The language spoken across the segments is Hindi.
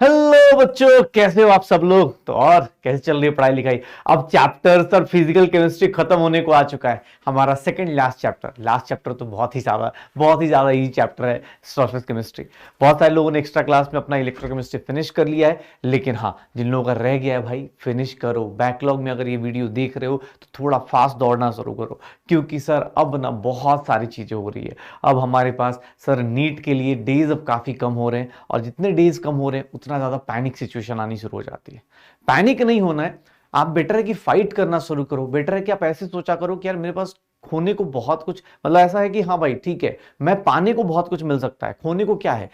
हेलो बच्चों, कैसे हो आप सब लोग। तो और कैसे चल रही है पढ़ाई लिखाई। अब चैप्टर्स और फिजिकल केमिस्ट्री खत्म होने को आ चुका है। हमारा सेकंड लास्ट चैप्टर तो बहुत ही ज्यादा इजी चैप्टर है, सरफेस केमिस्ट्री। बहुत सारे लोगों ने एक्स्ट्रा क्लास में अपना इलेक्ट्रोकेमिस्ट्री फिनिश कर लिया है, लेकिन हाँ, जिन लोगों का रह गया है भाई, फिनिश करो। बैकलॉग में अगर ये वीडियो देख रहे हो तो थोड़ा फास्ट दौड़ना शुरू करो, क्योंकि सर अब ना बहुत सारी चीजें हो रही है। अब हमारे पास सर नीट के लिए डेज अब काफी कम हो रहे हैं, और जितने डेज कम हो रहे हैं उतना ज्यादा पैनिक सिचुएशन आनी शुरू हो जाती है। पैनिक नहीं होना है, आप बेटर है कि फाइट करना शुरू करो। बेटर है कि आप ऐसे सोचा करो कि यार मेरे पास खोने को बहुत कुछ, मतलब ऐसा है कि हाँ भाई ठीक है, मैं पाने को बहुत कुछ मिल सकता है, खोने को क्या है।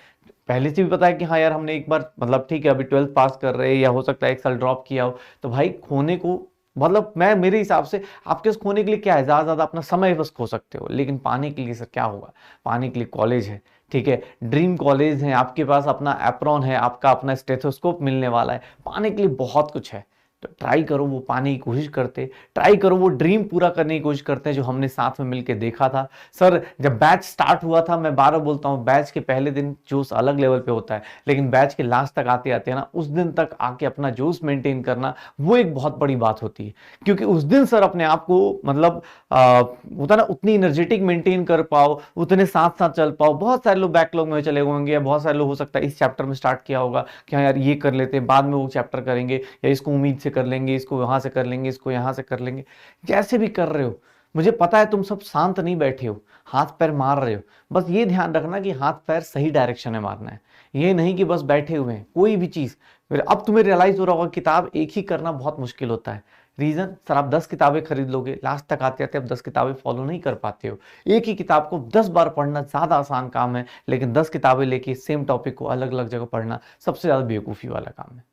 पहले से भी पता है कि हाँ यार हमने एक बार, मतलब ठीक है अभी 12th पास कर रहे हैं या हो सकता है एक साल ड्रॉप किया हो, तो भाई खोने को, मतलब मैं मेरे हिसाब से आपके खोने के लिए क्या है, ज्यादा ज्यादा अपना समय बस खो सकते हो, लेकिन पाने के लिए सर क्या होगा। पाने के लिए कॉलेज है, ठीक है, ड्रीम कॉलेज है, आपके पास अपना एप्रॉन है, आपका अपना स्टेथोस्कोप मिलने वाला है, पाने के लिए बहुत कुछ है। तो ट्राई करो वो पाने की कोशिश करते, ट्राई करो वो ड्रीम पूरा करने की कोशिश करते हैं जो हमने साथ में मिलकर देखा था। सर जब बैच स्टार्ट हुआ था, मैं बार बार बोलता हूँ, बैच के पहले दिन जोश अलग लेवल पे होता है, लेकिन बैच के लास्ट तक आते आते ना, उस दिन तक आके अपना जोश मेंटेन करना वो एक बहुत बड़ी बात होती है। क्योंकि उस दिन सर अपने आप को, मतलब होता ना, उतनी एनर्जेटिक मेंटेन कर पाओ, उतने साथ साथ चल पाओ। बहुत सारे लोग बैकलॉग में चले होंगे, या बहुत सारे लोग हो सकता है इस चैप्टर में स्टार्ट किया होगा कि हाँ यार ये कर लेते हैं, बाद में वो चैप्टर करेंगे, या इसको उम्मीद से कर लेंगे, इसको वहां से कर लेंगे, इसको यहां से कर लेंगे। जैसे भी कर रहे हो, मुझे पता है तुम सब शांत नहीं बैठे हो, हाथ पैर मार रहे हो। बस ये ध्यान रखना कि हाथ पैर सही डायरेक्शन में मारना है, ये नहीं कि बस बैठे हुए हैं कोई भी चीज। फिर अब तुम्हें रियलाइज हो रहा होगा किताब एक ही करना बहुत मुश्किल होता है। रीजन सर, आप 10 किताबें खरीद लोगे, लास्ट तक आते आते आप 10 किताबें फॉलो नहीं कर पाते हो। एक ही किताब को 10 बार पढ़ना ज्यादा आसान काम है, लेकिन 10 किताबें लेके सेम टॉपिक को अलग अलग जगह पढ़ना सबसे ज्यादा बेवकूफी वाला काम है।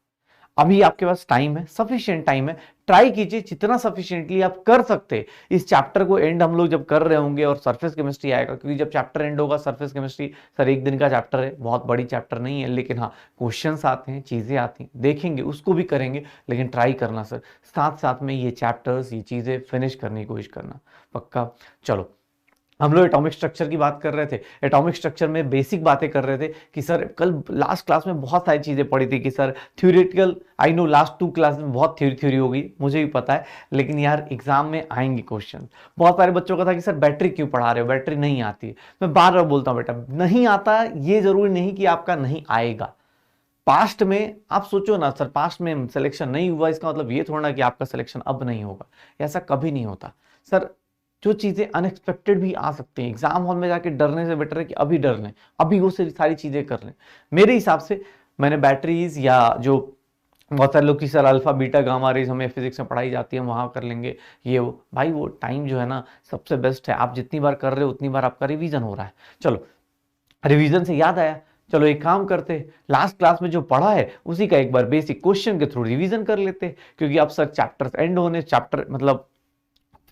अभी आपके पास टाइम है, सफिशिएंट टाइम है, ट्राई कीजिए जितना सफिशिएंटली आप कर सकते हैं। इस चैप्टर को एंड हम लोग जब कर रहे होंगे और सरफेस केमिस्ट्री आएगा, क्योंकि जब चैप्टर एंड होगा सरफेस केमिस्ट्री, सर एक दिन का चैप्टर है, बहुत बड़ी चैप्टर नहीं है, लेकिन हाँ क्वेश्चंस आते हैं, चीजें आती हैं, देखेंगे उसको भी करेंगे। लेकिन ट्राई करना सर, साथ साथ में ये चैप्टर्स, ये चीजें फिनिश करने की कोशिश करना, पक्का। चलो, हम लोग एटॉमिक स्ट्रक्चर की बात कर रहे थे। एटॉमिक स्ट्रक्चर में बेसिक बातें कर रहे थे कि सर कल लास्ट क्लास में बहुत सारी चीजें पढ़ी थी कि sir theoretical, I know last 2 class में बहुत थ्योरी थ्योरी हो गई, मुझे भी पता है, लेकिन यार एग्जाम में आएंगे क्वेश्चन। बहुत सारे बच्चों का था कि सर बैटरी क्यों पढ़ा रहे हो, बैटरी नहीं आती है। मैं बार बार बोलता हूँ बेटा, नहीं आता ये जरूरी नहीं कि आपका नहीं आएगा। पास्ट में आप सोचो ना सर, पास्ट में सिलेक्शन नहीं हुआ, इसका मतलब ये थोड़ा ना कि आपका सिलेक्शन अब नहीं होगा, ऐसा कभी नहीं होता सर। जो चीजें अनएक्सपेक्टेड भी आ सकती हैं, एग्जाम हॉल में जाके डरने से बेटर है कि अभी डर लें, अभी वो सारी चीजें कर लें। मेरे हिसाब से मैंने बैटरीज, या जो बहुत सारे लोग की sir alpha beta gamma rays हमें फिजिक्स में पढ़ाई जाती है, हम वहां कर लेंगे, ये वो भाई, वो टाइम जो है ना सबसे बेस्ट है। आप जितनी बार कर रहे हो उतनी बार आपका रिवीजन हो रहा है। चलो, रिवीजन से याद आया, चलो एक काम करते, लास्ट क्लास में जो पढ़ा है उसी का एक बार बेसिक क्वेश्चन के थ्रू रिवीजन कर लेते, क्योंकि अब सर चैप्टर एंड होने, चैप्टर मतलब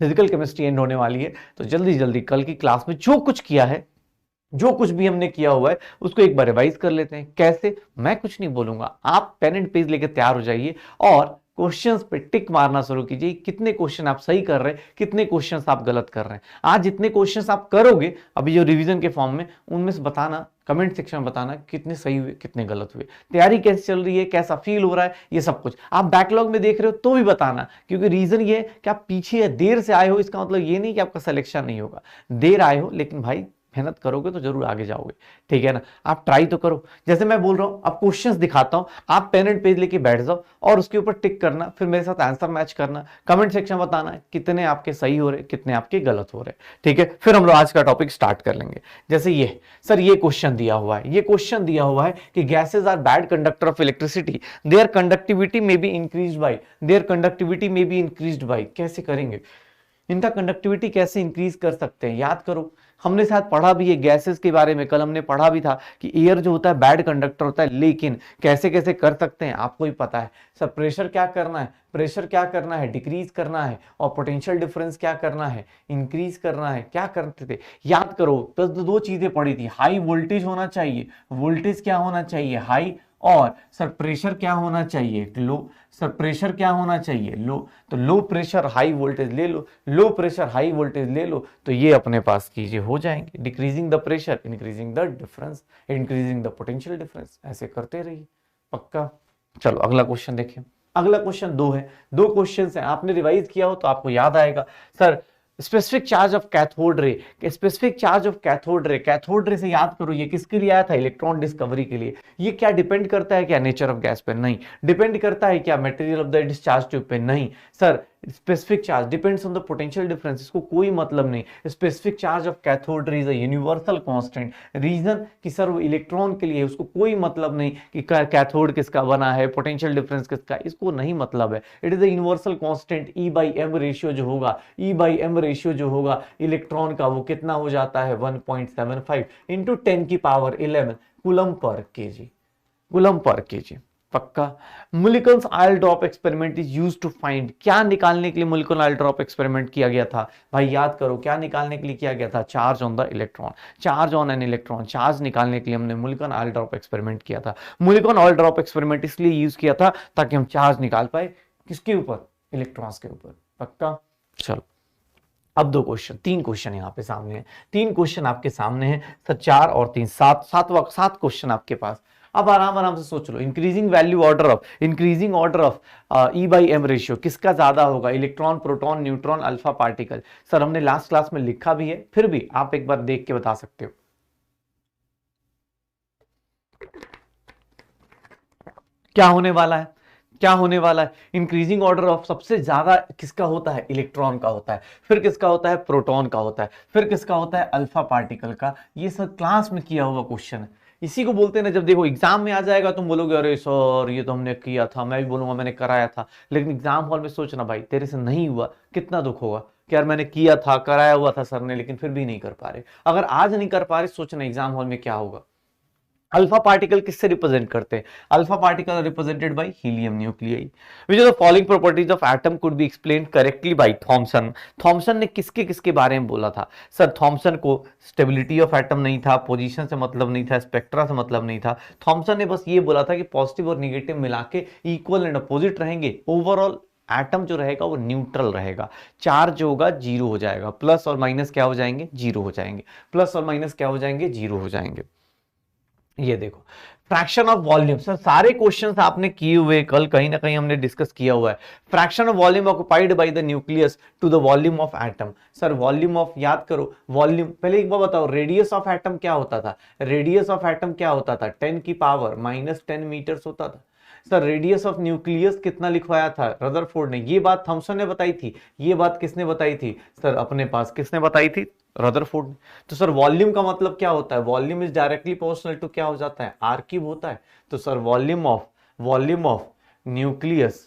फिजिकल केमिस्ट्री एंड होने वाली है। तो जल्दी जल्दी कल की क्लास में जो कुछ किया है, जो कुछ भी हमने किया हुआ है, उसको एक बार रिवाइज कर लेते हैं। कैसे, मैं कुछ नहीं बोलूंगा, आप पेन एंड पेज लेकर तैयार हो जाइए और क्वेश्चंस पे टिक मारना शुरू कीजिए। कितने क्वेश्चन आप सही कर रहे हैं, कितने क्वेश्चंस आप गलत कर रहे हैं। आज जितने क्वेश्चंस आप करोगे अभी जो रिवीजन के फॉर्म में, उनमें से बताना, कमेंट सेक्शन में बताना कितने सही हुए, कितने गलत हुए, तैयारी कैसे चल रही है, कैसा फील हो रहा है, ये सब कुछ। आप बैकलॉग में देख रहे हो तो भी बताना, क्योंकि रीजन ये कि आप पीछे या देर से आए हो, इसका मतलब ये नहीं कि आपका सिलेक्शन नहीं होगा। देर आए हो, लेकिन भाई मेहनत करोगे तो जरूर आगे जाओगे, ठीक है ना। आप ट्राई तो करो, जैसे मैं बोल रहा हूं, अब क्वेश्चंस दिखाता हूं, आप पेन एंड पेज लेके बैठ जाओ और उसके ऊपर टिक करना, फिर मेरे साथ आंसर मैच करना, कमेंट सेक्शन बताना कितने आपके सही हो रहे, कितने आपके गलत हो रहे, ठीक है। फिर हम लोग आज का टॉपिक स्टार्ट कर लेंगे। जैसे ये सर, ये क्वेश्चन दिया हुआ है, ये क्वेश्चन दिया हुआ है कि gases are bad conductor of electricity, their conductivity में be increase by, their conductivity में बी इंक्रीज बाई। कैसे करेंगे, इनका कंडक्टिविटी कैसे इंक्रीज कर सकते हैं, याद करो। हमने शायद पढ़ा भी है गैसेस के बारे में, कल हमने पढ़ा भी था कि एयर जो होता है बैड कंडक्टर होता है, लेकिन कैसे कैसे कर सकते हैं आपको ही पता है। सर प्रेशर क्या करना है, प्रेशर क्या करना है, डिक्रीज करना है, और पोटेंशियल डिफरेंस क्या करना है, इंक्रीज करना है। क्या करते थे, याद करो, बस दो चीजें पढ़ी थी, हाई वोल्टेज होना चाहिए, वोल्टेज क्या होना चाहिए, हाई, और सर प्रेशर क्या होना चाहिए, लो। सर प्रेशर क्या होना चाहिए, लो। तो लो प्रेशर हाई वोल्टेज ले लो, लो प्रेशर हाई वोल्टेज ले लो, तो ये अपने पास कीजिए हो जाएंगे। Decreasing the pressure, increasing the difference, increasing the potential difference, ऐसे करते रहिए, पक्का। चलो अगला क्वेश्चन देखिए। अगला क्वेश्चन दो है, दो क्वेश्चन है, आपने रिवाइज किया हो तो आपको याद आएगा। Sir specific charge of cathode रे, स्पेसिफिक चार्ज ऑफ कैथोड रे से याद करो ये किसके लिए आया था, इलेक्ट्रॉन डिस्कवरी के लिए। ये क्या डिपेंड करता है क्या नेचर ऑफ गैस पे, नहीं। डिपेंड करता है क्या material of the discharge tube पे, नहीं। Sir specific charge depends on the potential difference, इसको कोई मतलब नहीं। Specific charge of cathode ray is a universal constant, reason कि सर वो इलेक्ट्रॉन के लिए, उसको कोई मतलब नहीं कि कैथोड किसका बना है, पोटेंशियल डिफरेंस किसका, इसको नहीं मतलब है। It is a universal constant. E by m ratio जो होगा, ई बाई एम रेशियो जो होगा इलेक्ट्रॉन का, वो कितना हो जाता है 1.75 इंटू 10 की पावर 11 कूलम पर केजी, कूलम पर केजी। पक्का। Millikan's oil drop experiment is used to find, क्या निकालने के लिए मुलिकन आयल ड्रॉप एक्सपेरिमेंट किया गया था भाई, याद करो क्या निकालने के लिए किया गया था, charge on the electron, charge on an electron, charge निकालने के लिए हमने मुलिकन आयल ड्रॉप एक्सपेरिमेंट किया था। मुलिकन आयल ड्रॉप एक्सपेरिमेंट इसलिए यूज किया था ताकि हम चार्ज निकाल पाए, किसके ऊपर, इलेक्ट्रॉन्स के ऊपर। पक्का। चलो अब दो क्वेश्चन, तीन क्वेश्चन यहाँ पे सामने है, तीन क्वेश्चन आपके सामने हैं सर, 4 और 3 सात क्वेश्चन आपके पास। अब आराम आराम से सोच लो, increasing value order of, increasing order of e by m ratio किसका ज्यादा होगा, electron, proton, neutron, alpha particle. Sir हमने लास्ट क्लास में लिखा भी है, फिर भी आप एक बार देख के बता सकते हो क्या होने वाला है, क्या होने वाला है। इंक्रीजिंग ऑर्डर ऑफ सबसे ज्यादा किसका होता है, इलेक्ट्रॉन का होता है, फिर किसका होता है, प्रोटॉन का होता है, फिर किसका होता है, अल्फा पार्टिकल का। ये सब क्लास में किया हुआ क्वेश्चन है, इसी को बोलते हैं ना, जब देखो एग्जाम में आ जाएगा तुम बोलोगे अरे सर ये तो हमने किया था, मैं भी बोलूंगा मैंने कराया था, लेकिन एग्जाम हॉल में सोचना भाई तेरे से नहीं हुआ, कितना दुख होगा कि यार मैंने किया था, कराया हुआ था सर ने, लेकिन फिर भी नहीं कर पा रहे। अगर आज नहीं कर पा रहे, सोचना एग्जाम हॉल में क्या होगा। अल्फा पार्टिकल किससे रिप्रेजेंट करते हैं, alpha particle represented by helium nuclei. Which of the following properties of atom could be explained correctly by Thomson. Thomson ने किसके किसके बारे में बोला था, सर थॉमसन को स्टेबिलिटी ऑफ एटम नहीं था, पोजीशन से मतलब नहीं था, स्पेक्ट्रा से मतलब नहीं था। थॉमसन ने बस ये बोला था कि पॉजिटिव और निगेटिव मिला के इक्वल एंड अपोजिट रहेंगे, ओवरऑल एटम जो रहेगा वो न्यूट्रल रहेगा, चार्ज जो होगा जीरो हो जाएगा, प्लस और माइनस क्या हो जाएंगे, जीरो हो जाएंगे, प्लस और माइनस क्या हो जाएंगे, जीरो हो जाएंगे। ये देखो फ्रैक्शन ऑफ वॉल्यूम, सर सारे क्वेश्चंस आपने किए हुए, कल कहीं ना कहीं हमने डिस्कस किया हुआ है। Fraction of volume occupied by the nucleus to the volume of atom. Sir volume of, याद करो वॉल्यूम, पहले एक बार बताओ रेडियस ऑफ एटम क्या होता था, रेडियस ऑफ एटम क्या होता था, 10 की पावर -10 मीटर्स होता था। सर रेडियस ऑफ न्यूक्लियस कितना लिखवाया था रदरफोर्ड ने, ये बात थॉमसन ने बताई थी, ये बात किसने बताई थी, सर अपने पास किसने बताई थी, रदरफोर्ड ने। तो सर वॉल्यूम का मतलब क्या होता है, volume is directly proportional to क्या हो जाता है, आर क्यूब होता है। तो sir volume of nucleus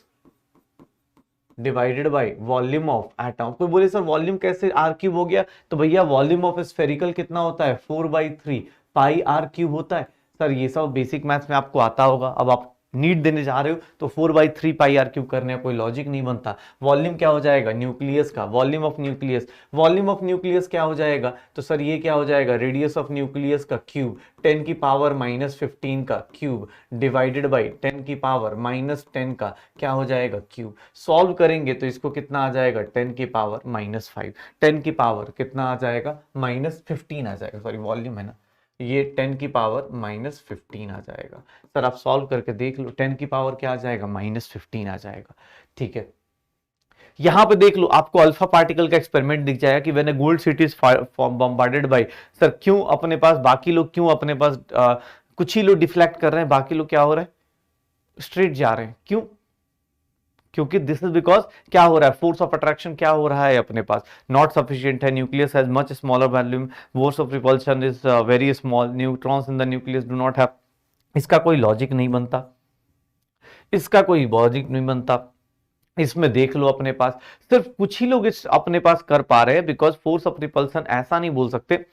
divided by volume of atom. कोई बोले सर वॉल्यूम कैसे आर क्यूब हो गया, तो भैया वॉल्यूम ऑफ स्फेरिकल कितना होता है, 4/3 पाई आर क्यूब होता है। सर ये सब बेसिक मैथ्स में आपको आता होगा, अब आप नीट देने जा रहे हो तो 4/3 पाई आर क्यूब करने का कोई लॉजिक नहीं बनता। वॉल्यूम क्या हो जाएगा न्यूक्लियस का, volume of nucleus, volume of nucleus क्या हो जाएगा, तो सर ये क्या हो जाएगा, रेडियस ऑफ न्यूक्लियस का क्यूब 10 की पावर -15 का क्यूब डिवाइडेड बाई 10 की पावर -10 का क्या हो जाएगा क्यूब। सॉल्व करेंगे तो इसको कितना आ जाएगा, 10 की पावर -5, 10 की पावर कितना आ जाएगा -15 आ जाएगा, सॉरी वॉल्यूम है ना, ये 10 की पावर -15 आ जाएगा। सर आप सॉल्व करके देख लो, 10 की पावर क्या आ जाएगा, -15 आ जाएगा। ठीक है, यहां पे देख लो आपको अल्फा पार्टिकल का एक्सपेरिमेंट दिख जाएगा कि when a gold sheet is bombarded by, sir क्यों अपने पास बाकी लोग, क्यों अपने पास कुछ ही लोग डिफ्लेक्ट कर रहे हैं, बाकी लोग क्या हो रहे हैं, स्ट्रेट जा रहे हैं, क्यों, क्योंकि दिस इज बिकॉज क्या हो रहा है, फोर्स ऑफ अट्रैक्शन क्या हो रहा है अपने पास, नॉट सफिशिएंट है, nucleus has much smaller volume, force of repulsion is very small, neutrons in the nucleus do not have, इसका कोई लॉजिक नहीं बनता, इसका कोई लॉजिक नहीं बनता। इसमें देख लो अपने पास सिर्फ कुछ ही लोग इस अपने पास कर पा रहे हैं, बिकॉज फोर्स ऑफ रिपल्सन, ऐसा नहीं बोल सकते,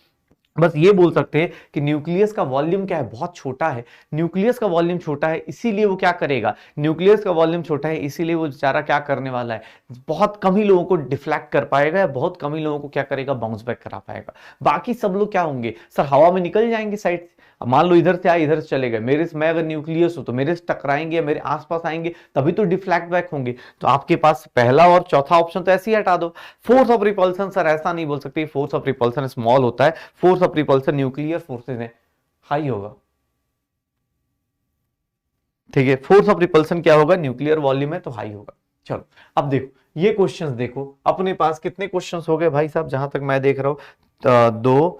बस ये बोल सकते हैं कि न्यूक्लियस का वॉल्यूम क्या है, बहुत छोटा है, न्यूक्लियस का वॉल्यूम छोटा है इसीलिए वो क्या करेगा, न्यूक्लियस का वॉल्यूम छोटा है इसीलिए वो बेचारा क्या करने वाला है, बहुत कम ही लोगों को डिफ्लेक्ट कर पाएगा, या बहुत कम ही लोगों को क्या करेगा, बाउंस बैक करा पाएगा। बाकी सब लोग क्या होंगे, सर हवा में निकल जाएंगे साइड से, मान लो इधर से आए इधर से चले गए, मैं अगर न्यूक्लियस हूं तो मेरे से टकराएंगे या मेरे आसपास आएंगे तभी तो डिफ्लेक्ट बैक होंगे। तो आपके पास पहला और चौथा ऑप्शन तो ऐसे ही हटा दो। फोर्स ऑफ रिपल्सन, सर ऐसा नहीं बोल सकते फोर्स ऑफ रिपल्सन स्मॉल होता है, force of repulsion nuclear forces है हाई होगा, ठीक है, फोर्स ऑफ रिपल्सन क्या होगा, न्यूक्लियर वॉल्यूम है तो हाई होगा। चलो अब देखो ये क्वेश्चंस, देखो अपने पास कितने क्वेश्चंस हो गए भाई साहब, जहां तक मैं देख रहा हूं 2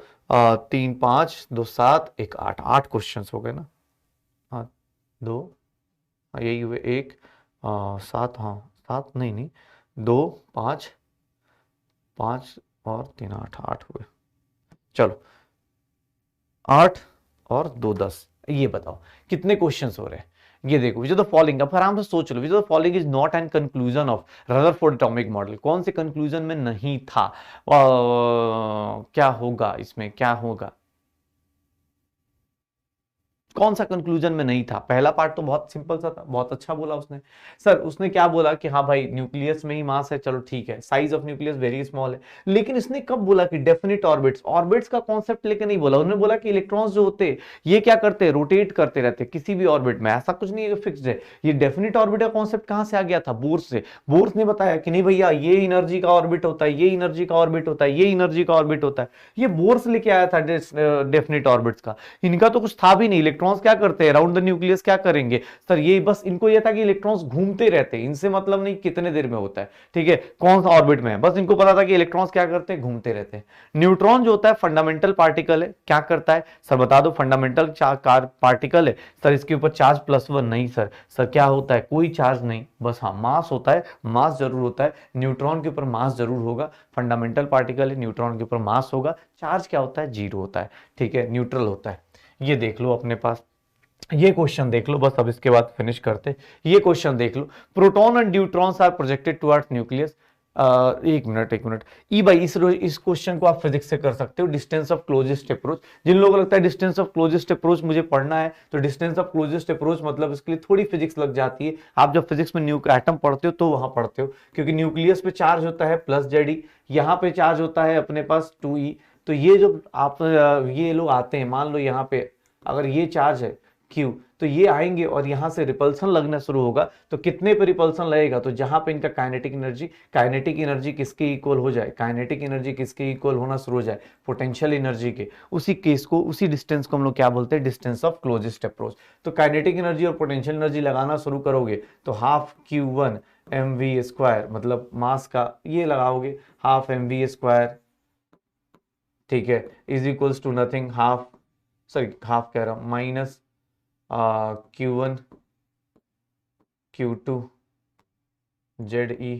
3 5 2 7 1 8, 8 क्वेश्चंस हो गए ना। हाँ 2, यही हुए 1 7, हाँ 7 नहीं नहीं 2 5 5 और 3 8, 8 हुए। चलो 8 और 2 10, ये बताओ कितने क्वेश्चंस हो रहे हैं। ये देखो विच द फॉलोइंग, अब आराम से सोच लो, which the following is not an conclusion of Rutherford atomic model, कौन से कंक्लूजन में नहीं था, क्या होगा इसमें, क्या होगा, कौन सा कंक्लूजन में नहीं था। पहला पार्ट तो बहुत सिंपल सा था, बहुत अच्छा बोला उसने। सर उसने क्या बोला कि हाँ भाई न्यूक्लियस में ही मास है, चलो ठीक है, size of nucleus very small है। लेकिन इसने कब बोला कि डेफिनिट ऑर्बिट्स, ऑर्बिट्स का कॉन्सेप्ट लेके नहीं बोला, उन्होंने बोला कि इलेक्ट्रॉन्स जो होते हैं ये क्या करते हैं, रोटेट करते रहते किसी भी ऑर्बिट में, ऐसा कुछ नहीं है फिक्स्ड है। ये डेफिनिट ऑर्बिट का कॉन्सेप्ट कहां से आ गया था, बोर्स से। बोर्स ने बताया कि नहीं भैया ये एनर्जी का ऑर्बिट होता है, ये एनर्जी का ऑर्बिट होता है, ये एनर्जी का ऑर्बिट होता है। ये बोर्स लेके आया था डेफिनिट ऑर्बिट्स का, इनका तो कुछ था भी नहीं। इलेक्ट्रॉन्स क्या करते हैं अराउंड द न्यूक्लियस, क्या करेंगे सर, ये बस इनको ये था कि इलेक्ट्रॉन्स घूमते रहते हैं, इनसे मतलब नहीं कितने देर में होता है, ठीक है कौन सा ऑर्बिट में है, बस इनको पता था कि इलेक्ट्रॉन्स क्या करते हैं, घूमते रहते हैं। न्यूट्रॉन जो होता है फंडामेंटल पार्टिकल है, क्या करता है सर बता दो, फंडामेंटल पार्टिकल है सर, इसके ऊपर चार्ज +1 नहीं सर, सर क्या होता है, कोई चार्ज नहीं, बस हाँ मास होता है, मास जरूर होता है, न्यूट्रॉन के ऊपर मास जरूर होगा, फंडामेंटल पार्टिकल है, न्यूट्रॉन के ऊपर मास होगा, चार्ज क्या होता है, जीरो होता है, ठीक है न्यूट्रल होता है। ये देख लो अपने पास, ये क्वेश्चन देख लो बस, अब इसके बाद फिनिश करते। ये क्वेश्चन देख लो, proton and neutrons are projected towards nucleus. एक मिनट एक मिनट, ई भाई इस क्वेश्चन को आप फिजिक्स से कर सकते हो, डिस्टेंस ऑफ क्लोजेस्ट अप्रोच। जिन लोगों को लगता है डिस्टेंस ऑफ क्लोजेस्ट अप्रोच मुझे पढ़ना है, तो डिस्टेंस ऑफ क्लोजेस्ट अप्रोच मतलब इसके लिए थोड़ी फिजिक्स लग जाती है। आप जब फिजिक्स में एटम पढ़ते हो तो वहां पढ़ते हो, क्योंकि न्यूक्लियस पे चार्ज होता है +Ze, यहाँ पे चार्ज होता है अपने पास 2E। तो ये जो आप ये लोग आते हैं, मान लो यहाँ पे अगर ये चार्ज है Q, तो ये आएंगे और यहां से रिपल्सन लगना शुरू होगा, तो कितने पे रिपल्सन लगेगा, तो जहां पे इनका काइनेटिक एनर्जी किसके इक्वल हो जाए, काइनेटिक एनर्जी किसके इक्वल होना शुरू हो जाए, पोटेंशियल एनर्जी के, उसी केस को, उसी डिस्टेंस को हम लोग क्या बोलते हैं, डिस्टेंस ऑफ क्लोजेस्ट अप्रोच। तो काइनेटिक एनर्जी और पोटेंशियल एनर्जी लगाना शुरू करोगे तो ½ Q1 mv², मतलब मास का ये लगाओगे, ½ mv², ठीक है, is equals to nothing, half कह रहा हूं, minus Q1 Q2 Ze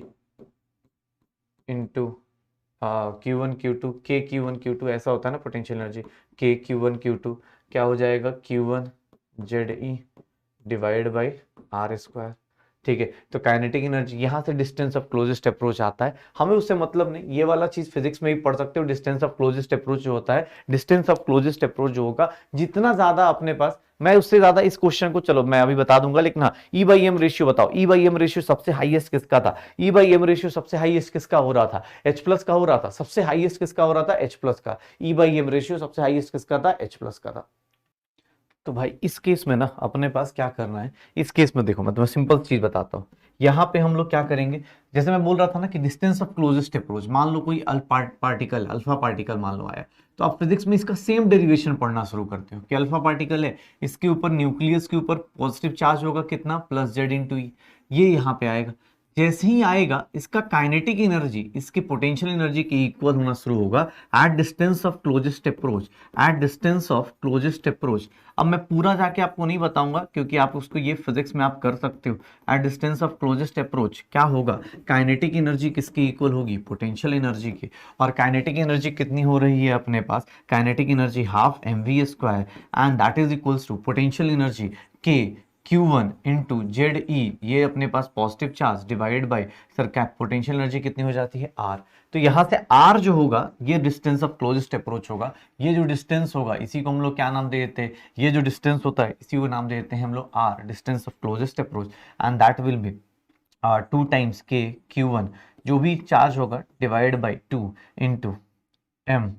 into Q1 Q2 K Q1 Q2, ऐसा होता है ना potential energy, K Q1 Q2 क्या हो जाएगा, Q1 Ze divide by R²। ठीक है, तो काइनेटिक एनर्जी यहां से डिस्टेंस ऑफ क्लोजेस्ट अप्रोच आता है, हमें उससे मतलब नहीं, ये वाला चीज फिजिक्स में भी पढ़ सकते हो। डिस्टेंस ऑफ क्लोजेस्ट अप्रोच जो होता है, डिस्टेंस ऑफ क्लोजेस्ट अप्रोच जो होगा, जितना ज्यादा अपने पास, मैं उससे ज्यादा इस क्वेश्चन को चलो मैं अभी बता दूंगा, लेकिन हाँ E/m रेशियो बताओ, E/m रेशियो सबसे हाईएस्ट किसका था, E/m रेशियो सबसे हाईएस्ट किसका हो रहा था, H+ का हो रहा था, सबसे हाईएस्ट किसका हो रहा था, H+ का। E/m रेशियो सबसे हाईएस्ट किसका था, H+ का था। तो भाई इस केस में ना अपने पास क्या करना है, इस केस में देखो मैं तुम्हें सिंपल चीज बताता हूँ। यहाँ पे हम लोग क्या करेंगे, जैसे मैं बोल रहा था ना कि डिस्टेंस ऑफ क्लोजेस्ट अप्रोच, मान लो कोई पार्टिकल, अल्फा पार्टिकल मान लो आया, तो आप फिजिक्स में इसका सेम डेरिवेशन पढ़ना शुरू करते हो कि अल्फा पार्टिकल है, इसके ऊपर न्यूक्लियस के ऊपर पॉजिटिव चार्ज होगा कितना, +Z × E, ये यहाँ पे आएगा। जैसे ही आएगा इसका काइनेटिक एनर्जी इसकी पोटेंशियल एनर्जी के इक्वल होना शुरू होगा eight distance of closest approach, eight distance of closest approach. अब मैं पूरा जाके आपको नहीं बताऊंगा क्योंकि आप उसको ये फिजिक्स में आप कर सकते हो। At distance of closest approach क्या होगा, काइनेटिक एनर्जी किसकी इक्वल होगी, पोटेंशियल एनर्जी की। और काइनेटिक एनर्जी कितनी हो रही है अपने पास, kinetic energy ½ mv² and that is equals to potential energy K Q1 into Ze, ये अपने पास positive charge divide by sir cap potential energy कितनी हो जाती है R। तो यहां से R जो होगा ये डिस्टेंस ऑफ क्लोजेस्ट अप्रोच होगा, ये जो डिस्टेंस होगा इसी को हम लोग क्या नाम दे देते हैं, ये जो डिस्टेंस होता है इसी को नाम दे देते हैं हम लोग R, distance of closest approach, and that will B 2 times K Q1 जो भी चार्ज होगा डिवाइड बाई 2 इंटू M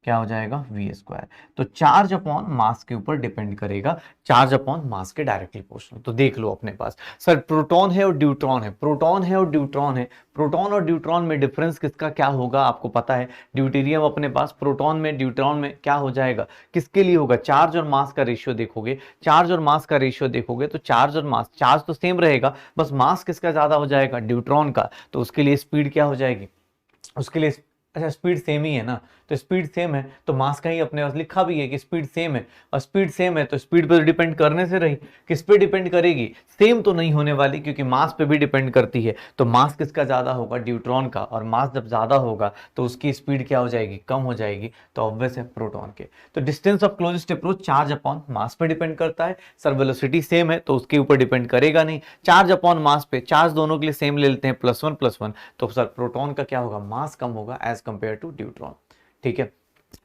क्या हो जाएगा वी स्क्वायर। तो चार्ज अपॉन मास के ऊपर डिपेंड करेगा, चार्ज अपॉन मास के डायरेक्टली प्रोपोर्शनल। तो देख लो अपने पास सर प्रोटॉन है और ड्यूट्रॉन है, प्रोटॉन है और ड्यूट्रॉन है, प्रोटॉन और ड्यूट्रॉन में डिफरेंस किसका क्या होगा आपको पता है, ड्यूटेरियम अपने पास, प्रोटॉन में ड्यूट्रॉन में क्या हो जाएगा, किसके लिए होगा, चार्ज और मास का रेशियो देखोगे, चार्ज और मास का रेशियो देखोगे तो चार्ज और मास, चार्ज तो सेम रहेगा, बस मास किसका ज्यादा हो जाएगा, ड्यूट्रॉन का। तो उसके लिए स्पीड क्या हो जाएगी, उसके लिए अच्छा स्पीड सेम ही है ना, तो स्पीड सेम है तो मास का ही अपने पास लिखा भी है कि स्पीड सेम है, और स्पीड सेम है तो स्पीड पे डिपेंड करने से रही, किस पे डिपेंड करेगी, सेम तो नहीं होने वाली क्योंकि मास पे भी डिपेंड करती है। तो मास किसका ज्यादा होगा, ड्यूट्रॉन का, और मास जब ज्यादा होगा तो उसकी स्पीड क्या हो जाएगी, कम हो जाएगी, तो ऑब्वियस है प्रोटॉन के। तो distance of closest approach charge upon mass पे डिपेंड करता है, सर वेलोसिटी सेम है तो उसके ऊपर डिपेंड करेगा नहीं, चार्ज अपॉन मास पे, चार्ज दोनों के लिए सेम ले लेते हैं +1 +1, तो सर प्रोटॉन का क्या होगा, मास कम होगा एज कंपेयर टू ड्यूट्रॉन। ठीक है,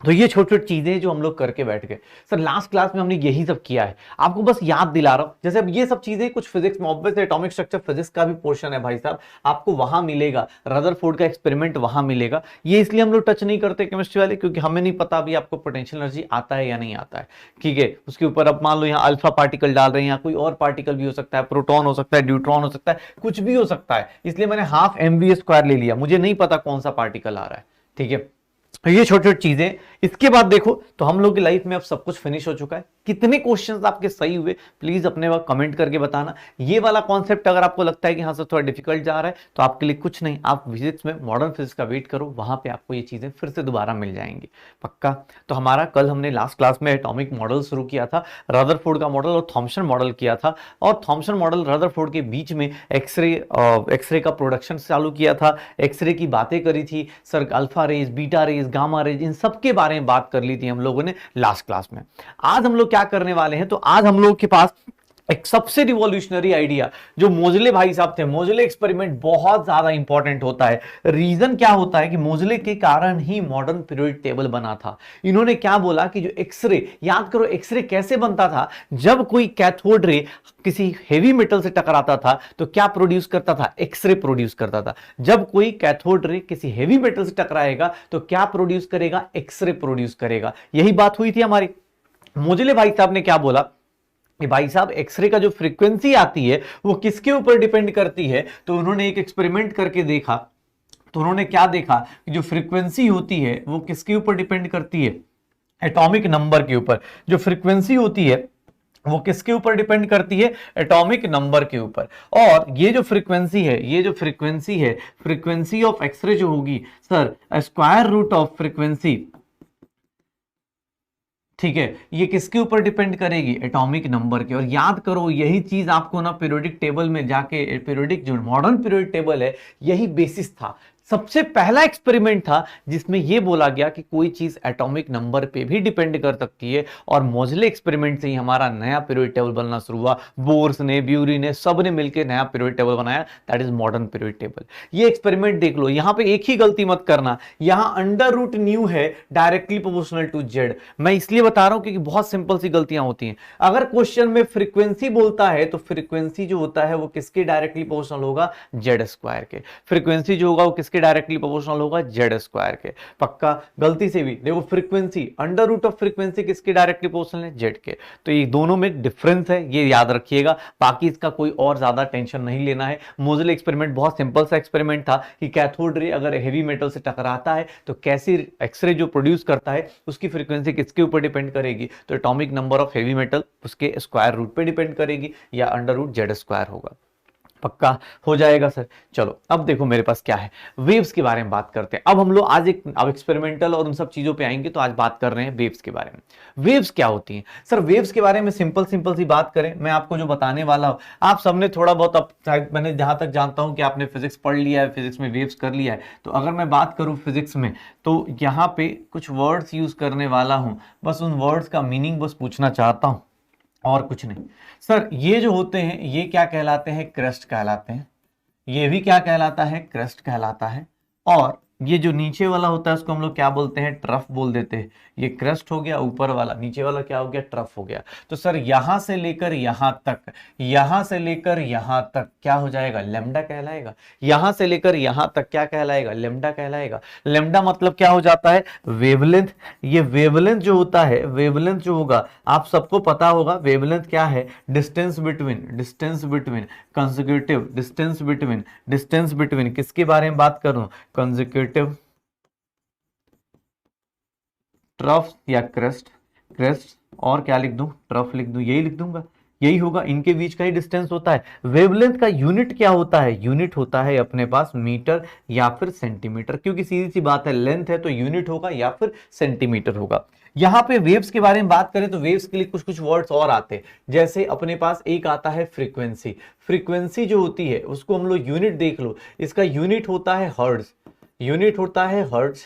तो ये छोटी छोटी चीजें जो हम लोग करके बैठ गए सर, लास्ट क्लास में हमने यही सब किया है, आपको बस याद दिला रहा हूं। जैसे अब ये सब चीजें कुछ फिजिक्स में, ऑब्वियस एटॉमिक स्ट्रक्चर फिजिक्स का भी पोर्शन है भाई साहब, आपको वहां मिलेगा, रदरफोर्ड का एक्सपेरिमेंट वहां मिलेगा। ये इसलिए हम लोग टच नहीं करते केमिस्ट्री वाले क्योंकि हमें नहीं पता अभी आपको पोटेंशियल एनर्जी आता है या नहीं आता है। ठीक है, उसके ऊपर अब मान लो यहाँ अल्फा पार्टिकल डाल रहे हैं, यहाँ कोई और पार्टिकल भी हो सकता है, प्रोटॉन हो सकता है, ड्यूट्रॉन हो सकता है, कुछ भी हो सकता है, इसलिए मैंने हाफ mv² ले लिया, मुझे नहीं पता कौन सा पार्टिकल आ रहा है। ठीक है, ये छोटी छोटी चीजें। इसके बाद देखो तो हम लोग की लाइफ में अब सब कुछ फिनिश हो चुका है। कितने क्वेश्चंस आपके सही हुए प्लीज अपने वक्त कमेंट करके बताना। ये वाला कॉन्सेप्ट अगर आपको लगता है कि हाँ सर थोड़ा डिफिकल्ट जा रहा है तो आपके लिए कुछ नहीं, आप फिजिक्स में मॉडर्न फिजिक्स का वेट करो, वहां पे आपको ये चीजें फिर से दोबारा मिल जाएंगी पक्का। तो हमारा कल हमने लास्ट क्लास में एटॉमिक मॉडल शुरू किया था, रदरफोर्ड का मॉडल और थॉमसन मॉडल किया था, और थॉमसन मॉडल रदरफोर्ड के बीच में एक्सरे का प्रोडक्शन चालू किया था, एक्सरे की बातें करी थी sir, alpha rays, beta rays, gamma rays, इन सब के बारे में बात कर ली थी हम लोगों ने लास्ट क्लास में। आज हम लोग क्या करने वाले हैं, तो आज हम लोग के पास एक सबसे रिवॉल्यूशनरी आइडिया जो मोजले भाई साहब थे, मोजले एक्सपेरिमेंट बहुत ज्यादा इंपॉर्टेंट होता है। रीजन क्या होता है कि मोजले के कारण ही मॉडर्न पीरियोडिक टेबल बना था। इन्होंने क्या बोला कि जो एक्सरे, याद करो एक्सरे कैसे बनता था, जब कोई कैथोड रे किसी हेवी मेटल से टकराता था तो क्या प्रोड्यूस करता था, एक्सरे प्रोड्यूस करता था। जब कोई कैथोड रे किसी हेवी मेटल से टकराएगा तो क्या प्रोड्यूस करेगा, एक्सरे प्रोड्यूस करेगा। यही बात हुई थी हमारी। मोजले भाई साहब ने क्या बोला कि भाई साहब एक्सरे का जो फ्रीक्वेंसी आती है वो किसके ऊपर डिपेंड करती है, तो उन्होंने एक एक्सपेरिमेंट करके देखा, तो उन्होंने क्या देखा कि जो फ्रीक्वेंसी होती है वो किसके ऊपर डिपेंड करती है, एटॉमिक नंबर के ऊपर। जो फ्रीक्वेंसी होती है वो किसके ऊपर डिपेंड करती है, एटॉमिक नंबर के ऊपर। और ये जो फ्रीक्वेंसी है, ये जो फ्रीक्वेंसी है, फ्रीक्वेंसी ऑफ एक्सरे जो होगी sir, square root of frequency, ठीक है, ये किसके ऊपर डिपेंड करेगी, एटॉमिक नंबर के। और याद करो यही चीज आपको ना पीरियोडिक टेबल में जाके, पीरियोडिक जो मॉडर्न पीरियोडिक टेबल है यही बेसिस था, सबसे पहला एक्सपेरिमेंट था जिसमें यह बोला गया कि कोई चीज एटॉमिक नंबर पे भी डिपेंड कर सकती है। और मोजले एक्सपेरिमेंट से ही हमारा नया पीरियोडिक टेबल बनना शुरू हुआ, बोर्स ने, ब्यूरी ने, सब ने मिलकर नया पीरियोडिक टेबल बनाया, that is modern periodic table. ये एक्सपेरिमेंट देख लो, यहां पे एक ही गलती मत करना, यहां अंडर रूट न्यू है डायरेक्टली प्रोपोर्शनल टू जेड। मैं इसलिए बता रहा हूं क्योंकि बहुत सिंपल सी गलतियां होती हैं। अगर क्वेश्चन में फ्रीक्वेंसी बोलता है तो फ्रीक्वेंसी जो होता है वो किसके डायरेक्टली प्रोपोर्शनल होगा, जेड स्क्वायर के। फ्रीक्वेंसी जो होगा वो किसके डायरेक्टली प्रोपोर्शनल होगा, जेड स्क्वायर के। पक्का, गलती से भी देखो frequency, under root of frequency किसके डायरेक्टली प्रोपोर्शनल है, जेड के। तो ये दोनों में डिफरेंस है, ये याद रखिएगा, बाकी इसका कोई और ज्यादा टेंशन नहीं लेना है। मोजले एक्सपेरिमेंट बहुत सिंपल सा एक्सपेरिमेंट था कि कैथोड रे अगर हेवी मेटल से टकराता है तो कैसी एक्सरे जो प्रोड्यूस करता है उसकी फ्रीक्वेंसी किसके ऊपर डिपेंड करेगी, तो atomic number of heavy metal उसके स्क्वायर रूट पे डिपेंड करेगी, या अंडर रूट जेड स्क्वायर होगा। पक्का हो जाएगा सर। चलो अब देखो मेरे पास क्या है, वेव्स के बारे में बात करते हैं। अब हम लोग आज अब एक्सपेरिमेंटल और उन सब चीजों पे आएंगे, तो आज बात कर रहे हैं वेव्स के बारे में। वेव्स क्या होती हैं सर, वेव्स के बारे में सिंपल सिंपल सी बात करें, मैं आपको जो बताने वाला हूं, आप सबने थोड़ा बहुत, अब मैंने जहां तक जानता हूं कि आपने फिजिक्स पढ़ लिया है, फिजिक्स में वेव्स कर लिया है, तो अगर मैं बात करूं फिजिक्स में तो यहां पे कुछ वर्ड्स यूज करने वाला हूं, बस उन वर्ड्स का मीनिंग बस पूछना चाहता हूं और कुछ नहीं। सर ये जो होते हैं ये क्या कहलाते हैं, क्रस्ट कहलाते हैं। ये भी क्या कहलाता है, क्रस्ट कहलाता है। और ये जो नीचे वाला होता है उसको हम लोग क्या बोलते हैं, ट्रफ बोल देते हैं। ये क्रस्ट हो गया, ऊपर वाला, नीचे वाला क्या हो गया, ट्रफ हो गया। तो सर यहां से लेकर यहां तक, यहां से लेकर यहां तक क्या हो जाएगा, लेमडा कहलाएगा। यहां से लेकर यहां तक क्या कहलाएगा, लेमडा कहलाएगा। लेमडा मतलब क्या हो जाता है, वेवलेंथ। ये वेवलेंथ जो होता है, वेवलेंथ जो होगा आप सबको पता होगा, वेवलेंथ क्या है, distance between consecutive, distance between किसके बारे में बात करूं, कंसेक्यूटिव ट्रफ या क्रेस्ट और क्या लिख दूं, ट्रफ लिख दूं, यही लिख दूंगा, यही होगा, इनके बीच का ही डिस्टेंस होता है। वेवलेंथ का यूनिट क्या होता है, यूनिट होता है अपने पास मीटर या फिर सेंटीमीटर, क्योंकि सीधी सी बात है, लेंथ है तो यूनिट होगा या फिर सेंटीमीटर होगा। यहां पे वेव्स के बारे में बात करें तो वेव्स के लिए कुछ कुछ वर्ड्स और आते हैं, जैसे अपने पास एक आता है फ्रीक्वेंसी। फ्रीक्वेंसी जो होती है उसको हम लोग यूनिट देख लो, इसका यूनिट होता है हर्ट्ज, यूनिट होता है हर्ट्ज,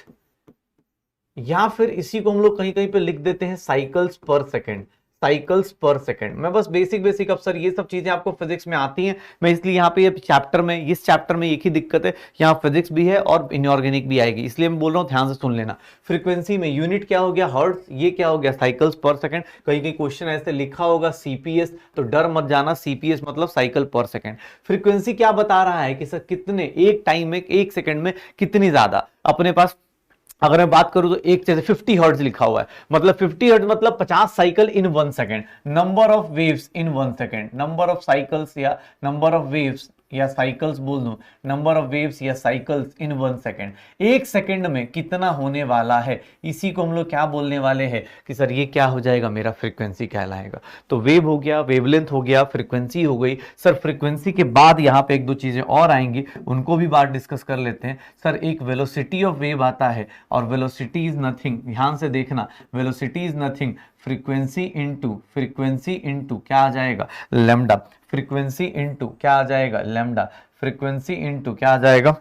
या फिर इसी को हम लोग कहीं कहीं पे लिख देते हैं साइकिल्स पर सेकंड, साइकिल्स पर सेकंड। मैं बस बेसिक अब सर ये सब चीजें आपको फिजिक्स में आती हैं, मैं इसलिए यहाँ पे चैप्टर में, इस चैप्टर में एक ही दिक्कत है, यहाँ फिजिक्स भी है और इनऑर्गेनिक भी आएगी, इसलिए मैं बोल रहा हूँ ध्यान से सुन लेना। फ्रीक्वेंसी में यूनिट क्या हो गया, हर्ट्ज, ये क्या हो गया, साइकिल्स पर सेकंड। कहीं कहीं क्वेश्चन ऐसे लिखा होगा सीपीएस, तो डर मत जाना, सीपीएस मतलब साइकिल पर सेकंड। फ्रीक्वेंसी क्या बता रहा है कि सर कितने, एक टाइम में, एक सेकंड में कितनी ज्यादा अपने पास, अगर मैं बात करूं तो एक जैसे 50 हर्ट्ज लिखा हुआ है, मतलब 50 हर्ट्ज मतलब 50 cycle in 1 second, number of waves in 1 second, number of cycles या नंबर ऑफ वेव्स या साइकिल्स बोल दूं, नंबर ऑफ वेव्स या साइकिल्स इन 1 सेकंड, एक सेकंड में कितना होने वाला है, इसी को हम लोग क्या बोलने वाले हैं कि सर ये क्या हो जाएगा, मेरा फ्रीक्वेंसी कहलाएगा। तो वेव हो गया, वेवलेंथ हो गया, फ्रीक्वेंसी हो गई। सर फ्रीक्वेंसी के बाद यहाँ पे एक दो चीजें और आएंगी, उनको भी बात डिस्कस कर लेते हैं। सर एक वेलोसिटी ऑफ वेव आता है, और वेलोसिटी इज नथिंग, ध्यान से देखना, velocity is nothing frequency into क्या आ जाएगा, लैम्डा, फ्रीक्वेंसी इंटू क्या आ जाएगा, लैम्डा, फ्रीक्वेंसी इंटू क्या आ जाएगा,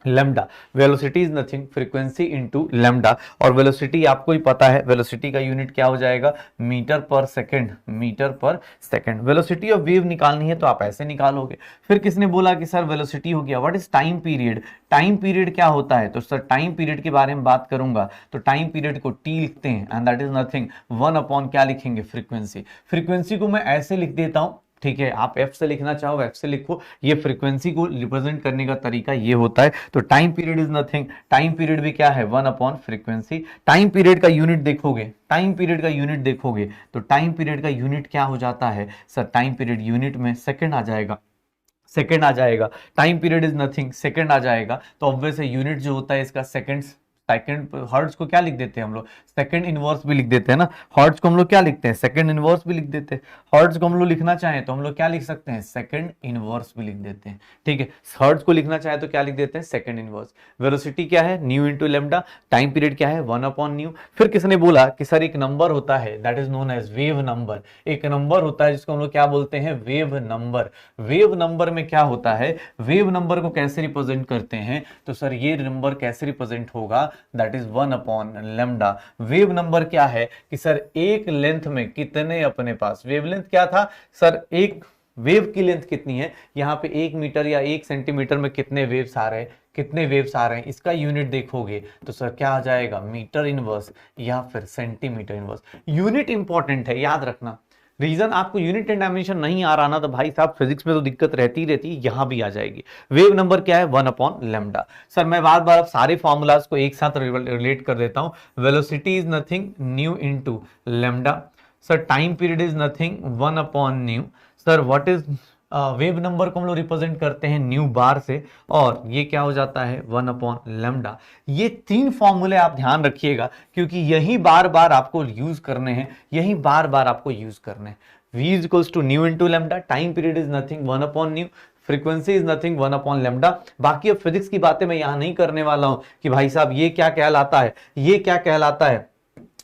lambda. Velocity is nothing frequency into lambda, और वेलोसिटी आपको ही पता है, वेलोसिटी का यूनिट क्या हो जाएगा, मीटर पर सेकंड, मीटर पर सेकंड। वेलोसिटी ऑफ वेव निकालनी है तो आप ऐसे निकालोगे। फिर किसने बोला कि सर वेलोसिटी हो गया, what is time period, time period क्या होता है, तो सर टाइम पीरियड के बारे में बात करूंगा तो टाइम पीरियड को टी लिखते हैं, and that is nothing 1 upon क्या लिखेंगे, फ्रीक्वेंसी। फ्रीक्वेंसी को मैं ऐसे लिख देता हूं, ठीक है, आप एफ से लिखना चाहो एफ से लिखो, ये फ्रीक्वेंसी को रिप्रेजेंट करने का तरीका ये होता है। तो time period is nothing, time period भी क्या है, 1 अपॉन फ्रीक्वेंसी। टाइम पीरियड का यूनिट देखोगे, टाइम पीरियड का यूनिट देखोगे तो टाइम पीरियड का यूनिट क्या हो जाता है सर, टाइम पीरियड यूनिट में सेकंड आ जाएगा, सेकंड आ जाएगा। Time period is nothing, second आ जाएगा, तो ऑब्वियस है यूनिट जो होता है इसका सेकंड्स। सेकंड, हर्ट्ज को क्या लिख देते हैं हम लोग, सेकंड इनवर्स भी लिख देते हैं ना, हर्ट्ज को हम लोग क्या लिखते हैं, सेकंड इनवर्स भी लिख देते हैं। हर्ट्ज को हम लोग लिखना चाहें तो हम लोग क्या लिख सकते हैं, सेकंड इनवर्स भी लिख देते हैं, ठीक है। हर्ट्ज को लिखना चाहे तो क्या लिख देते हैं, सेकंड इनवर्स। वेलोसिटी क्या है, new into lambda, time period क्या है, 1 अपॉन न्यू। फिर किसने बोला कि सर एक नंबर होता है that is known as wave number, एक नंबर होता है जिसको हम लोग क्या बोलते हैं, वेव नंबर। वेव नंबर में क्या होता है, वेव नंबर को कैसे रिप्रेजेंट करते हैं, तो सर ये नंबर कैसे रिप्रेजेंट होगा, that is 1 upon lambda. Wave number क्या है कि सर एक लेंथ में कितने अपने पास, वेवलेंथ क्या था सर, एक वेव की लेंथ कितनी है, यहां पे 1 मीटर या 1 सेंटीमीटर में कितने वेव्स आ रहे हैं, कितने वेव्स आ रहे हैं, इसका यूनिट देखोगे तो सर क्या आ जाएगा, मीटर इनवर्स या फिर सेंटीमीटर इनवर्स। यूनिट इंपॉर्टेंट है, याद रखना। रीजन आपको यूनिट एंड डायमेंशन नहीं आ रहा ना तो भाई साहब फिजिक्स में तो दिक्कत रहती ही रहती है, यहां भी आ जाएगी। वेव नंबर क्या है, 1 अपॉन लेमडा। सर मैं बार बार सारे फॉर्मूलाज को एक साथ रिलेट कर देता हूं। Velocity is nothing new into lambda. Sir time period is nothing 1 upon new. Sir what is wave number को हम लोग रिप्रेजेंट करते हैं न्यू बार से, और ये क्या हो जाता है 1 अपॉन लेमडा। ये 3 फॉर्मूले आप ध्यान रखिएगा क्योंकि यही बार बार आपको यूज करने हैं, यही बार बार आपको यूज करने हैं। V is equals to nu into lambda, time period is nothing 1 upon nu, frequency is nothing 1 upon lambda. बाकी अब फिजिक्स की बातें मैं यहां नहीं करने वाला हूं कि भाई साहब ये क्या कहलाता है, ये क्या कहलाता है,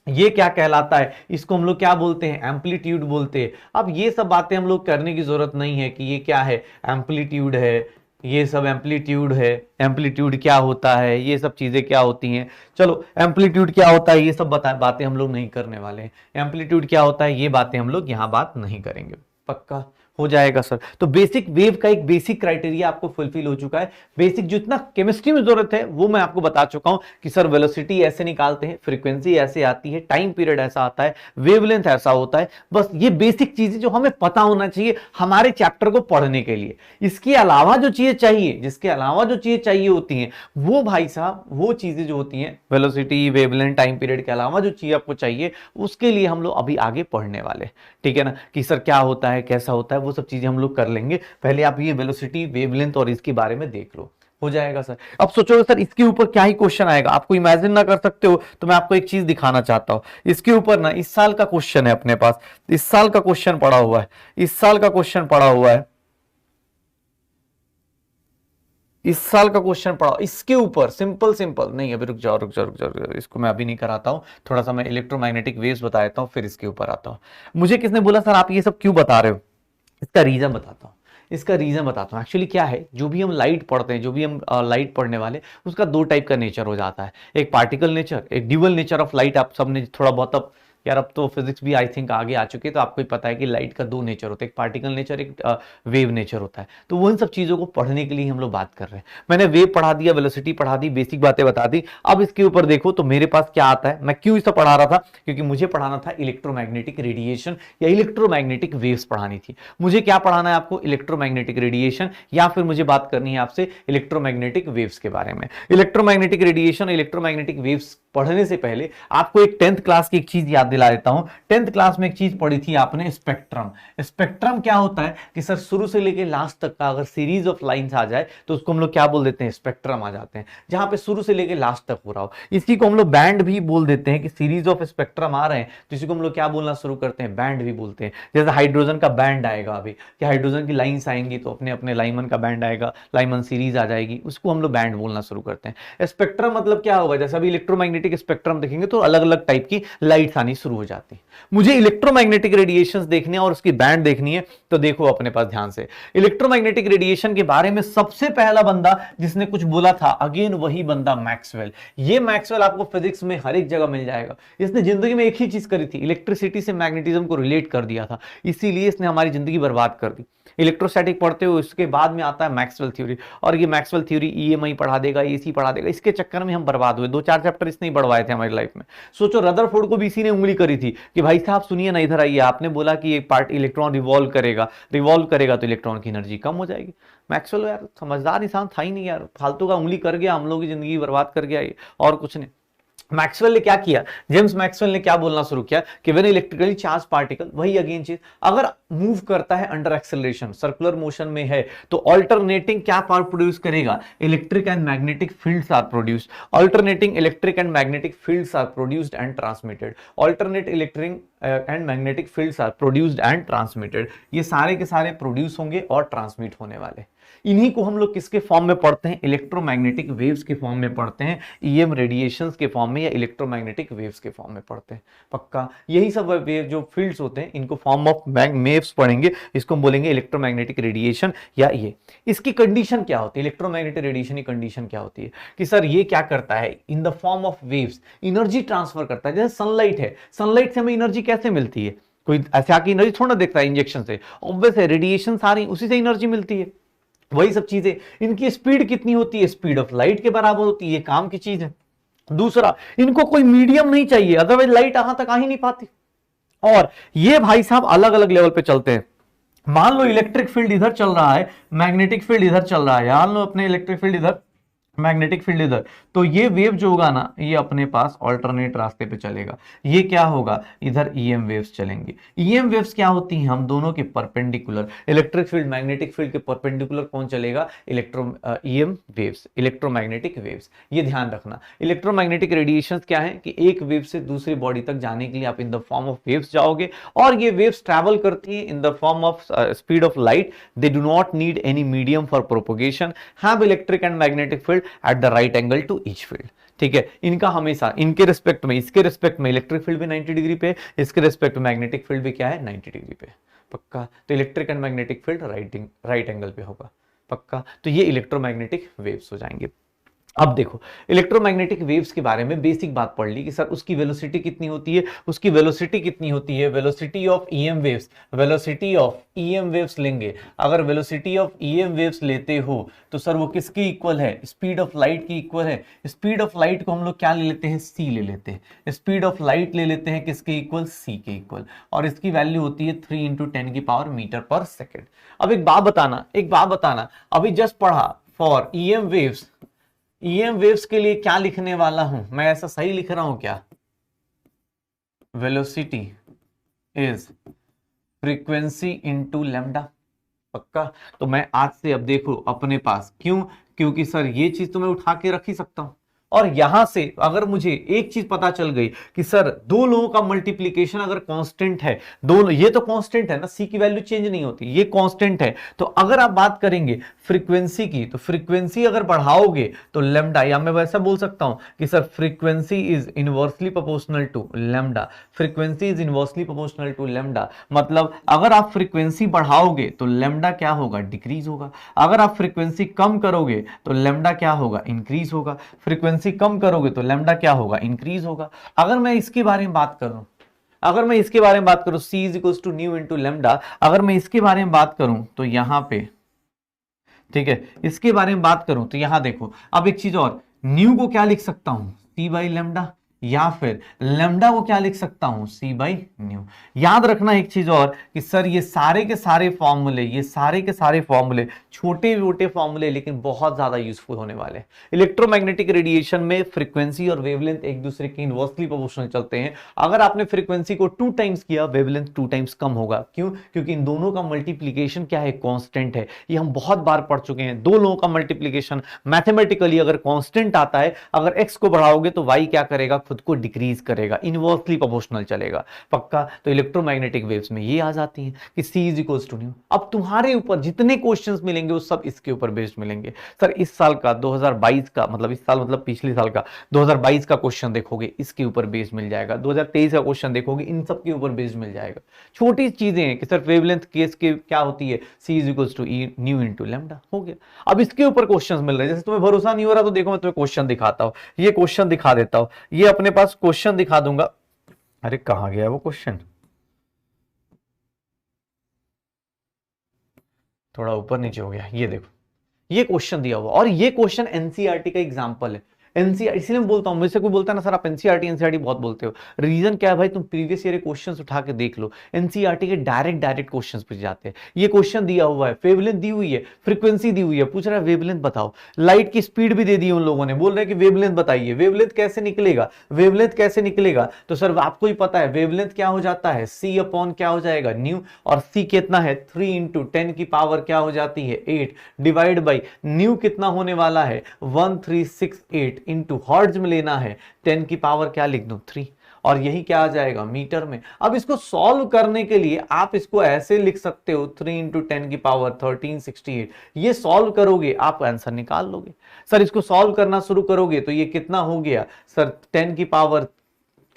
ये क्या कहलाता है, इसको हम लोग क्या बोलते हैं, एम्पलीट्यूड बोलते हैं। अब ये सब बातें हम लोग करने की जरूरत नहीं है कि ये क्या है, एम्पलीट्यूड है, ये सब एम्पलीट्यूड है, एम्पलीट्यूड क्या होता है, ये सब चीजें क्या होती हैं। चलो एम्पलीट्यूड क्या होता है ये सब बातें हम लोग नहीं करने वाले हैं। एम्पलीट्यूड क्या होता है ये बातें हम लोग यहां बात नहीं करेंगे, पक्का हो जाएगा सर। तो बेसिक वेव का एक बेसिक क्राइटेरिया आपको फुलफिल हो चुका है। बेसिक जितना केमिस्ट्री में जरूरत है वो मैं आपको बता चुका हूं कि सर वेलोसिटी ऐसे निकालते हैं, फ्रीक्वेंसी ऐसे आती है, टाइम पीरियड ऐसा आता है, वेवलेंथ ऐसा होता है। बस ये बेसिक चीजें जो हमें पता होना चाहिए हमारे चैप्टर को पढ़ने के लिए। इसके अलावा जो चीजें चाहिए, जिसके अलावा जो चीजें चाहिए होती हैं वो भाई साहब, वो चीजें जो होती हैं वेलोसिटी, वेवलेंथ, टाइम पीरियड के अलावा जो चीज आपको चाहिए उसके लिए हम लोग अभी आगे पढ़ने वाले, ठीक है ना, कि सर क्या होता है, कैसा होता है, वो सब चीजें हम लोग कर लेंगे। पहले आप ये वेलोसिटी, वेवलेंथ और इसके बारे में देख लो। हो जाएगा सर। अब सोचो सर इसके ऊपर क्या ही क्वेश्चन आएगा, आपको इमेजिन ना कर सकते हो तो मैं आपको एक चीज दिखाना चाहता हूं। इसके ऊपर ना इस साल का क्वेश्चन है अपने पास, इस साल का क्वेश्चन पड़ा हुआ है, इस साल का क्वेश्चन पड़ा हुआ है, इस साल का क्वेश्चन पढ़ा इसके ऊपर। सिंपल सिंपल नहीं, अभी रुक जाओ रुक जाओ रुक जाओ, इसको मैं अभी नहीं कराता हूं, थोड़ा सा मैं इलेक्ट्रोमैग्नेटिक वेव्स बता देता हूं फिर इसके ऊपर आता हूं। मुझे किसने बोला सर आप ये सब क्यों बता रहे हो, इसका रीजन बताता हूं। इसका रीजन बताता हूं। एक्चुअली क्या है, जो भी हम लाइट पढ़ते हैं, जो भी हम लाइट पढ़ने वाले, उसका दो टाइप का नेचर हो जाता है, एक पार्टिकल नेचर, एक ड्यूअल नेचर ऑफ लाइट। आप सबने थोड़ा बहुत, अब यार अब तो फिजिक्स भी आई थिंक आगे आ चुके हैं, तो आपको ही पता है कि लाइट का दो नेचर होता है, एक पार्टिकल नेचर, एक वेव नेचर होता है। तो वो इन सब चीजों को पढ़ने के लिए हम लोग बात कर रहे हैं। मैंने वेव पढ़ा दिया, वेलोसिटी पढ़ा दी, बेसिक बातें बता दी। अब इसके ऊपर देखो तो मेरे पास क्या आता है। मैं क्यों इसे पढ़ा रहा था, क्योंकि मुझे पढ़ाना था इलेक्ट्रोमैग्नेटिक रेडिएशन या इलेक्ट्रोमैग्नेटिक वेव्स पढ़ानी थी। मुझे क्या पढ़ाना है आपको, इलेक्ट्रोमैग्नेटिक रेडिएशन, या फिर मुझे बात करनी है आपसे इलेक्ट्रोमैग्नेटिक वेव्स के बारे में। इलेक्ट्रोमैग्नेटिक रेडिएशन, इलेक्ट्रोमैग्नेटिक वेव्स पढ़ने से पहले आपको एक 10th क्लास की एक चीज याद दिला देता हूं। 10th क्लास में एक चीज पढ़ी थी आपने, स्पेक्ट्रम। स्पेक्ट्रम क्या होता है कि सर शुरू से लेके लास्ट तक का अगर सीरीज ऑफ लाइंस आ जाए तो उसको हम लोग क्या बोल देते हैं, स्पेक्ट्रम आ जाते हैं, जहां पे शुरू से लेके लास्ट तक हो रहा हो। इसी को हम लोग बैंड भी बोल देते हैं, कि सीरीज ऑफ स्पेक्ट्रम आ रहे हैं तो इसी को हम लोग क्या बोलना शुरू करते हैं, बैंड भी बोलते हैं। जैसे हाइड्रोजन का बैंड आएगा अभी, कि हाइड्रोजन की लाइंस आएंगी तो अपने अपने लाइमन का बैंड आएगा, लाइमन सीरीज आ जाएगी, उसको हम लोग बैंड बोलना शुरू करते हैं। स्पेक्ट्रम मतलब क्या होगा, जैसे अभी इलेक्ट्रोमैग्नेटिक स्पेक्ट्रम देखेंगे तो अलग अलग टाइप की लाइट्स आनी शुरू हो जाती है। मुझे इलेक्ट्रोमैग्नेटिक रेडिएशंस देखने और उसकी बैंड देखनी है, तो देखो अपने पास ध्यान से। इलेक्ट्रोमैग्नेटिक रेडिएशन के बारे में सबसे पहला बंदा जिसने कुछ बोला था, अगेन वही बंदा मैक्सवेल। ये मैक्सवेल आपको फिजिक्स में हर एक जगह मिल जाएगा। इसने जिंदगी में एक ही चीज करी थी, इलेक्ट्रिसिटी से मैग्नेटिज्म को रिलेट कर दिया था, इसीलिए इसने हमारी जिंदगी बर्बाद कर दी। इलेक्ट्रोस्टैटिक पढ़ते हो, उसके बाद में आता है मैक्सवेल थ्योरी, और ये मैक्सवेल थ्योरी ईएमआई पढ़ा देगा, एसी पढ़ा देगा, इसके चक्कर में हम बर्बाद हुए। 2-4 चैप्टर इसने ही बढ़वाए थे हमारी लाइफ में। सोचो रदरफोर्ड को भी इसी ने उंगली करी थी कि भाई साहब सुनिए ना, इधर आइए, आपने बोला कि एक पार्ट इलेक्ट्रॉन रिवॉल्व करेगा तो इलेक्ट्रॉन की एनर्जी कम हो जाएगी। मैक्सवेल यार समझदार इंसान था ही नहीं यार, फालतू का उंगली कर गया, हम लोग की जिंदगी बर्बाद कर गया ये, और कुछ नहीं। मैक्सवेल ने क्या किया, जेम्स मैक्सवेल ने क्या बोलना शुरू किया कि व्हेन इलेक्ट्रिकली चार्ज पार्टिकल, वही अगेन चीज, अगर मूव करता है अंडर एक्सेलरेशन, सर्कुलर मोशन में है, तो अल्टरनेटिंग क्या पावर प्रोड्यूस करेगा, electric and magnetic fields are produced. Alternating electric and magnetic fields are produced and transmitted. Alternate electric and magnetic fields are produced and transmitted. ये सारे के सारे प्रोड्यूस होंगे और ट्रांसमिट होने वाले। इन्हीं को हम लोग किसके फॉर्म में पढ़ते हैं, इलेक्ट्रोमैग्नेटिक वेव्स के फॉर्म में पढ़ते हैं, ईएम रेडिएशंस के फॉर्म में या इलेक्ट्रोमैग्नेटिक वेव्स के फॉर्म में पढ़ते हैं। पक्का यही सब वेव जो फील्ड्स होते हैं इनको फॉर्म ऑफ वेव्स पढ़ेंगे, इसको हम बोलेंगे इलेक्ट्रोमैग्नेटिक रेडिएशन या ये। इसकी कंडीशन क्या होती है, इलेक्ट्रोमैग्नेटिक रेडिएशन की कंडीशन क्या होती है कि सर ये क्या करता है, in the form of waves energy transfer करता है। जैसे सनलाइट है, सनलाइट से हमें एनर्जी कैसे मिलती है, कोई ऐसे आके एनर्जी थोड़ा देखता है इंजेक्शन से, ऑब्वियस है रेडिएशन सारी उसी से एनर्जी मिलती है। वही सब चीजें, इनकी स्पीड कितनी होती है, स्पीड ऑफ लाइट के बराबर होती है, ये काम की चीज है। दूसरा, इनको कोई मीडियम नहीं चाहिए, अदरवाइज लाइट यहां तक आ ही नहीं पाती। और ये भाई साहब अलग अलग लेवल पे चलते हैं। मान लो इलेक्ट्रिक फील्ड इधर चल रहा है, मैग्नेटिक फील्ड इधर चल रहा है, मान लो अपने इलेक्ट्रिक फील्ड इधर, मैग्नेटिक फील्ड इधर, तो ये वेव जो होगा ना ये अपने पास ऑल्टरनेट रास्ते पे चलेगा। ये क्या होगा, इधर ईएम वेव्स चलेंगे। ईएम वेव्स क्या होती हैं, हम दोनों के perpendicular, electric field magnetic field के परपेंडिकुलर कौन चलेगा, ईएम वेव्स, इलेक्ट्रोमैग्नेटिक वेव्स। ये ध्यान रखना। इलेक्ट्रोमैग्नेटिक रेडिएशन क्या है कि एक वेव से दूसरी बॉडी तक जाने के लिए आप in the form of waves जाओगे, और ये वेव्स ट्रैवल करती है in the form of speed of light. They do not need any medium for propagation, have electric and magnetic field at the right angle to each field. ठीक है, इनका हमेशा इनके रिस्पेक्ट में, इसके रिस्पेक्ट में इलेक्ट्रिक फील्ड भी 90 डिग्री पे, इसके रिस्पेक्ट में मैग्नेटिक फील्ड भी क्या है 90 डिग्री पे। पक्का, तो electric and magnetic field right angle पे होगा। पक्का, तो ये इलेक्ट्रोमैग्नेटिक वेव्स हो जाएंगे। अब देखो, इलेक्ट्रोमैग्नेटिक वेव्स के बारे में बेसिक बात पढ़ ली कि सर उसकी वेलोसिटी कितनी होती है, उसकी वेलोसिटी कितनी होती है, velocity of EM waves, velocity of EM waves लेंगे। अगर वेलोसिटी ऑफ ईएम वेव्स लेते हो तो सर वो किसकी इक्वल है, स्पीड ऑफ लाइट की इक्वल है। स्पीड ऑफ लाइट को हम लोग क्या ले लेते हैं, सी ले लेते हैं। स्पीड ऑफ लाइट ले लेते हैं किसके इक्वल, सी के इक्वल, और इसकी वैल्यू होती है 3 × 10 की पावर मीटर पर सेकेंड। अब एक बात बताना, अभी जस्ट पढ़ा for EM waves, EM waves के लिए क्या लिखने वाला हूं मैं, ऐसा सही लिख रहा हूं क्या, velocity is frequency into lambda, पक्का। तो मैं आज से अब देखो अपने पास, क्यों, क्योंकि सर ये चीज तो मैं उठा के रख ही सकता हूं, और यहां से अगर मुझे एक चीज पता चल गई कि सर दो लोगों का मल्टीप्लीकेशन अगर कांस्टेंट है, दोनों ये तो कांस्टेंट है ना, सी की वैल्यू चेंज नहीं होती, ये कांस्टेंट है, तो अगर आप बात करेंगे फ्रीक्वेंसी की, तो फ्रीक्वेंसी अगर बढ़ाओगे तो लैम्डा, या मैं वैसा बोल सकता हूं कि sir frequency is inversely proportional to lambda, frequency is inversely proportional to lambda. मतलब अगर आप फ्रीक्वेंसी बढ़ाओगे तो लैम्डा क्या होगा, डिक्रीज होगा। अगर आप फ्रीक्वेंसी कम करोगे तो लैम्डा क्या होगा, इंक्रीज होगा। फ्रीक्वेंसी कम करोगे तो लैम्डा क्या होगा, इंक्रीज होगा। अगर मैं इसके बारे में बात करूं, c is equal to nu into lambda, अगर मैं इसके बारे में बात करूं तो यहां पे, ठीक है, इसके बारे में बात करूं तो यहां देखो, अब एक चीज और, न्यू को क्या लिख सकता हूं, सी बाई लैम्डा, या फिर लैम्डा को क्या लिख सकता हूं, सी बाई न्यू। याद रखना एक चीज और कि सर ये सारे के सारे फॉर्मूले छोटे छोटे फॉर्मूले, लेकिन बहुत ज्यादा यूजफुल होने वाले हैं। इलेक्ट्रोमैग्नेटिक रेडिएशन में फ्रीक्वेंसी और वेवलेंथ एक दूसरे के इनवर्सली प्रोपोर्शनल चलते हैं। अगर आपने फ्रीक्वेंसी को 2 टाइम्स किया, वेवलेंथ 2 टाइम्स कम होगा। क्यों, क्योंकि इन दोनों का मल्टीप्लीकेशन क्या है, कांस्टेंट है। ये हम बहुत बार पढ़ चुके हैं, दो लोगों का मल्टीप्लीकेशन मैथमेटिकली अगर कांस्टेंट आता है, अगर x को बढ़ाओगे तो y क्या करेगा, खुद को डिक्रीज करेगा, इनवर्सली प्रोपोर्शनल चलेगा, पक्का। तो इलेक्ट्रोमैग्नेटिक वेव्स में ये आ जाती हैं कि c is equals to nu. अब तुम्हारे ऊपर जितने क्वेश्चंस मिलेंगे वो सब इसके ऊपर बेस्ड मिलेंगे। सर इस साल का 2022 का, मतलब इस साल मतलब पिछले साल का 2022 का क्वेश्चन देखोगे, इसके ऊपर बेस्ड मिल जाएगा। 2023 का क्वेश्चन देखोगे, इन सब के ऊपर बेस्ड मिल जाएगा। छोटी चीजें हैं कि सर वेवलेंथ केस के क्या होती है, c is equals to e nu into lambda, हो गया। अब इसके ऊपर क्वेश्चंस मिल रहे हैं, जैसे तुम्हें भरोसा नहीं हो रहा तो देखो मैं तुम्हें क्वेश्चन दिखाता हूं, ये क्वेश्चन दिखा देता हूं, ये अपने पास क्वेश्चन दिखा दूंगा। अरे कहां गया वो क्वेश्चन, थोड़ा ऊपर नीचे हो गया, ये देखो ये क्वेश्चन दिया हुआ, और ये क्वेश्चन एनसीईआरटी का एग्जांपल है। एनसीईआरटी, इसलिए मैं बोलता हूं, मुझसे कोई बोलता है ना सर आप एनसीईआरटी बहुत बोलते हो, रीजन क्या है भाई, तुम प्रीवियस ईयर क्वेश्चंस उठा के देख लो, एनसीईआरटी के डायरेक्ट क्वेश्चंस पूछ जाते हैं। ये क्वेश्चन दिया हुआ है, वेवलेंथ दी हुई है, फ्रीक्वेंसी दी हुई है, पूछ रहा है वेवलेंथ बताओ, लाइट की स्पीड भी दे दी उन लोगों ने, बोल रहे हैं कि वेवलेंथ बताइए। वेवलेंथ कैसे निकलेगा, तो सर आपको ही पता है वेवलेंथ क्या हो जाता है, सी अपॉन क्या हो जाएगा, न्यू, और सी कितना है 3 × 10 की पावर क्या हो जाती है 8, डिवाइड बाई न्यू कितना होने वाला है 1368, इंटू हर्ट्ज में लेना है 10 की पावर क्या लिख दूं 3, और यही क्या आ जाएगा मीटर में। अब इसको सॉल्व करने के लिए आप इसको ऐसे लिख सकते हो 3 × 10 की पावर 1368, ये सॉल्व करोगे आप आंसर निकाल लोगे। सर इसको सॉल्व करना शुरू करोगे तो ये कितना हो गया सर, 10 की पावर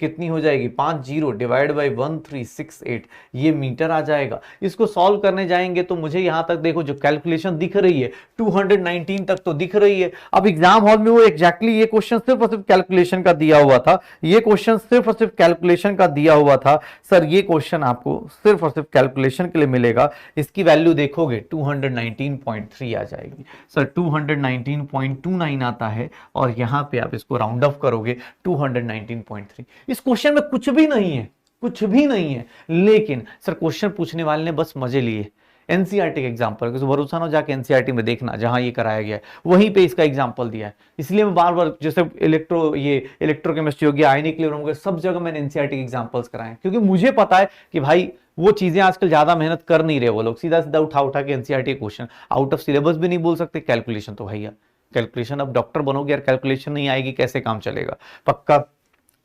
कितनी हो जाएगी 50 डिवाइड बाई 1368, ये मीटर आ जाएगा। इसको सॉल्व करने जाएंगे तो मुझे यहां तक देखो जो कैलकुलेशन दिख रही है 219 तक तो दिख रही है। अब एग्जाम हॉल में वो एग्जैक्टली ये क्वेश्चन सिर्फ और सिर्फ कैलकुलेशन का दिया हुआ था, ये क्वेश्चन सिर्फ और सिर्फ कैलकुलेशन का दिया हुआ था। सर ये क्वेश्चन आपको सिर्फ और सिर्फ कैलकुलेशन के लिए मिलेगा, इसकी वैल्यू देखोगे 219.3 आ जाएगी। सर 219.29 आता है, और यहां पे आप इसको राउंड ऑफ करोगे 219.3। इस क्वेश्चन में कुछ भी नहीं है, लेकिन सर क्वेश्चन पूछने वाले ने बस मजे लिए। एनसीईआरटी का एग्जांपल, किसी भरोसा ना जाके एनसीईआरटी में देखना जहां ये कराया गया है वहीं पे इसका एग्जांपल दिया है। इसलिए मैं बार बार, जैसे इलेक्ट्रोकेमिस्ट्री हो गया, आयनिक इक्विलिब्रियम हो गया, सब जगह मैंने एनसीईआरटी के एग्जांपल्स कराए, क्योंकि मुझे पता है कि भाई वो चीजें आजकल ज्यादा मेहनत कर नहीं रहे वो लोग, सीधा सीधा उठा के NCERT question, out of syllabus भी नहीं बोल सकते, कैलकुलेशन तो भैया कैलकुलेशन, अब डॉक्टर बनोगे यार, कैलकुलेशन नहीं आएगी कैसे काम चलेगा, पक्का।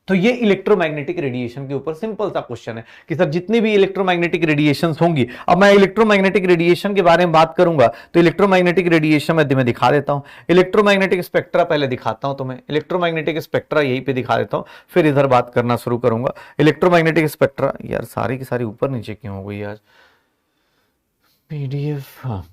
तो ये इलेक्ट्रोमैग्नेटिक रेडिएशन के ऊपर सिंपल सा क्वेश्चन है कि सर जितनी भी इलेक्ट्रोमैग्नेटिक रेडिएशंस होंगी, अब मैं इलेक्ट्रोमैग्नेटिक रेडिएशन के बारे में बात करूंगा तो इलेक्ट्रोमैग्नेटिक रेडिएशन में दिखा देता हूं, इलेक्ट्रोमैग्नेटिक स्पेक्ट्रा पहले दिखाता हूं, तो मैं इलेक्ट्रोमैग्नेटिक स्पेक्ट्रा यहीं पे दिखा देता हूं, फिर इधर बात करना शुरू करूंगा। इलेक्ट्रोमैग्नेटिक स्पेक्ट्रा, यार सारी की सारी ऊपर नीचे क्यों हो गई आज PDF, हाँ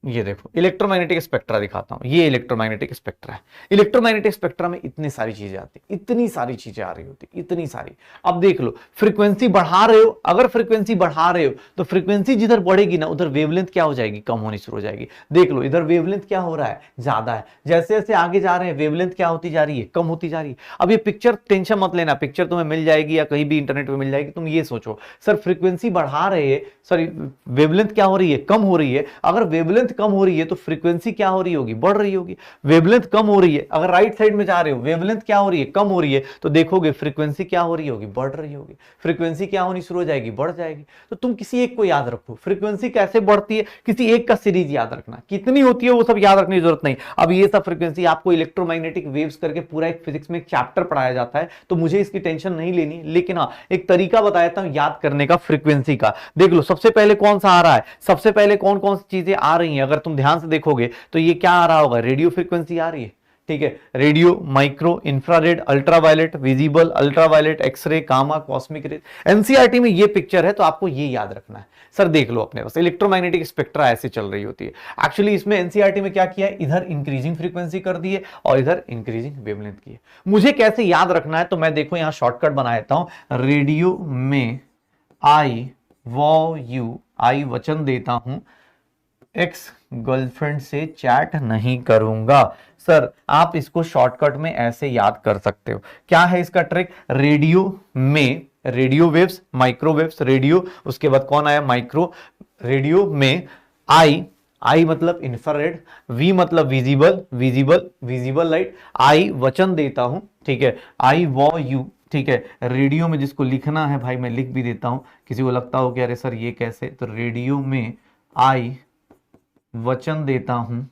ये देखो इलेक्ट्रोमैग्नेटिक स्पेक्ट्रा दिखाता हूं, ये इलेक्ट्रोमैग्नेटिक स्पेक्ट्रा है। इलेक्ट्रोमैग्नेटिक स्पेक्ट्रा में इतनी सारी चीजें आती, इतनी सारी चीजें आ रही होती, इतनी सारी। अब देख लो फ्रीक्वेंसी बढ़ा रहे हो, अगर फ्रीक्वेंसी बढ़ा रहे हो तो फ्रीक्वेंसी जिधर बढ़ेगी ना उधर वेवलेंथ क्या हो जाएगी, कम होनी शुरू हो जाएगी। देख लो इधर वेवलेंथ क्या हो रहा है, ज्यादा है। जैसे जैसे आगे जा रहे हैं वेवलेंथ क्या होती जा रही है, कम होती जा रही है। अब ये पिक्चर टेंशन मत लेना, पिक्चर तुम्हें मिल जाएगी या कहीं भी इंटरनेट पे मिल जाएगी। तुम ये सोचो सर फ्रीक्वेंसी बढ़ा रहे हैं, सॉरी वेवलेंथ क्या हो रही है, कम हो रही है। अगर वेवलेंथ कम हो रही है तो फ्रीक्वेंसी क्या हो रही होगी, बढ़ रही होगी। वेवलेंथ कम हो रही है, अगर राइट साइड में जा रहे हो वेवलेंथ क्या हो रही है, कम हो रही है, तो देखोगे फ्रीक्वेंसी क्या हो रही होगी, बढ़ रही होगी। फ्रीक्वेंसी क्या होनी शुरू हो जाएगी, बढ़ जाएगी। तो तुम किसी एक को याद रखो, फ्रीक्वेंसी कैसे बढ़ती है, किसी एक का सीरीज याद रखना, कितनी होती है वो सब याद रखने की जरूरत नहीं। अब ये सब फ्रीक्वेंसी आपको इलेक्ट्रोमैग्नेटिक वेव्स करके पूरा एक फिजिक्स में एक चैप्टर पढ़ाया जाता है, तो मुझे इसकी टेंशन नहीं लेनी। लेकिन हाँ एक तरीका बताया हूं याद करने का फ्रीक्वेंसी का। देख लो सबसे पहले कौन सा आ रहा है, सबसे पहले कौन कौन सी चीजें आ रही हैं, अगर तुम ध्यान से देखोगे तो ये क्या आ रहा होगा, रेडियो फ्रीक्वेंसी आ रही है। ठीक है, radio, micro, infrared, ultraviolet, visible, ultraviolet, x-ray, gamma, cosmic rays. NCERT में ये पिक्चर है तो आपको ये याद रखना है। सर देख लो अपने पास इलेक्ट्रोमैग्नेटिक स्पेक्ट्रा ऐसे चल रही होती है। एक्चुअली इसमें एनसीईआरटी में क्या किया है, इधर इंक्रीजिंग फ्रीक्वेंसी कर दी है और इधर इंक्रीजिंग वेवलेंथ की है। मुझे कैसे याद रखना है तो मैं देखो यहां शॉर्टकट बना देता हूं। रेडियो में आई आई वचन देता हूं, एक्स गर्लफ्रेंड से चैट नहीं करूंगा। सर आप इसको शॉर्टकट में ऐसे याद कर सकते हो। क्या है इसका ट्रिक, रेडियो में, रेडियो वेव्स, माइक्रोवेव्स, रेडियो, उसके बाद कौन आया माइक्रो, रेडियो में आई मतलब इंफ्रारेड, वी मतलब विजिबल, विजिबल लाइट, आई वचन देता हूं। ठीक है, आई वॉ यू। ठीक है, रेडियो में जिसको लिखना है भाई मैं लिख भी देता हूं, किसी को लगता हो कि अरे सर ये कैसे, तो रेडियो में आई वचन देता हूं,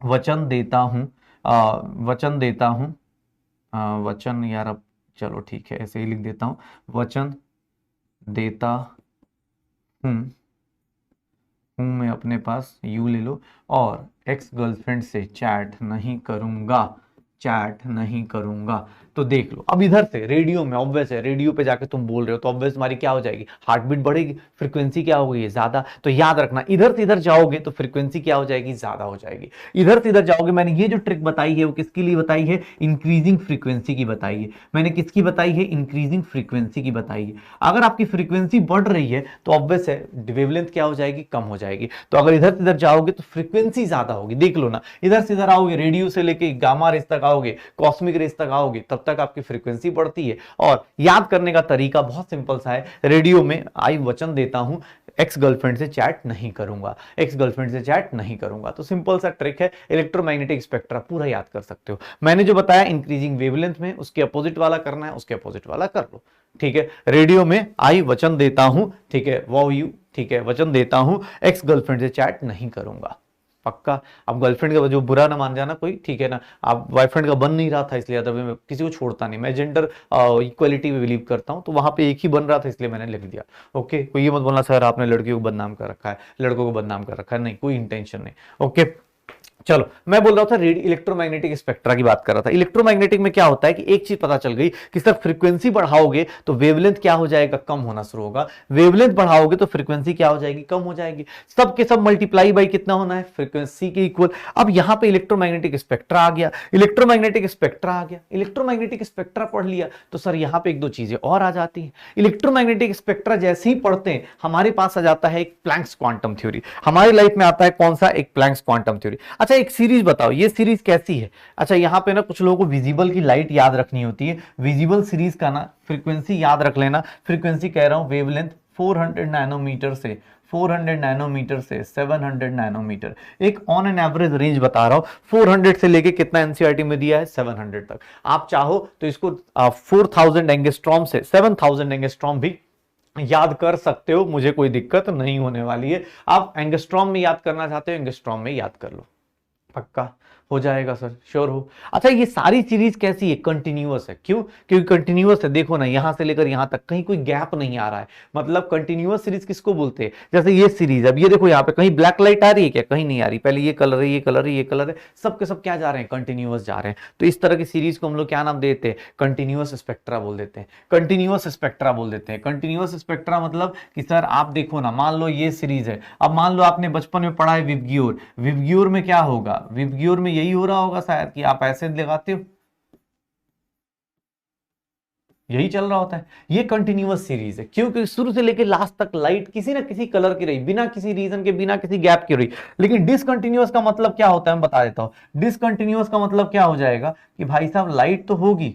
वचन देता हूं, वचन देता हूं, वचन यार अब चलो ठीक है ऐसे ही लिख देता हूं, वचन देता हूं मैं अपने पास यू ले लो, और एक्स गर्लफ्रेंड से चैट नहीं करूंगा, चैट नहीं करूंगा। तो देख लो अब इधर से रेडियो में ऑब्वियस है, रेडियो पे जाके तुम बोल रहे हो तो ऑब्वियस तुम्हारी क्या हो जाएगी, हार्ट बीट बढ़ेगी, फ्रीक्वेंसी क्या हो गई है ज्यादा। तो याद रखना इधर से इधर जाओगे तो फ्रीक्वेंसी क्या हो जाएगी, ज्यादा हो जाएगी। इधर से इधर जाओगे, मैंने ये जो ट्रिक बताई है वो किसके लिए बताई है, इंक्रीजिंग फ्रीक्वेंसी की बताई है। मैंने किसकी बताई है, इंक्रीजिंग फ्रीक्वेंसी की बताई है। अगर आपकी फ्रीक्वेंसी बढ़ रही है तो ऑब्वियस है वेवलेंथ क्या हो जाएगी, कम हो जाएगी। तो अगर इधर से इधर जाओगे तो फ्रीक्वेंसी ज्यादा होगी। देख लो ना, इधर से इधर आओगे, रेडियो से लेके गामा रेस तक आओगे, कॉस्मिक रेस तक आओगे, तब तक आपकी फ्रीक्वेंसी बढ़ती है। और याद करने का तरीका बहुत सिंपल सा है, रेडियो में आई वचन देता हूं, एक्स गर्लफ्रेंड से चैट नहीं करूंगा, एक्स गर्लफ्रेंड से चैट नहीं करूंगा। तो सिंपल सा ट्रिक है, इलेक्ट्रोमैग्नेटिक स्पेक्ट्रा पूरा याद कर सकते हो। मैंने जो बताया इंक्रीजिंग वेवलेंथ में उसके अपोजिट वाला करना है, उसके अपोजिट वाला कर लो। ठीक है, रेडियो में आई वचन देता हूं, ठीक है, वो यू, ठीक है, वचन देता हूं एक्स गर्लफ्रेंड से चैट नहीं करूंगा। पक्का। अब गर्लफ्रेंड का जो बुरा ना मान जाना कोई, ठीक है ना, आप बॉयफ्रेंड का बन नहीं रहा था इसलिए अदर मैं किसी को छोड़ता नहीं, मैं जेंडर इक्वलिटी में बिलीव करता हूं, तो वहां पे एक ही बन रहा था इसलिए मैंने लिख दिया। ओके, कोई ये मत बोलना सर आपने लड़कियों को बदनाम कर रखा है, लड़कों को बदनाम कर रखा है, नहीं, कोई इंटेंशन नहीं। ओके चलो, मैं बोल रहा था इलेक्ट्रोमैग्नेटिक स्पेक्ट्रा की बात कर रहा था। इलेक्ट्रोमैग्नेटिक में क्या होता है कि एक चीज पता चल गई कि सर फ्रीक्वेंसी बढ़ाओगे तो वेवलेंथ क्या हो जाएगा, कम होना शुरू होगा, वेवलेंथ बढ़ाओगे तो फ्रीक्वेंसी क्या हो जाएगी, कम हो जाएगी। सब के सब मल्टीप्लाई बाई कितना होना है, फ्रीक्वेंसी के इक्वल। अब यहां पे इलेक्ट्रोमैग्नेटिक स्पेक्ट्रा आ गया, इलेक्ट्रोमैग्नेटिक स्पेक्ट्रा आ गया, इलेक्ट्रोमैग्नेटिक स्पेक्ट्रा पढ़ लिया तो सर यहां पे एक दो चीजें और आ जाती है। इलेक्ट्रोमैग्नेटिक स्पेक्ट्रा जैसे ही पढ़ते हैं हमारे पास आ जाता है एक प्लैंक्स क्वांटम थ्योरी। हमारी लाइफ में आता है कौन सा, एक प्लैंक्स क्वांटम थ्योरी। अच्छा एक सीरीज बताओ, ये सीरीज कैसी है। अच्छा यहां पे ना कुछ लोगों को विजिबल की लाइट याद रखनी होती है, विजिबल सीरीज का ना फ्रीक्वेंसी याद रख लेना। फ्रीक्वेंसी कह रहा हूं वेवलेंथ 400 नैनोमीटर से 400 नैनोमीटर से 700 नैनोमीटर, एक ऑन एन एवरेज रेंज बता रहा हूं, 400 से लेके कितना एनसीईआरटी में दिया है 700 तक। आप चाहो तो इसको 4000 एंगस्ट्रॉम से 7000 एंगस्ट्रॉम भी याद कर सकते हो, मुझे कोई दिक्कत नहीं होने वाली है। आप एंगस्ट्रॉम में याद करना चाहते हो एंगस्ट्रॉम में याद कर लो, पक्का हो जाएगा सर, श्योर हो। अच्छा ये सारी सीरीज कैसी है, कंटिन्यूअस है, क्यों, क्योंकि कंटिन्यूअस है, देखो ना यहां से लेकर यहां तक कहीं कोई गैप नहीं आ रहा है, मतलब कंटिन्यूअस सीरीज किसको बोलते हैं, जैसे ये सीरीज, अब ये देखो यहाँ पे कहीं ब्लैक लाइट आ रही है क्या, कहीं नहीं आ रही, पहले ये कलर है, ये कलर है, ये कलर है, सब के सब क्या जा रहे हैं, कंटिन्यूअस जा रहे हैं। तो इस तरह की सीरीज को हम लोग क्या नाम देते हैं, कंटिन्यूअस स्पेक्ट्रा बोल देते हैं, कंटिन्यूअस स्पेक्ट्रा बोल देते हैं। कंटिन्यूअस स्पेक्ट्रा मतलब कि सर आप देखो ना, मान लो ये सीरीज है, अब मान लो आपने बचपन में पढ़ा है विबग्योर, विबग्योर में क्या होगा, विबग्योर में यही हो रहा होगा शायद कि आप ऐसे लगाते हो, यही चल रहा होता है। ये कंटिन्यूअस सीरीज है, क्योंकि शुरू से लेकर लास्ट तक लाइट किसी ना किसी कलर की रही, बिना किसी रीजन के, बिना किसी गैप की रही। लेकिन डिसकंटिन्यूअस का मतलब क्या होता है, मैं बता देता हूं। डिसकंटिन्यूअस का मतलब क्या हो जाएगा कि भाई साहब लाइट तो होगी,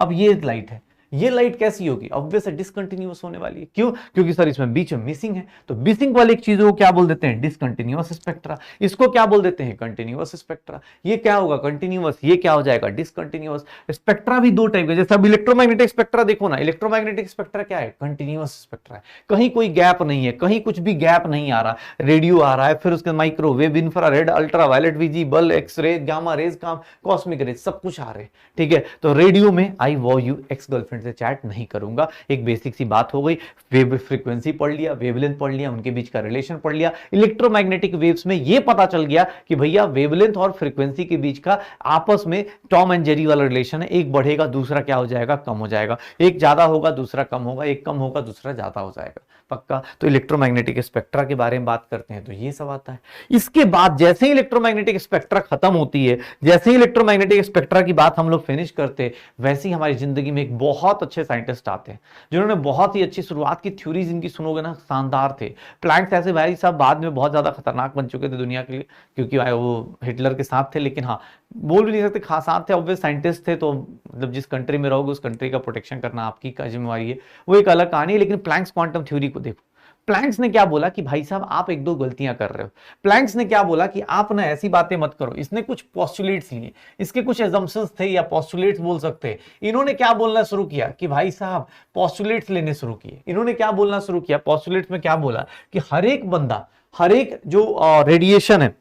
अब ये लाइट है, ये लाइट कैसी होगी, ऑब्वियस है डिसकंटिन्यूअस होने वाली है, क्यों, क्योंकि सर इसमें बीच में मिसिंग है, तो मिसिंग वाली एक चीजों को क्या बोल देते हैं, डिसकंटिन्यूअस स्पेक्ट्रा, इसको क्या बोल देते हैं, कंटिन्यूअस स्पेक्ट्रा। ये क्या होगा, कंटिन्यूअस, ये क्या हो जाएगा, डिसकंटिन्यूअस। स्पेक्ट्रा भी दो टाइप के, जैसे अब इलेक्ट्रोमैग्नेटिक स्पेक्ट्रा देखो ना, इलेक्ट्रोमैग्नेटिक स्पेक्ट्रा क्या है, कंटिन्यूअस स्पेक्ट्रा है, कहीं कोई गैप नहीं है, कहीं कुछ भी गैप नहीं आ रहा, रेडियो आ रहा है, फिर उसके microwave, infrared, ultraviolet, visible, x-ray, gamma rays, cosmic rays, सब कुछ आ रहे हैं, ठीक है। तो रेडियो में आई वो यू एक्स गर्लफ्रेंड से चैट नहीं करूंगा, एक बेसिक सी बात हो गई। वेव फ्रीक्वेंसी पढ़ लिया, वेवलेंथ पढ़ लिया, उनके बीच का रिलेशन पढ़ लिया। इलेक्ट्रोमैग्नेटिक वेव्स में यह पता चल गया कि भैया वेवलेंथ और फ्रीक्वेंसी के बीच का आपस में टॉम एंड जेरी वाला रिलेशन है, एक बढ़ेगा दूसरा क्या हो जाएगा, कम हो जाएगा, एक ज्यादा होगा दूसरा कम होगा, एक कम होगा दूसरा ज्यादा हो जाएगा, पक्का। तो इलेक्ट्रोमैग्नेटिक स्पेक्ट्रा के बारे में बात करते हैं तो ये सब आता है। इसके बाद जैसे ही इलेक्ट्रोमैग्नेटिक स्पेक्ट्रा खत्म होती है, जैसे ही इलेक्ट्रोमैग्नेटिक स्पेक्ट्रा की बात हम लोग फिनिश करते हैं, वैसे ही हमारी जिंदगी में एक बहुत अच्छे साइंटिस्ट आते हैं जिन्होंने बहुत ही अच्छी शुरुआत की, थ्योरीज इनकी सुनोगे ना शानदार थे। प्लैंक्स ऐसे भाई साहब बाद में बहुत ज्यादा खतरनाक बन चुके थे दुनिया के लिए, क्योंकि वो हिटलर के साथ थे, लेकिन हाँ बोल भी नहीं सकते खास साथ थे, ऑब्वियस साइंटिस्ट थे, तो मतलब जिस कंट्री में रहोगे उस कंट्री का प्रोटेक्शन करना आपकी का जिम्मेवारी है, वो एक अलग कहानी है। लेकिन प्लैंक्स क्वांटम थ्योरी को देखो, प्लैंक्स ने क्या बोला कि भाई साहब आप एक दो गलतियां कर रहे हो। प्लैंक्स ने क्या बोला कि आप ना ऐसी बातें मत करो, इसने कुछ पोस्टुलेट्स लिए, इसके कुछ एजम्पशंस थे या पोस्टुलेट्स बोल सकते हैं। इन्होंने क्या बोलना शुरू किया कि भाई साहब पोस्टुलेट्स लेने शुरू किए। इन्होंने क्या बोलना शुरू किया, पोस्टुलेट्स में क्या बोला कि हर एक बंदा, हर एक जो रेडिएशन है,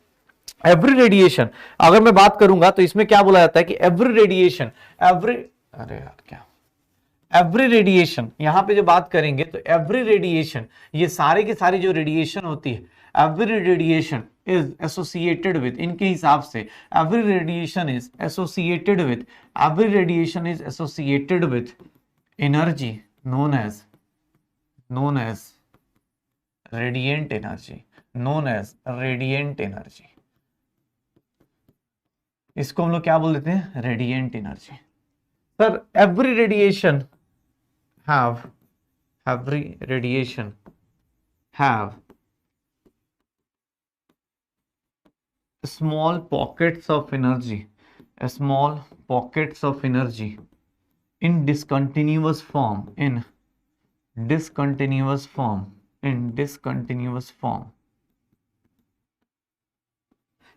एवरी रेडिएशन, अगर मैं बात करूंगा तो इसमें क्या बोला जाता है कि एवरी रेडिएशन, एवरी, अरे यार क्या, एवरी रेडिएशन, यहां पे जो बात करेंगे तो एवरी रेडिएशन, ये सारे के सारी जो रेडिएशन होती है, every radiation is associated with, इनके हिसाब से every radiation is associated with, every radiation is associated with energy known as radiant energy, known as radiant energy. इसको हम लोग क्या बोल देते हैं, radiant energy. Sir every radiation have, every radiation have small pockets of energy, small pockets of energy in discontinuous form, in discontinuous form, in discontinuous form।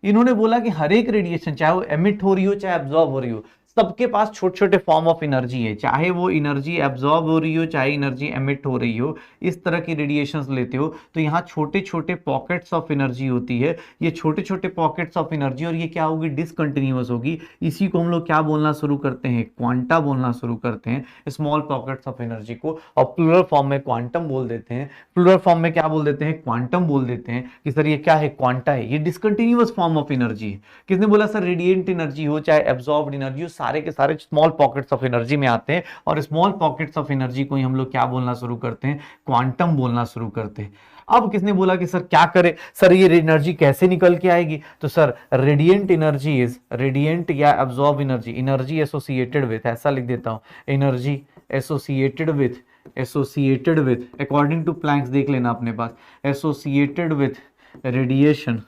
इन्होंने बोला कि हर एक रेडिएशन, चाहे वो एमिट हो रही हो चाहे एब्जॉर्ब हो रही हो, सबके पास छोटे छोटे फॉर्म ऑफ एनर्जी है, चाहे वो एनर्जी एब्जॉर्ब हो रही हो चाहे एनर्जी एमिट हो रही हो। इस तरह की रेडिएशंस लेते हो तो यहाँ छोटे छोटे पॉकेट्स ऑफ एनर्जी होती है, ये छोटे छोटे पॉकेट्स ऑफ एनर्जी, और ये क्या होगी, डिसकंटिन्यूअस होगी। इसी को हम लोग क्या बोलना शुरू करते हैं, क्वांटा बोलना शुरू करते हैं, स्मॉल पॉकेट्स ऑफ एनर्जी को, और प्लूरल फॉर्म में क्वांटम बोल देते हैं। प्लूरल फॉर्म में क्या बोल देते हैं, क्वांटम बोल देते हैं कि सर ये क्या है, क्वांटा है, ये डिसकंटिन्यूअस फॉर्म ऑफ एनर्जी है। किसने बोला सर, रेडिएंट एनर्जी हो चाहे एब्जॉर्ब्ड एनर्जी हो, सारे के सारे स्मॉल पॉकेट्स ऑफ एनर्जी में आते हैं, और स्मॉल पॉकेट्स ऑफ एनर्जी को ही हम लोग क्या बोलना शुरू करते हैं, क्वांटम बोलना शुरू करते हैं। अब किसने बोला कि सर क्या करे, सर ये एनर्जी कैसे निकल के आएगी, तो sir radiant energy is, radiant या absorb energy, energy associated with, ऐसा लिख देता हूं, energy associated with, associated with, according to Planck's देख लेना अपने पास, associated with radiation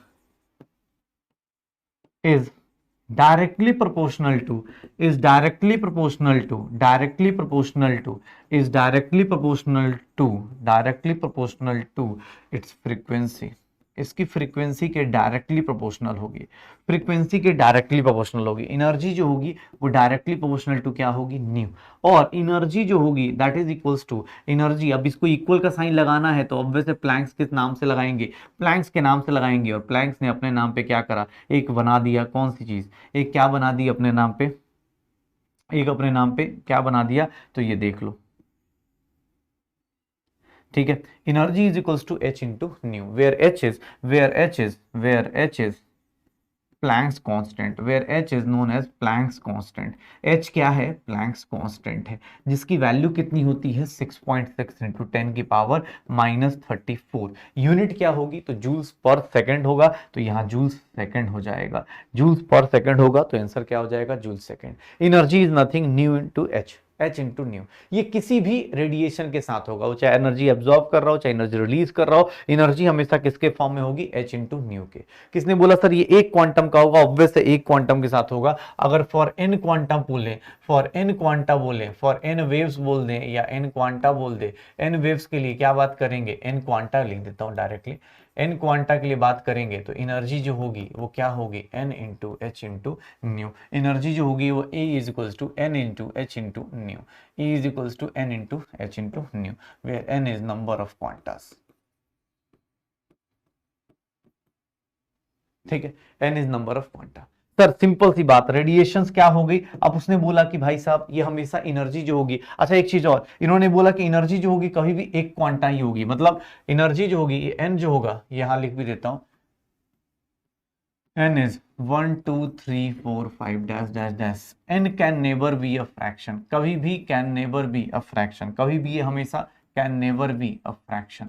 is directly proportional to, is directly proportional to, directly proportional to, is directly proportional to, directly proportional to its frequency। इसकी फ्रीक्वेंसी के डायरेक्टली प्रोपोर्शनल होगी, फ्रीक्वेंसी के डायरेक्टली प्रोपोर्शनल होगी। एनर्जी जो होगी वो डायरेक्टली प्रोपोर्शनल टू क्या होगी, न्यू। और एनर्जी जो होगी that is equals to energy, अब इसको इक्वल का साइन लगाना है तो ऑब्वियसली प्लैंक्स किस नाम से लगाएंगे, प्लैंक्स के नाम से लगाएंगे। और प्लैंक्स ने अपने नाम पे क्या करा, एक बना दिया, कौन सी चीज, एक क्या बना दी अपने नाम पे, एक अपने नाम पे क्या बना दिया, तो ये देख लो, ठीक है। Energy is equals to h into nu, where h is Planck's constant, where h is known as Planck's constant. H क्या है, प्लैंक्स कांस्टेंट है, जिसकी वैल्यू कितनी होती है 6.6 इंटू 10 की पावर -34। यूनिट क्या होगी, तो जूल्स पर सेकंड होगा, तो यहाँ जूल्स सेकंड हो जाएगा, जूल्स पर सेकंड होगा तो आंसर क्या हो जाएगा, joule second. Energy is nothing new into H, H into new. ये किसी भी रेडिएशन के साथ होगा, वो चाहे एनर्जी एब्जॉर्ब कर रहा हो चाहे एनर्जी रिलीज कर रहा हो, एनर्जी हमेशा किसके फॉर्म में होगी, एच इंटू न्यू के। किसने बोला सर ये एक क्वांटम का होगा, ऑब्वियस है एक क्वांटम के साथ होगा। अगर फॉर एन क्वांटम बोले, फॉर एन क्वांटा बोले, फॉर एन वेव्स बोल दें या एन क्वांटा बोल दे, एन वेव्स के लिए क्या बात करेंगे, एन क्वांटा लिख देता हूं डायरेक्टली, एन क्वांटा के लिए बात करेंगे तो एनर्जी जो होगी वो क्या होगी, n into h into nu. Energy जो होगी वो E is equals to n into h into nu, E is equals to n into h into nu, where n is number of quantas, ठीक है, n is number of quanta। Sir simple सी बात, रेडिएशंस क्या हो गई, अब उसने बोला कि भाई साहब ये हमेशा एनर्जी जो होगी, अच्छा एक चीज और, इन्होंने बोला कि एनर्जी जो होगी कभी भी एक क्वांटा ही होगी, मतलब एनर्जी जो होगी ये n जो होगा, यहां लिख भी देता हूं, n is 1 2 3 4 5 dash dash dash, n can never be a fraction, कभी भी can never be a fraction, कभी भी ये हमेशा can never be a fraction।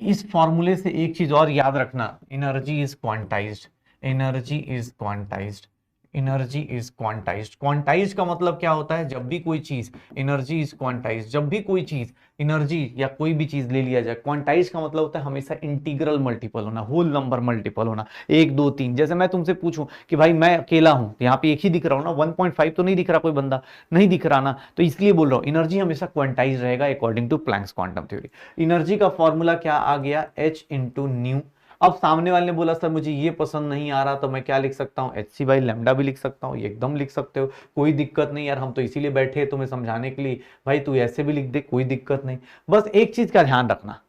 इस फॉर्मूले से एक चीज और याद रखना, energy is quantized, energy is quantized, energy is quantized. Quantized का मतलब क्या होता है, जब भी कोई चीज, एनर्जी इज क्वांटाइज्ड, जब भी कोई चीज एनर्जी या कोई भी चीज ले लिया जाए, क्वांटाइज का मतलब होता है हमेशा इंटीग्रल मल्टीपल होना, होल नंबर मल्टीपल होना, 1 2 3। जैसे मैं तुमसे पूछूं कि भाई मैं अकेला हूं, यहाँ पे एक ही दिख रहा हूं ना, 1.5 तो नहीं दिख रहा, कोई बंदा नहीं दिख रहा ना, तो इसलिए बोल रहा हूं एनर्जी हमेशा क्वांटाइज रहेगा according to Planck's quantum theory. Energy का फॉर्मूला क्या आ गया, एच इंटू न्यू। अब सामने वाले ने बोला सर मुझे ये पसंद नहीं आ रहा, तो मैं क्या लिख सकता हूँ, एच सी बाई लेमडा भी लिख सकता हूँ, ये एकदम लिख सकते हो, कोई दिक्कत नहीं यार, हम तो इसीलिए बैठे हैं तुम्हें समझाने के लिए, भाई तू ऐसे भी लिख दे कोई दिक्कत नहीं। बस एक चीज का ध्यान रखना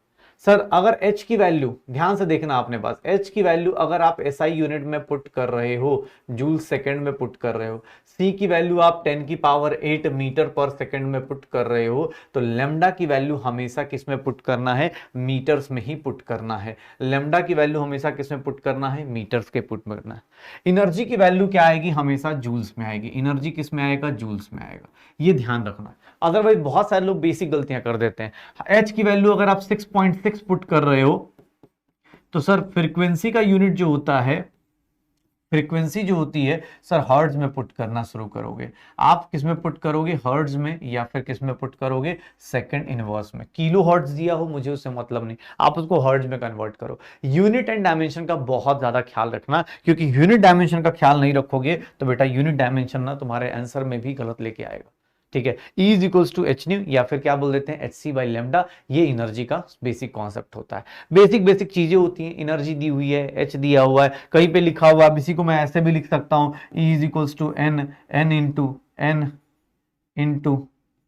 सर, अगर h की वैल्यू, ध्यान से देखना आपने पास, h की वैल्यू अगर आप SI यूनिट में पुट कर रहे हो, जूल सेकंड में पुट कर रहे हो, c की वैल्यू आप 10 की पावर 8 मीटर पर सेकंड में पुट कर रहे हो, तो लेमडा की वैल्यू हमेशा किस में पुट करना है, मीटर्स में ही पुट करना है। लेमडा की वैल्यू हमेशा किस में पुट करना है, मीटर्स के पुट में करना है। एनर्जी की वैल्यू क्या आएगी, हमेशा जूल्स में आएगी, एनर्जी किस में आएगा, जूल्स में आएगा, ये ध्यान रखना। अदरवाइज बहुत सारे लोग बेसिक गलतियां कर देते हैं। h की वैल्यू अगर आप 6.6 पुट कर रहे हो, तो सर फ्रीक्वेंसी का यूनिट जो होता है, फ्रीक्वेंसी जो होती है सर हर्ट्ज में पुट करना शुरू करोगे। आप किस में पुट करोगे, हर्ट्ज में, या फिर किस में पुट करोगे, सेकंड इनवर्स में। किलो हर्ट्ज दिया हो मुझे उससे मतलब नहीं, आप उसको हर्ट्ज में कन्वर्ट करो। यूनिट एंड डायमेंशन का बहुत ज्यादा ख्याल रखना, क्योंकि यूनिट डायमेंशन का ख्याल नहीं रखोगे तो बेटा यूनिट डायमेंशन ना तुम्हारे आंसर में भी गलत लेके आएगा, ठीक है। E is equals to h nu, या फिर क्या बोल देते हैं एच सी बाई लेमडा, ये एनर्जी का बेसिक कॉन्सेप्ट होता है। बेसिक चीजें होती हैं, एनर्जी दी हुई है, एच दिया हुआ है, कहीं पे लिखा हुआ है, इसी को मैं ऐसे भी लिख सकता हूं, E is equals to n into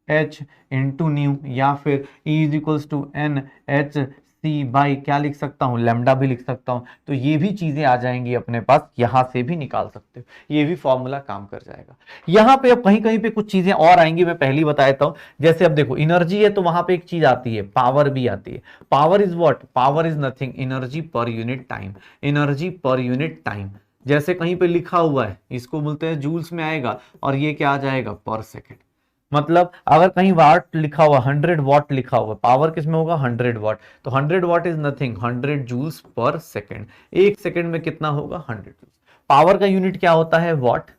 h into nu, या फिर E is equals to n h c by क्या लिख सकता हूं, लेमडा भी लिख सकता हूं। तो ये भी चीजें आ जाएंगी अपने पास, यहां से भी निकाल सकते हो, ये भी फॉर्मूला काम कर जाएगा। यहां पे अब कहीं कहीं पे कुछ चीजें और आएंगी, मैं पहली बता देता हूं। जैसे अब देखो एनर्जी है तो वहां पे एक चीज आती है, पावर भी आती है। Power is what, power is nothing, energy per unit time, energy per unit time. जैसे कहीं पे लिखा हुआ है, इसको बोलते हैं जूल्स में आएगा, और ये क्या आ जाएगा, पर सेकेंड। मतलब अगर कहीं वाट लिखा हुआ, 100 वाट लिखा हुआ, पावर किस में होगा, 100 वाट, तो 100 watt is nothing 100 joules per second. एक सेकेंड में कितना होगा, 100 जूल्स। पावर का यूनिट क्या होता है, वाट,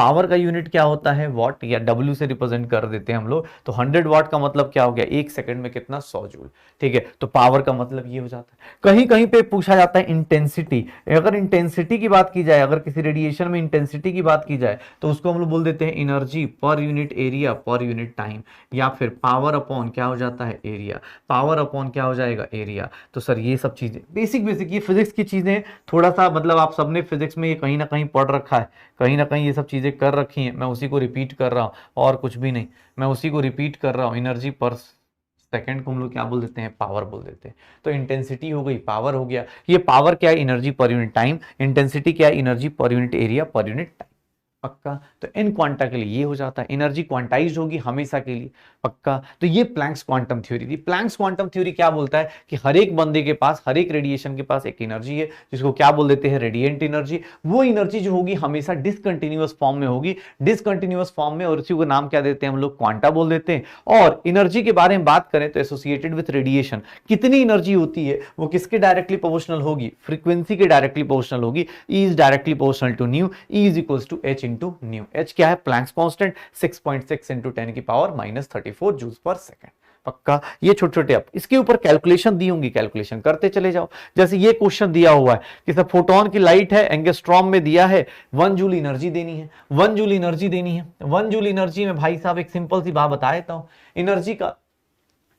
पावर का यूनिट क्या होता है, वॉट या डब्ल्यू से रिप्रेजेंट कर देते हैं हम लोग। तो 100 वाट का मतलब क्या हो गया, एक सेकंड में कितना, 100 जूल। ठीक है, तो पावर का मतलब ये हो जाता है। कहीं कहीं पे पूछा जाता है इंटेंसिटी। अगर इंटेंसिटी की बात की जाए, अगर किसी रेडिएशन में इंटेंसिटी की बात की जाए, तो उसको हम लोग बोल देते हैं energy per unit area per unit time, या फिर पावर अपॉन क्या हो जाता है, एरिया। पावर अपॉन क्या हो जाएगा, एरिया। तो सर ये सब चीजें बेसिक बेसिक ये फिजिक्स की चीजें, थोड़ा सा मतलब आप सबने फिजिक्स में ये कहीं ना कहीं पढ़ रखा है, कहीं ना कहीं ये सब चीजें कर रखी हैं, मैं उसी को रिपीट कर रहा हूँ और कुछ भी नहीं, मैं उसी को रिपीट कर रहा हूँ। एनर्जी पर सेकंड को हम लोग क्या बोल देते हैं, पावर बोल देते हैं। तो इंटेंसिटी हो गई, पावर हो गया। ये पावर क्या है, energy per unit time. Intensity क्या है, energy per unit area per unit time. पक्का। तो इन क्वांटा के लिए ये हो जाता है, एनर्जी क्वांटाइज होगी हमेशा के लिए। पक्का। तो ये प्लैंक्स क्वांटम थ्योरी थी। प्लैंक्स क्वांटम थ्योरी क्या बोलता है कि हर एक बंदे के पास, हर एक रेडिएशन के पास एक एनर्जी है, जिसको क्या बोल देते हैं, रेडिएंट एनर्जी। वो एनर्जी जो होगी हमेशा डिसकंटिन्यूअस फॉर्म में होगी, डिसकंटिन्यूअस फॉर्म में, और इसी को नाम क्या देते हैं हम लोग, क्वांटा बोल देते हैं। और एनर्जी के बारे में बात करें तो एसोसिएटेड विथ रेडिएशन कितनी एनर्जी होती है, वो किसके डायरेक्टली प्रोपोर्शनल होगी, फ्रीक्वेंसी के डायरेक्टली प्रोपोर्शनल होगी। E is directly proportional to nu, e is equals to h into nu. H क्या है, प्लैंक्स कांस्टेंट, 6.6 इंटू 10 की पावर -34 जूल्स पर सेकंड। पक्का। ये छोटे छोटे आप इसके ऊपर कैलकुलेशन दी होंगी, कैलकुलेशन करते चले जाओ। जैसे ये क्वेश्चन दिया हुआ है कि सर फोटोन की लाइट है, एंगस्ट्रॉम में दिया है, 1 जूल एनर्जी देनी है, 1 जूल एनर्जी देनी है। 1 जूल एनर्जी में भाई साहब एक सिंपल सी बात बता देता हूं, एनर्जी का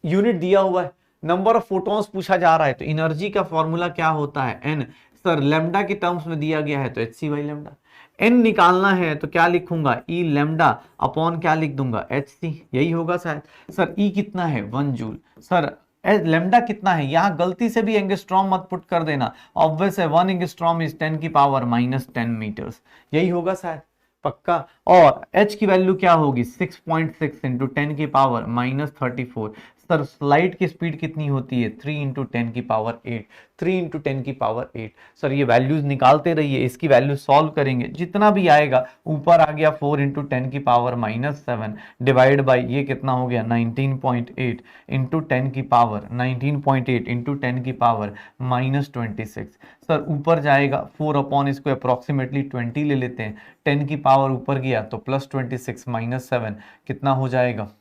यूनिट दिया हुआ है, नंबर ऑफ फोटोन्स पूछा जा रहा है, तो एनर्जी का फॉर्मूला क्या होता है, एन। सर लेमडा के टर्म्स में दिया गया है तो h c by lambda. N निकालना है तो क्या लिखूंगा, ई लेमडा अपॉन क्या लिख दूंगा, एच सी। यही होगा शायद। सर ई कितना है, 1 जूल। सर लेमडा कितना है, यहां गलती से भी एंगस्ट्रॉम मत पुट कर देना, ऑब्वियस है 1 एंगस्ट्रॉम इज 10 की पावर -10 मीटर्स। यही होगा शायद। पक्का। और h की वैल्यू क्या होगी, 6.6 इंटू 10 की पावर -34। सर स्लाइट की स्पीड कितनी होती है, 3 इंटू 10 की पावर 8, 3 इंटू 10 की पावर 8। सर ये वैल्यूज निकालते रहिए, इसकी वैल्यू सॉल्व करेंगे, जितना भी आएगा, ऊपर आ गया 4 इंटू 10 की पावर -7 डिवाइड बाई ये कितना हो गया, 19.8 इंटू 10 की पावर 19.8 इंटू 10 की पावर -26। सर ऊपर जाएगा 4 अपॉन इसको अप्रोक्सीमेटली 20 ले लेते हैं, 10 की पावर ऊपर गया तो +26 -7 कितना हो जाएगा,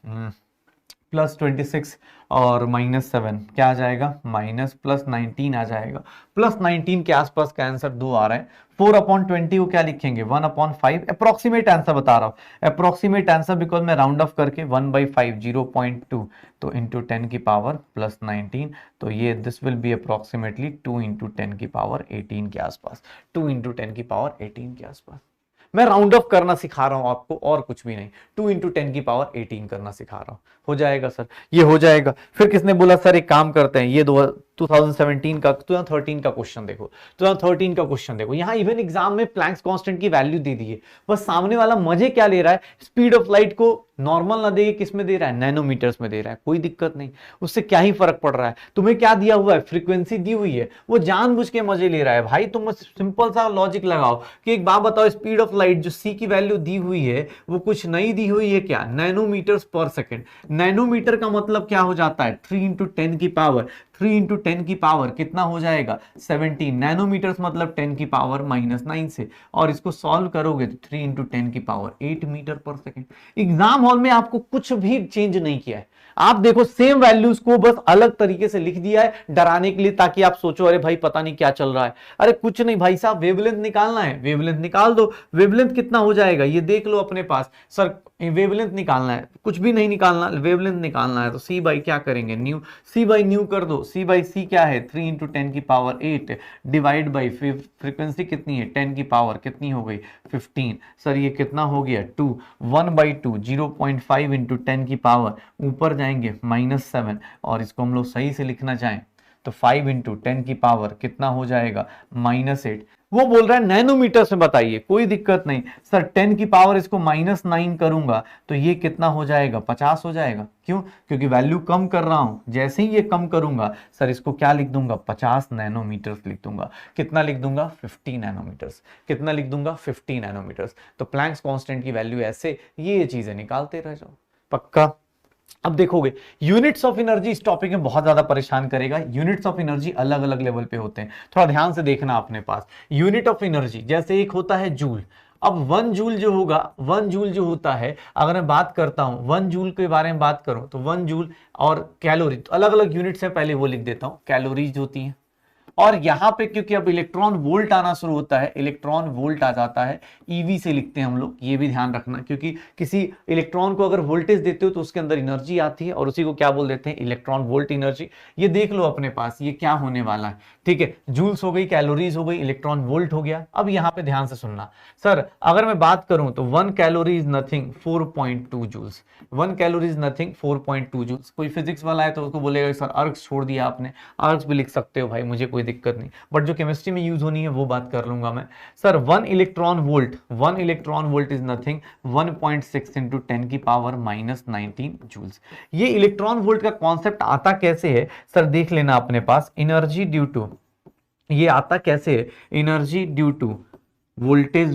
+26 और -7 क्या आ जाएगा, +19 आ जाएगा। +19 के आसपास का आंसर 2 आ रहा है। 4 अपॉन 20 को क्या लिखेंगे, 1/5। अप्रोक्सीमेट आंसर बता रहा हूं, अप्रोक्सीमेट आंसर, बिकॉज मैं राउंड ऑफ करके 1/5 0.2 तो इंटू 10 की पावर +19, तो ये this will be approximately 2 into 10 की पावर 18 के आसपास, 2 इंटू 10 की पावर 18 के आसपास। मैं राउंड ऑफ करना सिखा रहा हूं आपको और कुछ भी नहीं, 2 इंटू 10 की पावर 18 करना सिखा रहा हूं। हो जाएगा सर, ये हो जाएगा। फिर किसने बोला सर एक काम करते हैं, ये 2013 का क्वेश्चन देखो, 2013 का क्वेश्चन देखो, यहां इवन एग्जाम में प्लैंक्स कांस्टेंट की वैल्यू दे दी है, बस सामने वाला मजे क्या ले रहा है, स्पीड ऑफ लाइट को नॉर्मल ना दे, किस में दे रहा है, नैनोमीटर्स में दे रहा है, कोई दिक्कत नहीं, उससे क्या ही फर्क पड़ रहा है। तुम्हें क्या दिया हुआ है, फ्रीक्वेंसी दी हुई है, वो जानबूझ के मजे ले रहा है। भाई तुम सिंपल सा लॉजिक लगाओ कि एक बात बताओ, स्पीड ऑफ लाइट जो सी की वैल्यू दी हुई है वो कुछ नई दी हुई है क्या, नैनोमीटर्स पर सेकेंड। नैनोमीटर का मतलब क्या हो जाता है, 3 इंटू 10 की पावर, 3 इंटू 10 की पावर कितना हो जाएगा, 17। नैनोमीटर्स मतलब 10 की पावर -9 से, और इसको सॉल्व करोगे तो 3 इंटू 10 की पावर 8 मीटर पर सेकेंड। एग्जाम हॉल में आपको कुछ भी चेंज नहीं किया है, आप देखो सेम वैल्यूज को बस अलग तरीके से लिख दिया है डराने के लिए, ताकि आप सोचो अरे भाई पता नहीं क्या चल रहा है। अरे कुछ नहीं भाई साहब, वेवलेंथ निकालना है, वेवलेंथ निकाल दो। वेवलेंथ कितना हो जाएगा ये देख लो अपने पास। सर वेवलेंथ निकालना है, कुछ भी नहीं निकालना, वेवलेंथ निकालना है तो सी बाई क्या करेंगे, न्यू, सी बाई न्यू कर दो। सी बाई सी क्या है, 3 इंटू 10 की पावर 8 डिवाइड बाई फ्रीक्वेंसी कितनी है, 10 की पावर कितनी हो गई, 15। सर ये कितना हो गया, 2, 1/2 0.5 इंटू 10 की पावर ऊपर जाएंगे -7, और इसको हम लोग सही से लिखना चाहें तो 5 इंटू 10 की पावर कितना हो जाएगा, -8। वो बोल रहा है नैनोमीटर से बताइए, कोई दिक्कत नहीं सर, 10 की पावर इसको -9 करूंगा तो ये कितना हो जाएगा, 50 हो जाएगा। क्यों, क्योंकि वैल्यू कम कर रहा हूं, जैसे ही ये कम करूंगा सर इसको क्या लिख दूंगा, 50 नैनोमीटर्स लिख दूंगा। कितना लिख दूंगा, 50 नैनोमीटर्स। कितना लिख दूंगा, 50 नैनोमीटर्स। तो प्लैंक्स कांस्टेंट की वैल्यू ऐसे ये चीजें निकालते रह जाओ। पक्का। अब देखोगे यूनिट्स ऑफ एनर्जी इस टॉपिक में बहुत ज्यादा परेशान करेगा। यूनिट्स ऑफ एनर्जी अलग अलग लेवल पे होते हैं, थोड़ा ध्यान से देखना अपने पास। यूनिट ऑफ एनर्जी जैसे एक होता है जूल, अब 1 जूल जो होगा, 1 जूल जो होता है, अगर मैं बात करता हूं 1 जूल के बारे में बात करूं तो 1 जूल और कैलोरी, तो अलग अलग यूनिट्स है, पहले वो लिख देता हूं, कैलोरीज होती हैं। और यहां पे क्योंकि अब इलेक्ट्रॉन वोल्ट आना शुरू होता है, इलेक्ट्रॉन वोल्ट आ जाता है, ईवी से लिखते हैं हम लोग, ये भी ध्यान रखना, क्योंकि किसी इलेक्ट्रॉन को अगर वोल्टेज देते हो तो उसके अंदर एनर्जी आती है और उसी को क्या बोल देते हैं, इलेक्ट्रॉन वोल्ट एनर्जी। ये देख लो अपने पास ये क्या होने वाला है, ठीक है, जूल्स हो गई, कैलोरीज हो गई, इलेक्ट्रॉन वोल्ट हो गया। अब यहां पे ध्यान से सुनना सर, अगर मैं बात करूं तो 1 calorie is nothing 4.2 joules, 1 calorie is nothing 4.2 joules. कोई फिजिक्स वाला है तो उसको बोलेगा सर अर्ग्स छोड़ दिया आपने, अर्ग्स भी लिख सकते हो भाई, मुझे कोई दिक्कत नहीं, बट जो केमिस्ट्री में यूज होनी है वो बात कर लूंगा मैं। Sir 1 electron volt, 1 electron volt is nothing 1.6 into 10 की पावर -19 जूल्स। ये इलेक्ट्रॉन वोल्ट का कॉन्सेप्ट आता कैसे है सर, देख लेना अपने पास, एनर्जी ड्यू टू, ये आता कैसे है, energy due to voltage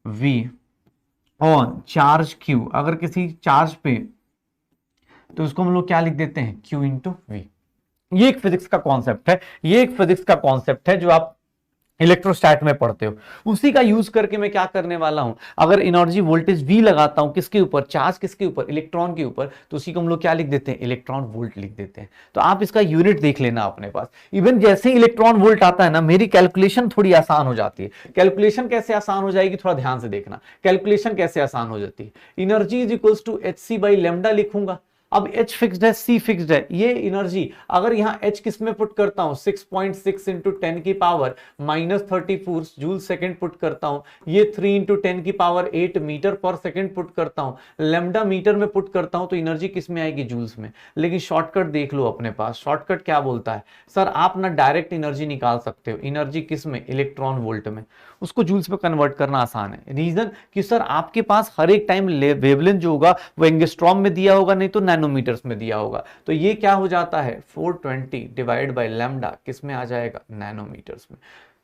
V on charge Q, अगर किसी चार्ज पे, तो उसको हम लोग क्या लिख देते हैं, Q इंटू V। ये एक फिजिक्स का कॉन्सेप्ट है, ये एक फिजिक्स का कॉन्सेप्ट है जो आप इलेक्ट्रोस्टैट में पढ़ते हो, उसी का यूज करके मैं क्या करने वाला हूं, अगर एनर्जी वोल्टेज V लगाता हूं किसके ऊपर, चार्ज किसके ऊपर, इलेक्ट्रॉन के ऊपर, तो उसी को हम लोग क्या लिख देते हैं, इलेक्ट्रॉन वोल्ट लिख देते हैं। तो आप इसका यूनिट देख लेना अपने पास, इवन जैसे ही इलेक्ट्रॉन वोल्ट आता है ना, मेरी कैलकुलेशन थोड़ी आसान हो जाती है। कैलकुलेशन कैसे आसान हो जाएगी, थोड़ा ध्यान से देखना, कैलकुलेशन कैसे आसान हो जाती है। Energy is equals to hc by lambda लिखूंगा। अब H फिक्स्ड है, C फिक्स्ड है, ये एनर्जी अगर यहां H किस में पुट करता हूं, 6.6 इंटू 10 की पावर -34 जूल सेकंड पुट करता हूं, ये 3 इंटू 10 की पावर 8 मीटर पर सेकंड पुट करता हूं, लेमडा मीटर में पुट करता हूं, तो एनर्जी किस में आएगी, जूल्स में। लेकिन शॉर्टकट देख लो अपने पास, शॉर्टकट क्या बोलता है सर, आप ना डायरेक्ट एनर्जी निकाल सकते हो, एनर्जी किस में, इलेक्ट्रॉन वोल्ट में, उसको जूल्स में कन्वर्ट करना आसान है। रीजन कि सर आपके पास हर एक टाइम वेवलेंथ जो होगा वो एंगस्ट्रॉम में दिया होगा, नहीं तो नैनोमीटर्स में दिया होगा, तो ये क्या हो जाता है 420 डिवाइड बाय लैम्डा, किस में आ जाएगा, नैनोमीटर्स में।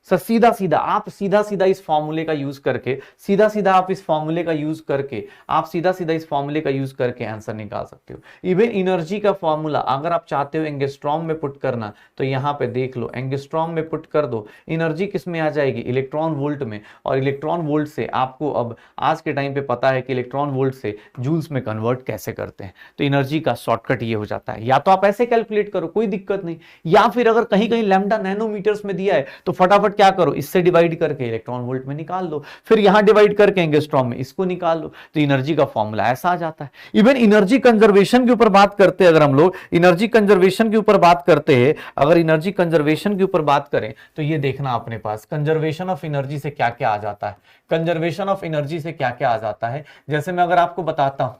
सर सीधा सीधा आप सीधा सीधा इस फॉर्मूले का यूज करके, सीधा सीधा आप इस फॉर्मूले का यूज करके, आप सीधा सीधा इस फॉर्मूले का यूज करके आंसर निकाल सकते हो। इवन एनर्जी का फॉर्मूला अगर आप चाहते हो एंगस्ट्रॉम में पुट करना, तो यहां पे देख लो, एंगस्ट्रॉम में पुट कर दो, एनर्जी किस में आ जाएगी, इलेक्ट्रॉन वोल्ट में, और इलेक्ट्रॉन वोल्ट से आपको अब आज के टाइम पे पता है कि इलेक्ट्रॉन वोल्ट से जूल्स में कन्वर्ट कैसे करते हैं। तो एनर्जी का शॉर्टकट ये हो जाता है, या तो आप ऐसे कैलकुलेट करो कोई दिक्कत नहीं, या फिर अगर कहीं कहीं लैम्डा नैनोमीटर्स में दिया है तो फटाफट क्या करो, इससे डिवाइड करके इलेक्ट्रॉन वोल्ट में निकाल लो, फिर यहां डिवाइड करके एंगस्ट्रॉम में इसको निकाल लो, तो एनर्जी का फॉर्मूला ऐसा आ जाता है। इवन एनर्जी कंजर्वेशन के ऊपर बात करते हैं, अगर हम लोग एनर्जी कंजर्वेशन के ऊपर बात करते हैं, अगर एनर्जी कंजर्वेशन के ऊपर बात करें तो ये देखना अपने पास कंजर्वेशन ऑफ एनर्जी से क्या क्या आ जाता है, कंजर्वेशन ऑफ एनर्जी से क्या क्या आ जाता है। जैसे मैं अगर आपको बताता हूं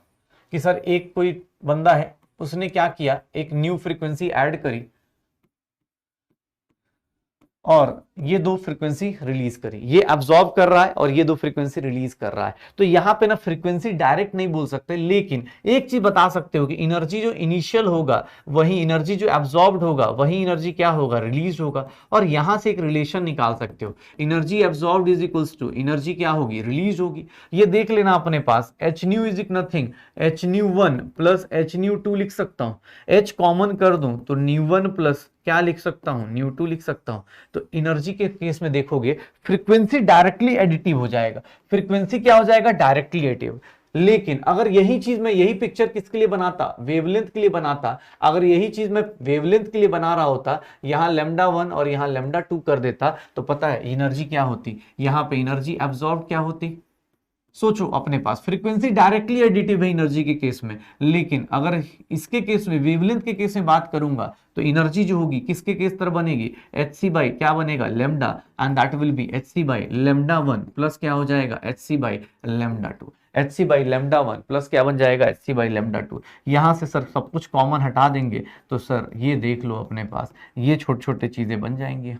कि सर एक कोई बंदा है, उसने क्या किया, एक न्यू फ्रीक्वेंसी ऐड करी और ये दो फ्रीक्वेंसी रिलीज करी, ये अब्सॉर्ब कर रहा है और ये दो फ्रीक्वेंसी रिलीज कर रहा है। तो यहां पे ना फ्रीक्वेंसी डायरेक्ट नहीं बोल सकते, लेकिन एक चीज बता सकते हो कि एनर्जी जो इनिशियल होगा, वही एनर्जी जो अब्सॉर्ब्ड होगा, वही एनर्जी क्या होगा, रिलीज होगा। और यहां से एक रिलेशन निकाल सकते हो, energy absorbed is equals to energy क्या होगी, रिलीज होगी। ये देख लेना अपने पास, एच न्यू इज इक nothing, h nu 1 plus h nu 2 लिख सकता हूं, एच कॉमन कर दूं तो न्यू 1 प्लस क्या लिख सकता हूं, न्यू 2 लिख सकता हूं। तो एनर्जी के केस में देखोगे फ्रीक्वेंसी डायरेक्टली एडिटिव हो जाएगा, फ्रीक्वेंसी क्या हो जाएगा, डायरेक्टली एडिटिव। लेकिन अगर यही चीज मैं, यही पिक्चर किसके लिए बनाता, वेवलेंथ के लिए बनाता, अगर यही चीज मैं वेवलेंथ के लिए बना रहा होता, यहां लैम्डा 1 और यहां लैम्डा 2 कर देता, तो पता है एनर्जी क्या होती, यहां पे एनर्जी अब्सॉर्ब क्या होती। सोचो अपने पास, फ्रीक्वेंसी डायरेक्टली एडिटिव है एनर्जी के केस में, लेकिन अगर इसके केस में, वेवलेंथ के केस में बात करूंगा, तो एनर्जी जो होगी किसके केस तरह बनेगी, एच सी बाई क्या बनेगा, lambda, and that will be h c by lambda 1 plus क्या हो जाएगा, h c by lambda 2, h c by lambda 1 plus क्या बन जाएगा, एच सी बाई लेमडा 2। यहां से सर सब कुछ कॉमन हटा देंगे, तो सर ये देख लो अपने पास, ये छोटे छोटे चीजें बन जाएंगी,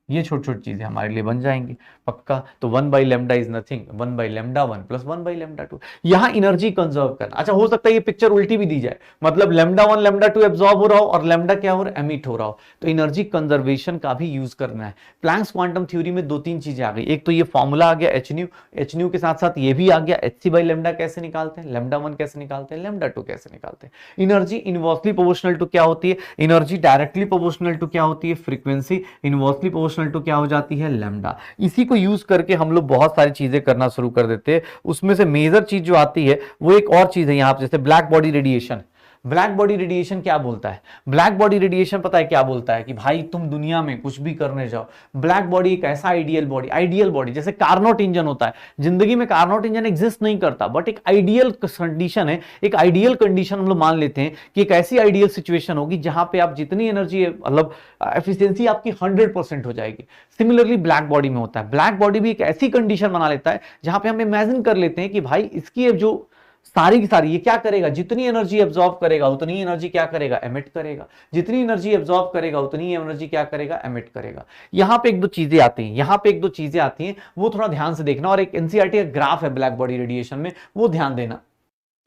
ये छोटी छोटी चीजें हमारे लिए बन जाएंगी पक्का। तो 1 by lambda is nothing 1 by lambda 1 plus 1 by lambda 2, यहां एनर्जी कंजर्व करना। अच्छा हो सकता है ये पिक्चर उल्टी भी दी जाए, मतलब लेमडा 1 लेमडा 2 एब्जॉर्ब हो रहा हो और लेमडा क्या हो रहा है, एमिट हो रहा हो, तो एनर्जी कंजर्वेशन का भी यूज करना है। प्लैंक्स क्वांटम थ्योरी में दो तीन चीजें आ गई, एक तो ये फॉर्मूला आ गया एच न्यू के साथ साथ ये भी आ गया एच सी बाई लेमडा कैसे निकालते हैं, लेमडा 1 कैसे निकालते हैं, लेमडा 2 कैसे निकालते हैं। एनर्जी इनवर्सली प्रोपोर्शनल टू क्या होती है, एनर्जी डायरेक्टली प्रोपोर्शनल टू क्या होती है, frequency, inversely proportional proportional to क्या हो जाती है, लैम्डा। इसी को यूज करके हम लोग बहुत सारी चीजें करना शुरू कर देते हैं। उसमें से मेजर चीज जो आती है वो एक और चीज है यहाँ पे, जैसे black body radiation. Black body radiation क्या बोलता है? ब्लैक बॉडी रेडिएशन पता है क्या बोलता है कि भाई तुम दुनिया में कुछ भी करने जाओ, ब्लैक बॉडी एक ऐसा आइडियल बॉडी जैसे कार्नोट इंजन होता है। जिंदगी में कार्नोट इंजन एग्जिस्ट नहीं करता, बट एक आइडियल कंडीशन है, एक आइडियल कंडीशन हम लोग मान लेते हैं कि एक ऐसी आइडियल सिचुएशन होगी जहां पे आप जितनी एनर्जी, मतलब एफिशिएंसी आपकी 100% हो जाएगी। सिमिलरली ब्लैक बॉडी में होता है। ब्लैक बॉडी भी एक ऐसी कंडीशन बना लेता है जहां पे हम इमेजिन कर लेते हैं कि भाई इसकी जो सारी की सारी ये क्या करेगा, जितनी एनर्जी एब्जॉर्ब करेगा उतनी एनर्जी क्या करेगा, एमिट करेगा। जितनी एनर्जी एब्जॉर्ब करेगा उतनी एनर्जी क्या करेगा, एमिट करेगा। यहां पे एक दो चीजें आती हैं, वो थोड़ा ध्यान से देखना। और एक एनसीईआरटी का ग्राफ है ब्लैक बॉडी रेडिएशन में, वो ध्यान देना।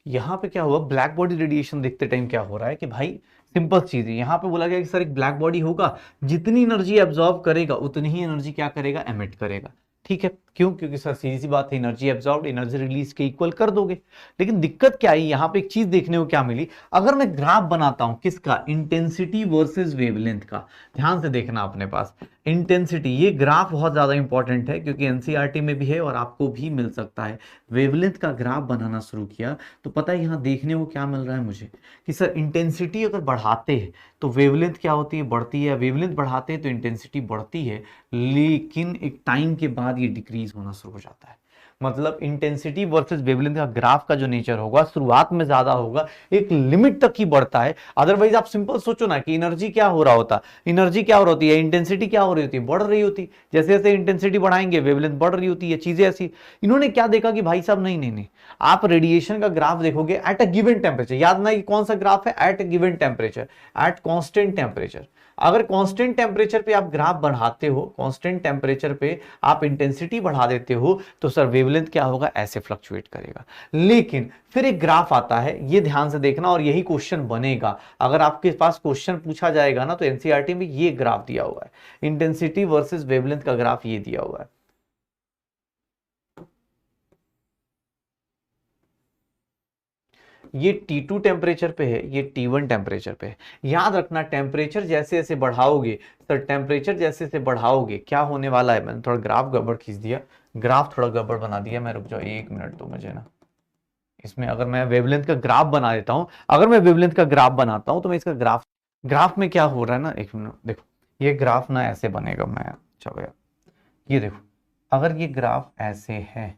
यहां पे क्या हुआ, ब्लैक बॉडी रेडिएशन देखते टाइम क्या हो रहा है कि भाई सिंपल चीज है, यहां पे बोला गया कि सर एक ब्लैक बॉडी होगा, जितनी एनर्जी एब्जॉर्ब करेगा उतनी ही एनर्जी क्या करेगा, एमिट करेगा। ठीक है, क्यों? क्योंकि सर सीधी सी बात है, एनर्जी एब्जॉर्ब एनर्जी रिलीज के इक्वल कर दोगे। लेकिन दिक्कत क्या है, यहां पे एक चीज देखने को क्या मिली, अगर मैं ग्राफ बनाता हूं किसका, इंटेंसिटी वर्सेस वेवलेंथ का, ध्यान से देखना अपने पास इंटेंसिटी, ये ग्राफ बहुत ज्यादा इंपॉर्टेंट है क्योंकि एनसीईआरटी में भी है और आपको भी मिल सकता है। वेवलेंथ का ग्राफ बनाना शुरू किया तो पता है यहां देखने को क्या मिल रहा है मुझे कि सर इंटेंसिटी अगर बढ़ाते हैं तो वेवलेंथ क्या होती है, बढ़ती है। वेवलेंथ बढ़ाते हैं तो इंटेंसिटी बढ़ती है, लेकिन एक टाइम के बाद ये डिक्रीज होना शुरू हो जाता है। मतलब इंटेंसिटी वर्सेस वेवलेंथ का ग्राफ का जो नेचर होगा, शुरुआत में ज्यादा होगा, एक लिमिट तक ही बढ़ता है। अदरवाइज आप सिंपल सोचो ना कि एनर्जी क्या हो रहा होता, एनर्जी क्या हो रही होती है, इंटेंसिटी क्या हो रही होती है, बढ़ रही होती। जैसे जैसे इंटेंसिटी बढ़ाएंगे वेवलेंथ बढ़ रही होती है, चीजें ऐसी। इन्होंने क्या देखा कि भाई साहब नहीं, आप रेडिएशन का ग्राफ देखोगे एट अ गिवन टेम्परेचर, याद ना कि कौन सा ग्राफ है, at a given temperature, at constant temperature. अगर कांस्टेंट टेम्परेचर पे आप ग्राफ बढ़ाते हो, कांस्टेंट टेम्परेचर पे आप इंटेंसिटी बढ़ा देते हो, तो सर वेवलेंथ क्या होगा, ऐसे फ्लक्चुएट करेगा। लेकिन फिर एक ग्राफ आता है, ये ध्यान से देखना, और यही क्वेश्चन बनेगा। अगर आपके पास क्वेश्चन पूछा जाएगा ना तो एनसीईआरटी में ये ग्राफ दिया हुआ है, इंटेंसिटी वर्सेस वेवलेंथ का ग्राफ ये दिया हुआ है। ये T2 टेम्परेचर पे है, ये T1 टेम्परेचर पे है। याद रखना टेम्परेचर जैसे जैसे बढ़ाओगे, सर टेम्परेचर जैसे जैसे बढ़ाओगे क्या होने वाला है, मैंने थोड़ा ग्राफ गड़बड़ खींच दिया, ग्राफ थोड़ा गड़बड़ बना दिया मैं, रुक जाओ 1 मिनट तो मुझे ना। इसमें अगर मैं वेवलेंथ का ग्राफ बना देता हूं, अगर मैं वेवलेंथ का ग्राफ बनाता हूं तो मैं इसका ग्राफ में क्या हो रहा है ना, एक मिनट देखो, ये ग्राफ ना ऐसे बनेगा, मैं चलो यार ये देखो, अगर ये ग्राफ ऐसे है,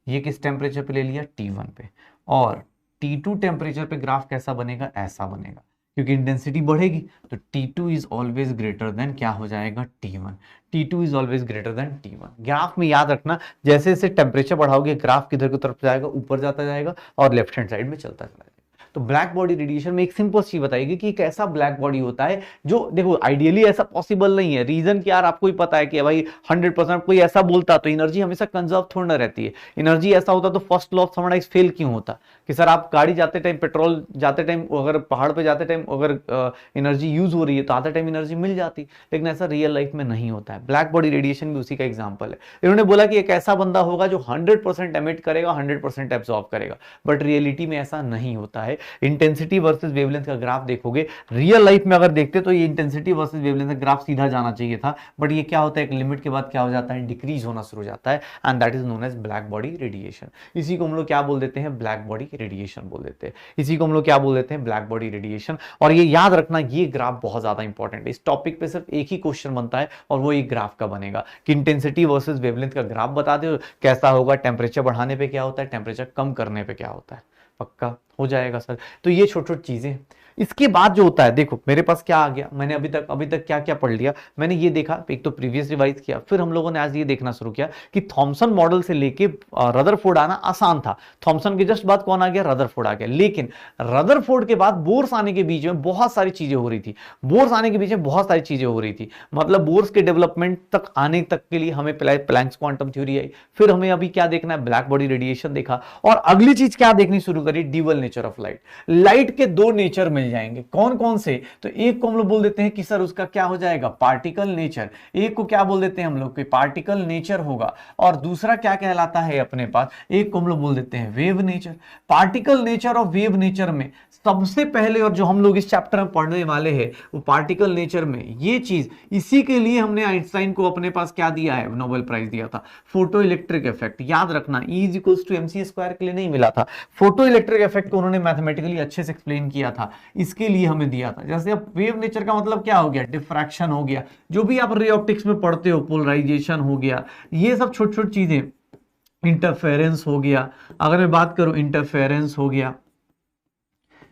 ये किस टेम्परेचर पे ले लिया, T1 पे, और T2 टेम्परेचर पे ग्राफ कैसा बनेगा, ऐसा बनेगा, क्योंकि इंटेंसिटी बढ़ेगी तो T2 is always greater than क्या हो जाएगा, T1। T2 is always greater than T1। Graph में याद रखना जैसे जैसे टेम्परेचर बढ़ाओगे ग्राफ किधर की तरफ जाएगा, ऊपर जाता जाएगा और लेफ्ट हैंड साइड में चलता चला जाएगा। तो ब्लैक बॉडी रेडिएशन में एक सिंपल चीज बताएगी कि एक ऐसा ब्लैक बॉडी होता है जो, देखो आइडियली ऐसा पॉसिबल नहीं है। रीजन क्या, आपको ही पता है कि भाई 100% कोई ऐसा बोलता तो एनर्जी हमेशा कंजर्व थोड़ा रहती है। एनर्जी ऐसा होता तो first law of thermodynamics fail क्यों होता, कि सर आप गाड़ी जाते टाइम, पेट्रोल जाते टाइम, अगर पहाड़ पे जाते टाइम अगर एनर्जी यूज हो रही है तो आते टाइम एनर्जी मिल जाती, लेकिन ऐसा रियल लाइफ में नहीं होता है। ब्लैक बॉडी रेडिएशन भी उसी का एग्जाम्पल है। इन्होंने बोला कि एक ऐसा बंदा होगा जो 100% एमिट करेगा, 100% एब्जॉर्ब करेगा, बट रियलिटी में ऐसा नहीं होता है। इंटेंसिटी वर्सेस वेवलेंथ का ग्राफ देखोगे, रियल लाइफ में अगर देखते तो ये इंटेंसिटी वर्सेस वेवलेंथ का ग्राफ सीधा जाना चाहिए था, बट ये क्या होता है, एक लिमिट के बाद क्या हो जाता है, डिक्रीज होना शुरू हो जाता है, and that is known as black body radiation. इसी को हम लोग क्या बोल देते हैं, ब्लैक बॉडी रेडिएशन बोल देते हैं। इसी को हम लोग क्या बोल देते हैं, ब्लैक बॉडी रेडिएशन। और ये याद रखना, ये ग्राफ बहुत ज्यादा इंपॉर्टेंट है। इस टॉपिक पे सिर्फ एक ही क्वेश्चन बनता है और वो एक ग्राफ का बनेगा कि इंटेंसिटी वर्सेस वेवलेंथ का ग्राफ बता दो कैसा होगा, टेम्परेचर बढ़ाने पे क्या होता है, टेम्परेचर कम करने पे क्या होता है। पक्का हो जाएगा सर। तो ये छोटी छोटी चीजें। इसके बाद जो होता है, देखो मेरे पास क्या आ गया, मैंने अभी तक क्या क्या पढ़ लिया। मैंने ये देखा, एक तो प्रीवियस रिवाइज किया, फिर हम लोगों ने आज ये देखना शुरू किया कि थॉमसन मॉडल से लेके रदरफोर्ड आना आसान था। थॉमसन के जस्ट बाद कौन आ गया, रदरफोर्ड आ गया। लेकिन रदरफोर्ड के बाद बोर्स आने के बीच में बहुत सारी चीजें हो रही थी, मतलब बोर्स के डेवलपमेंट तक आने तक के लिए हमें प्लैंक्स क्वांटम थ्योरी आई, फिर हमें अभी क्या देखना है, ब्लैक बॉडी रेडिएशन देखा, और अगली चीज क्या देखनी शुरू करी, dual nature of light. Light के दो नेचर मिल मिल जाएंगे। कौन कौन से? तो एक को हम लोग बोल देते हैं कि सर उसका क्या हो जाएगा, पार्टिकल नेचर। एक को क्या बोल देते हैं हम लोग कि पार्टिकल नेचर होगा। और दूसरा क्या कहलाता है अपने पास, एक को हम लोग बोल देते हैं वेव नेचर। पार्टिकल नेचर और वेव नेचर में सबसे पहले और जो हम लोग इस चैप्टर में पढ़ने वाले हैं वो पार्टिकल नेचर में ये चीज, इसी के लिए हमने आइंस्टाइन को अपने पास क्या दिया है, नोबेल प्राइज दिया था, फोटो इलेक्ट्रिक इफेक्ट। याद रखना E = mc² के लिए नहीं मिला था, फोटो इलेक्ट्रिक इफेक्ट को उन्होंने मैथमेटिकली अच्छे से एक्सप्लेन किया था, इसके लिए हमें दिया था। जैसे अब वेव नेचर का मतलब क्या हो गया, डिफ्रैक्शन हो गया, जो भी आप रे ऑप्टिक्स में पढ़ते हो, पोलराइजेशन हो गया, ये सब छोटी छोटी चीजें, इंटरफेरेंस हो गया, अगर मैं बात करूं इंटरफेरेंस हो गया,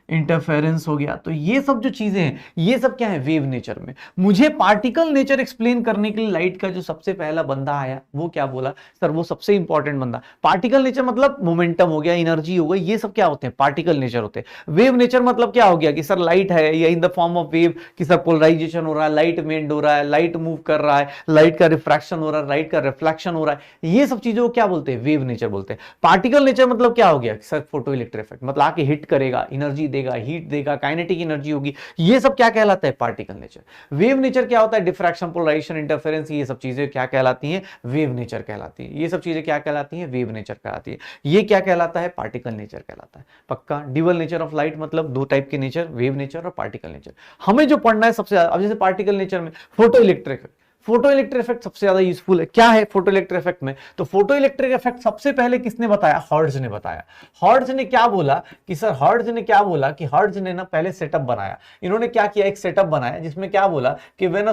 इंटरफेरेंस हो गया, तो ये सब जो चीजें हैं ये सब क्या है, वेव नेचर में। मुझे पार्टिकल नेचर एक्सप्लेन करने के लिए लाइट का जो सबसे पहला बंदा आया वो क्या बोला, सर वो सबसे इंपॉर्टेंट बंदा, पार्टिकल नेचर मतलब मोमेंटम हो गया, एनर्जी हो गई, ये सब क्या होते हैं, पार्टिकल नेचर होते हैं। वेव नेचर मतलब क्या हो गया कि सर लाइट है या इन द फॉर्म ऑफ वेव, कि सर पोलराइजेशन हो रहा है, लाइट बेंड हो रहा है, लाइट मूव कर रहा है, लाइट का रिफ्रैक्शन हो रहा है, लाइट का रिफ्लेक्शन हो रहा है, ये सब चीजों को क्या बोलते हैं, वेव नेचर बोलते हैं। पार्टिकल नेचर मतलब क्या हो गया, सर फोटो इलेक्ट्रिक इफेक्ट, मतलब आके हिट करेगा, एनर्जी देगा, हीट देगा, काइनेटिक एनर्जी होगी, ये सब क्या कहलाता है, पार्टिकल नेचर। वेव नेचर क्या होता है, डिफ्रैक्शन, पोलराइजेशन, इंटरफेरेंस, ये सब चीजें क्या कहलाती हैं, वेव नेचर कहलाती है। ये सब चीजें क्या कहलाती हैं, वेव नेचर कहलाती है। ये क्या कहलाता है, पार्टिकल नेचर कहलाता है। पक्का। ड्यूअल नेचर ऑफ लाइट मतलब दो टाइप के नेचर, वेव नेचर और पार्टिकल नेचर। हमें जो पढ़ना है सबसे ज्यादा, अब जैसे पार्टिकल नेचर में photo electric, photo electric effect सबसे ज्यादा यूजफुल है। क्या है फोटो इलेक्ट्रिक इफेक्ट में, तो फोटो इलेक्ट्रिक इफेक्ट सबसे पहले किसने बताया, हर्ट्ज ने बताया। हर्ट्ज ने क्या बोला कि सर, हर्ट्ज ने क्या बोला कि हर्ट्ज ने ना पहले सेटअप बनाया, इन्होंने क्या किया, एक सेटअप बनाया जिसमें क्या बोला कि when a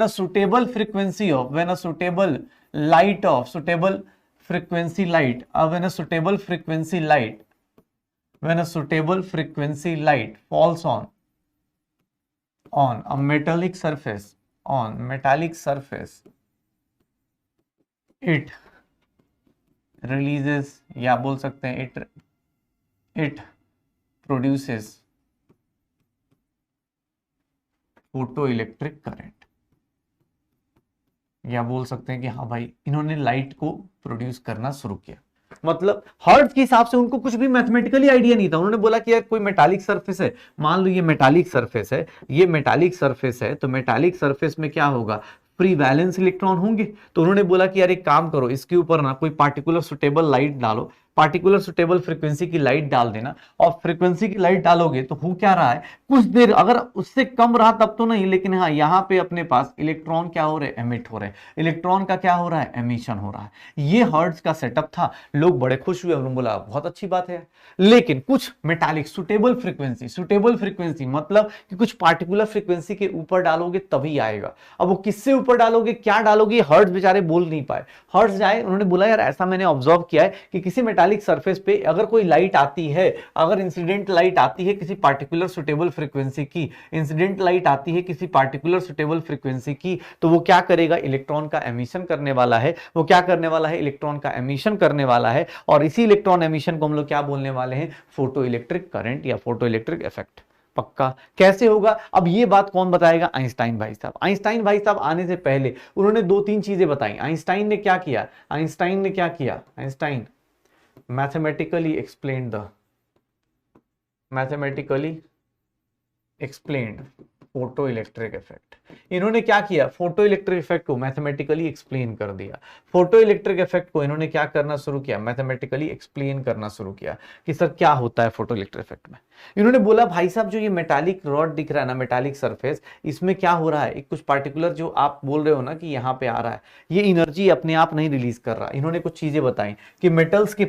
suitable frequency of, when a suitable light of, suitable frequency light, when a suitable frequency light, when a suitable frequency light falls on a metallic surface, on metallic surface, it releases, या बोल सकते हैं it produces photoelectric current, या बोल सकते हैं कि हाँ भाई इन्होंने लाइट को प्रोड्यूस करना शुरू किया। मतलब हर्ट्ज के हिसाब से उनको कुछ भी मैथमेटिकली आइडिया नहीं था, उन्होंने बोला कि यार कोई मेटालिक सरफेस है, मान लो ये मेटालिक सरफेस है, ये मेटालिक सरफेस है, तो मेटालिक सरफेस में क्या होगा, फ्री वैलेंस इलेक्ट्रॉन होंगे। तो उन्होंने बोला कि यार एक काम करो, इसके ऊपर ना कोई पार्टिकुलर सुटेबल लाइट डालो, पार्टिकुलर सुटेबल फ्रीक्वेंसी की लाइट डाल देना, और फ्रीक्वेंसी की लाइट डालोगे तो हो क्या रहा है, कुछ देर अगर उससे कम रहा तब तो नहीं, लेकिन हाँ यहाँ पे अपने पास इलेक्ट्रॉन क्या हो रहे हैं, एमिट हो रहे हैं, इलेक्ट्रॉन का क्या हो रहा है, एमिशन हो रहा है। ये हर्ट्ज का सेटअप था, लोग बड़े खुश हुए, उन्होंने बोला बहुत अच्छी बात है। लेकिन कुछ मेटालिक सुटेबल फ्रीक्वेंसी मतलब कि कुछ पार्टिकुलर फ्रीक्वेंसी के ऊपर डालोगे तभी आएगा। अब वो किससे ऊपर डालोगे, क्या डालोगे, हर्ट्ज बेचारे बोल नहीं पाए। हर्ट्ज आए, उन्होंने बोला यार ऐसा मैंने ऑब्जर्व किया है कि किसी मेटालिक सरफेस पे अगर कोई लाइट आती है, अगर इंसिडेंट लाइट आती है किसी पार्टिकुलर सुटेबल फ्रीक्वेंसी की, इंसिडेंट लाइट आती है किसी पार्टिकुलर सुटेबल फ्रीक्वेंसी की, तो वो क्या करेगा, इलेक्ट्रॉन का एमिशन करने वाला है। वो क्या करने वाला है, इलेक्ट्रॉन का एमिशन करने वाला है, और इसी इलेक्ट्रॉन एमिशन को हम लोग क्या बोलने वाले हैं, फोटो इलेक्ट्रिक करंट या फोटो इलेक्ट्रिक इफेक्ट। पक्का। कैसे होगा, अब ये बात कौन बताएगा, आइंस्टाइन भाई साहब। आइंस्टाइन भाई साहब आने से पहले उन्होंने दो तीन चीजें बताई। आइंस्टाइन ने क्या किया, Einstein mathematically explained photo electric effect. इन्होंने क्या किया, फोटो इलेक्ट्रिक इफेक्ट को मैथमेटिकली एक्सप्लेन कर दिया। फोटो इलेक्ट्रिक इफेक्ट को इन्होंने क्या करना शुरू किया, मैथमेटिकली एक्सप्लेन करना शुरू किया कि सर क्या होता है फोटो इलेक्ट्रिक इफेक्ट में। इन्होंने बोला भाई साहब जो ये मेटालिक रॉड दिख रहा है ना, मेटालिक सरफेस, इसमें क्या हो रहा है, एक कुछ पार्टिकुलर जो आप बोल रहे हो ना कि यहाँ पे आ रहा है, ये एनर्जी अपने आप नहीं रिलीज कर रहा। इन्होंने कुछ चीजें बताई कि मेटल्स के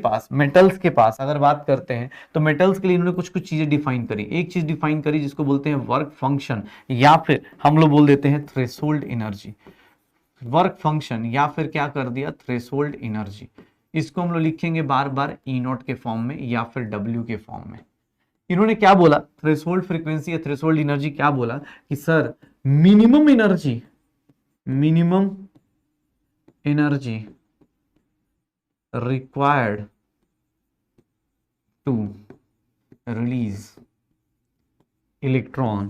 पास अगर बात करते हैं तो मेटल्स के लिए इन्होंने कुछ चीजें डिफाइन करी। एक चीज डिफाइन करी जिसको बोलते हैं वर्क फंक्शन, या फिर हम लोग बोल देते हैं थ्रेशोल्ड एनर्जी। वर्क फंक्शन या फिर क्या कर दिया, थ्रेशोल्ड एनर्जी। इसको हम लोग लिखेंगे बार बार E0 के फॉर्म में या फिर W के फॉर्म में। इन्होंने क्या बोला, थ्रेशोल्ड फ्रीक्वेंसी या थ्रेशोल्ड एनर्जी क्या बोला कि sir minimum energy required to release electron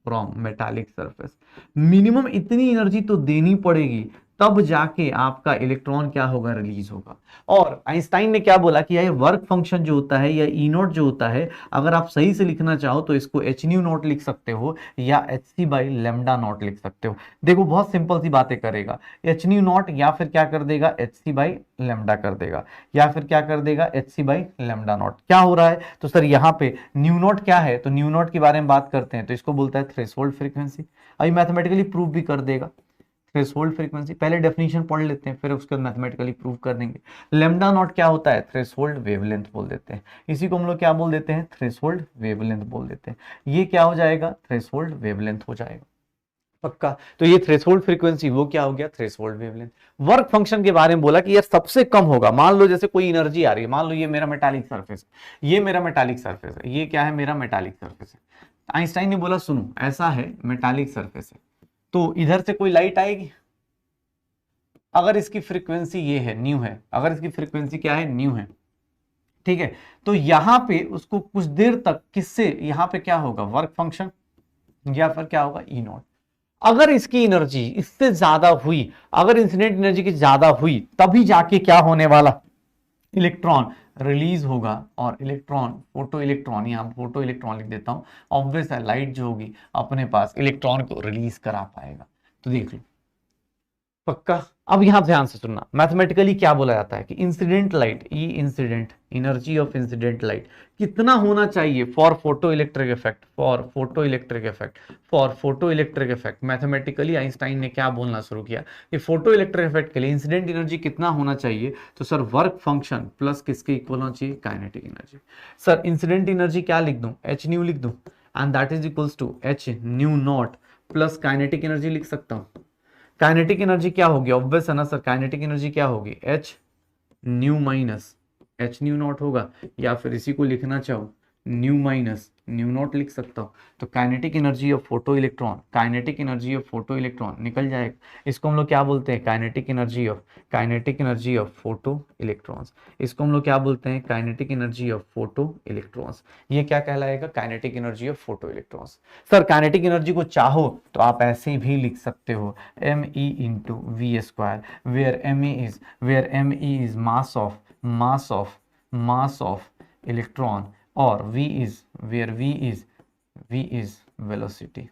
from metallic surface. Minimum इतनी एनर्जी तो देनी पड़ेगी तब जाके आपका इलेक्ट्रॉन क्या होगा, रिलीज होगा। और आइंस्टाइन ने क्या बोला कि ये वर्क फंक्शन जो होता है या ई नॉट जो होता है, अगर आप सही से लिखना चाहो तो इसको एच न्यू नॉट लिख सकते हो या h c by lambda nought लिख सकते हो। देखो बहुत सिंपल सी बातें करेगा, एच न्यू नॉट या फिर क्या कर देगा, एच सी बाई लेमडा कर देगा, या फिर क्या कर देगा, h c by lambda nought. क्या हो रहा है, तो सर यहाँ पे न्यू नॉट क्या है, तो न्यू नॉट के बारे में बात करते हैं तो इसको बोलता है थ्रेशोल्ड फ्रीक्वेंसी। अभी मैथमेटिकली प्रूव भी कर देगा। थ्रेशोल्ड फ्रीक्वेंसी पहले डेफिनेशन पढ़ लेते हैं, फिर उसके बाद मैथमेटिकली प्रूव कर देंगे। लेमडा नॉट क्या होता है, थ्रेशोल्ड वेवलेंथ बोल देते हैं। इसी को हम लोग क्या बोल देते हैं, थ्रेशोल्ड वेवलेंथ बोल देते हैं। ये क्या हो जाएगा, थ्रेशोल्ड वेवलेंथ हो जाएगा। पक्का, तो ये थ्रेशोल्ड फ्रीक्वेंसी वो क्या हो गया, थ्रेशोल्ड वेवलेंथ। वर्क फंक्शन के बारे में बोला कि यार सबसे कम होगा, मान लो जैसे कोई एनर्जी आ रही है, मान लो ये मेरा मेटालिक सरफेस है, ये मेरा मेटालिक सरफेस है, ये क्या है, मेरा मेटालिक सरफेस है। आइंस्टाइन ने बोला सुनो ऐसा है, मेटालिक सरफेस है, तो इधर से कोई लाइट आएगी, अगर इसकी फ्रीक्वेंसी ये है, न्यू है, अगर इसकी फ्रीक्वेंसी क्या है, न्यू है, ठीक है, तो यहां पे उसको कुछ देर तक किससे, यहां पे क्या होगा, वर्क फंक्शन, या फिर क्या होगा, ई नॉट। अगर इसकी एनर्जी इससे ज्यादा हुई, अगर इंसिडेंट एनर्जी की ज्यादा हुई, तभी जाके क्या होने वाला, इलेक्ट्रॉन रिलीज होगा। और इलेक्ट्रॉन, फोटो इलेक्ट्रॉन, यहां फोटो इलेक्ट्रॉन लिख देता हूं, ऑब्वियस है लाइट जो होगी अपने पास इलेक्ट्रॉन को रिलीज करा पाएगा। तो देख लो, पक्का। अब यहां ध्यान से सुनना, मैथमेटिकली क्या बोला जाता है कि incident light, E incident, energy of incident light कितना होना चाहिए for photo electric effect, for photo electric effect, for photo electric effect. Mathematically Einstein ने क्या बोलना शुरू किया कि फोटो इलेक्ट्रिक इफेक्ट के लिए इंसिडेंट एनर्जी कितना होना चाहिए, तो सर वर्क फंक्शन प्लस किसके इक्वल होना चाहिए, kinetic energy. Sir incident energy क्या लिख दूं, एच न्यू लिख दूं, and that is equals to h nu nought plus kinetic energy लिख सकता हूं। काइनेटिक एनर्जी क्या होगी, ऑब्वियस है ना सर, काइनेटिक एनर्जी क्या होगी, H new minus H nu not होगा, या फिर इसी को लिखना चाहो न्यू माइनस न्यू नॉट लिख सकता हूं। तो kinetic energy of photo electron, kinetic energy of photo electron निकल जाएगा। इसको हम लोग क्या बोलते हैं, kinetic energy of photo electrons. इसको हम लोग क्या बोलते हैं, kinetic energy of photo electrons. ये क्या कहलाएगा, kinetic energy of photo electrons. Sir kinetic energy को चाहो तो आप ऐसे भी लिख सकते हो, m e into v square, where m e is mass of electron, और v is वेलोसिटी।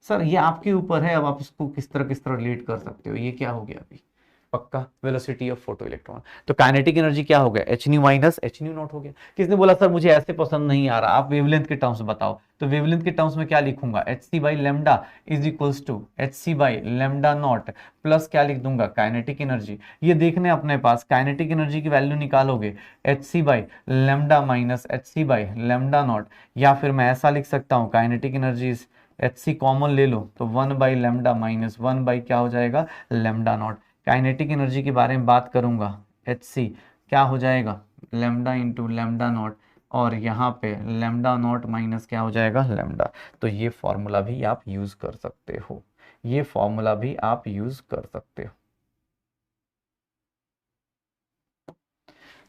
सर ये आपके ऊपर है, अब आप इसको किस तरह रिलेट कर सकते हो। ये क्या हो गया अभी, पक्का वेलोसिटी ऑफ फोटो इलेक्ट्रॉन। तो काइनेटिक एनर्जी क्या हो गया, H new minus H nu nought हो गया। किसने बोला सर मुझे ऐसे पसंद नहीं आ रहा, आप वेवलेंथ के टर्म्स बताओ, तो वेवलेंथ के टर्म्स में क्या लिखूंगा, h c by lambda is equals to h c by lambda nought plus क्या लिख दूंगा, काइनेटिक एनर्जी। ये देखने अपने पास काइनेटिक एनर्जी की वैल्यू निकालोगे, h c by lambda minus h c by lambda nought, या फिर मैं ऐसा लिख सकता हूँ, kinetic energy h c common ले लो तो 1 बाई लेमडा माइनस 1 बाई क्या हो जाएगा, लेमडा नॉट। काइनेटिक एनर्जी के बारे में बात करूंगा, एच सी क्या हो जाएगा, लेमडा इंटू लेमडा नॉट, और यहाँ पे लेमडा नॉट माइनस क्या हो जाएगा, लेमडा। तो ये फॉर्मूला भी आप यूज कर सकते हो, ये फॉर्मूला भी आप यूज कर सकते हो,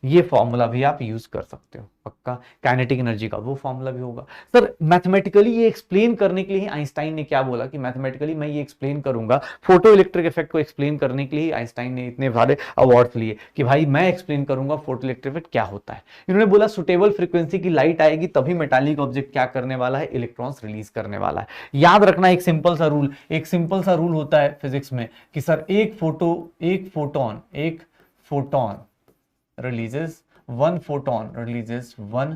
ये फॉर्मूला भी आप यूज कर सकते हो, पक्का। काइनेटिक एनर्जी का वो फॉर्मूला भी होगा। सर मैथमेटिकली ये एक्सप्लेन करने के लिए आइंस्टाइन ने क्या बोला कि मैथमेटिकली मैं ये एक्सप्लेन करूंगा, फोटो इलेक्ट्रिक इफेक्ट को एक्सप्लेन करने के लिए आइंस्टाइन ने इतने सारे अवार्ड्स लिए कि भाई मैं एक्सप्लेन करूंगा फोटो इलेक्ट्रिक इफेक्ट क्या होता है। इन्होंने बोला सुटेबल फ्रीक्वेंसी की लाइट आएगी तभी मेटालिक ऑब्जेक्ट क्या करने वाला है, इलेक्ट्रॉन्स रिलीज करने वाला है। याद रखना एक सिंपल सा रूल होता है फिजिक्स में कि सर एक photon releases one photon releases one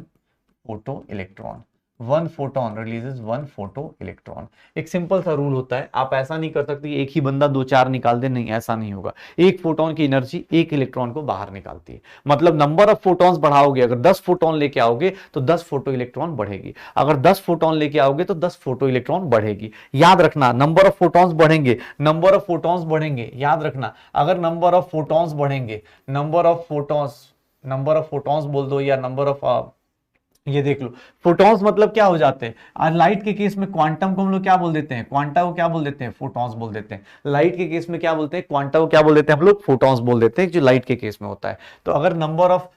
photo electron, one photon releases one photo electron। एक सिंपल सा रूल होता है, आप ऐसा नहीं कर सकते एक ही बंदा दो चार निकाल दे, नहीं ऐसा नहीं होगा। एक फोटोन की एनर्जी एक इलेक्ट्रॉन को बाहर निकालती है, मतलब नंबर ऑफ फोटॉन्स बढ़ाओगे, अगर 10 फोटोन लेके आओगे तो 10 फोटो इलेक्ट्रॉन बढ़ेगी, अगर 10 फोटोन लेके आओगे तो 10 फोटो इलेक्ट्रॉन बढ़ेगी। याद रखना नंबर ऑफ फोटॉन्स बढ़ेंगे, याद रखना अगर नंबर ऑफ फोटॉन्स बढ़ेंगे, नंबर ऑफ फोटॉन्स बोल दो या नंबर ऑफ ये देख लो, फोटॉन्स मतलब क्या हो जाते हैं, लाइट के केस में क्वांटम को हम लोग क्या बोल देते हैं, क्वांटा को क्या बोल देते हैं, फोटॉन्स बोल देते हैं। लाइट के केस में क्या बोलते हैं, क्वांटा को क्या बोल देते हैं हम लोग, फोटॉन्स बोल देते हैं, जो लाइट के केस में होता है। तो अगर नंबर ऑफ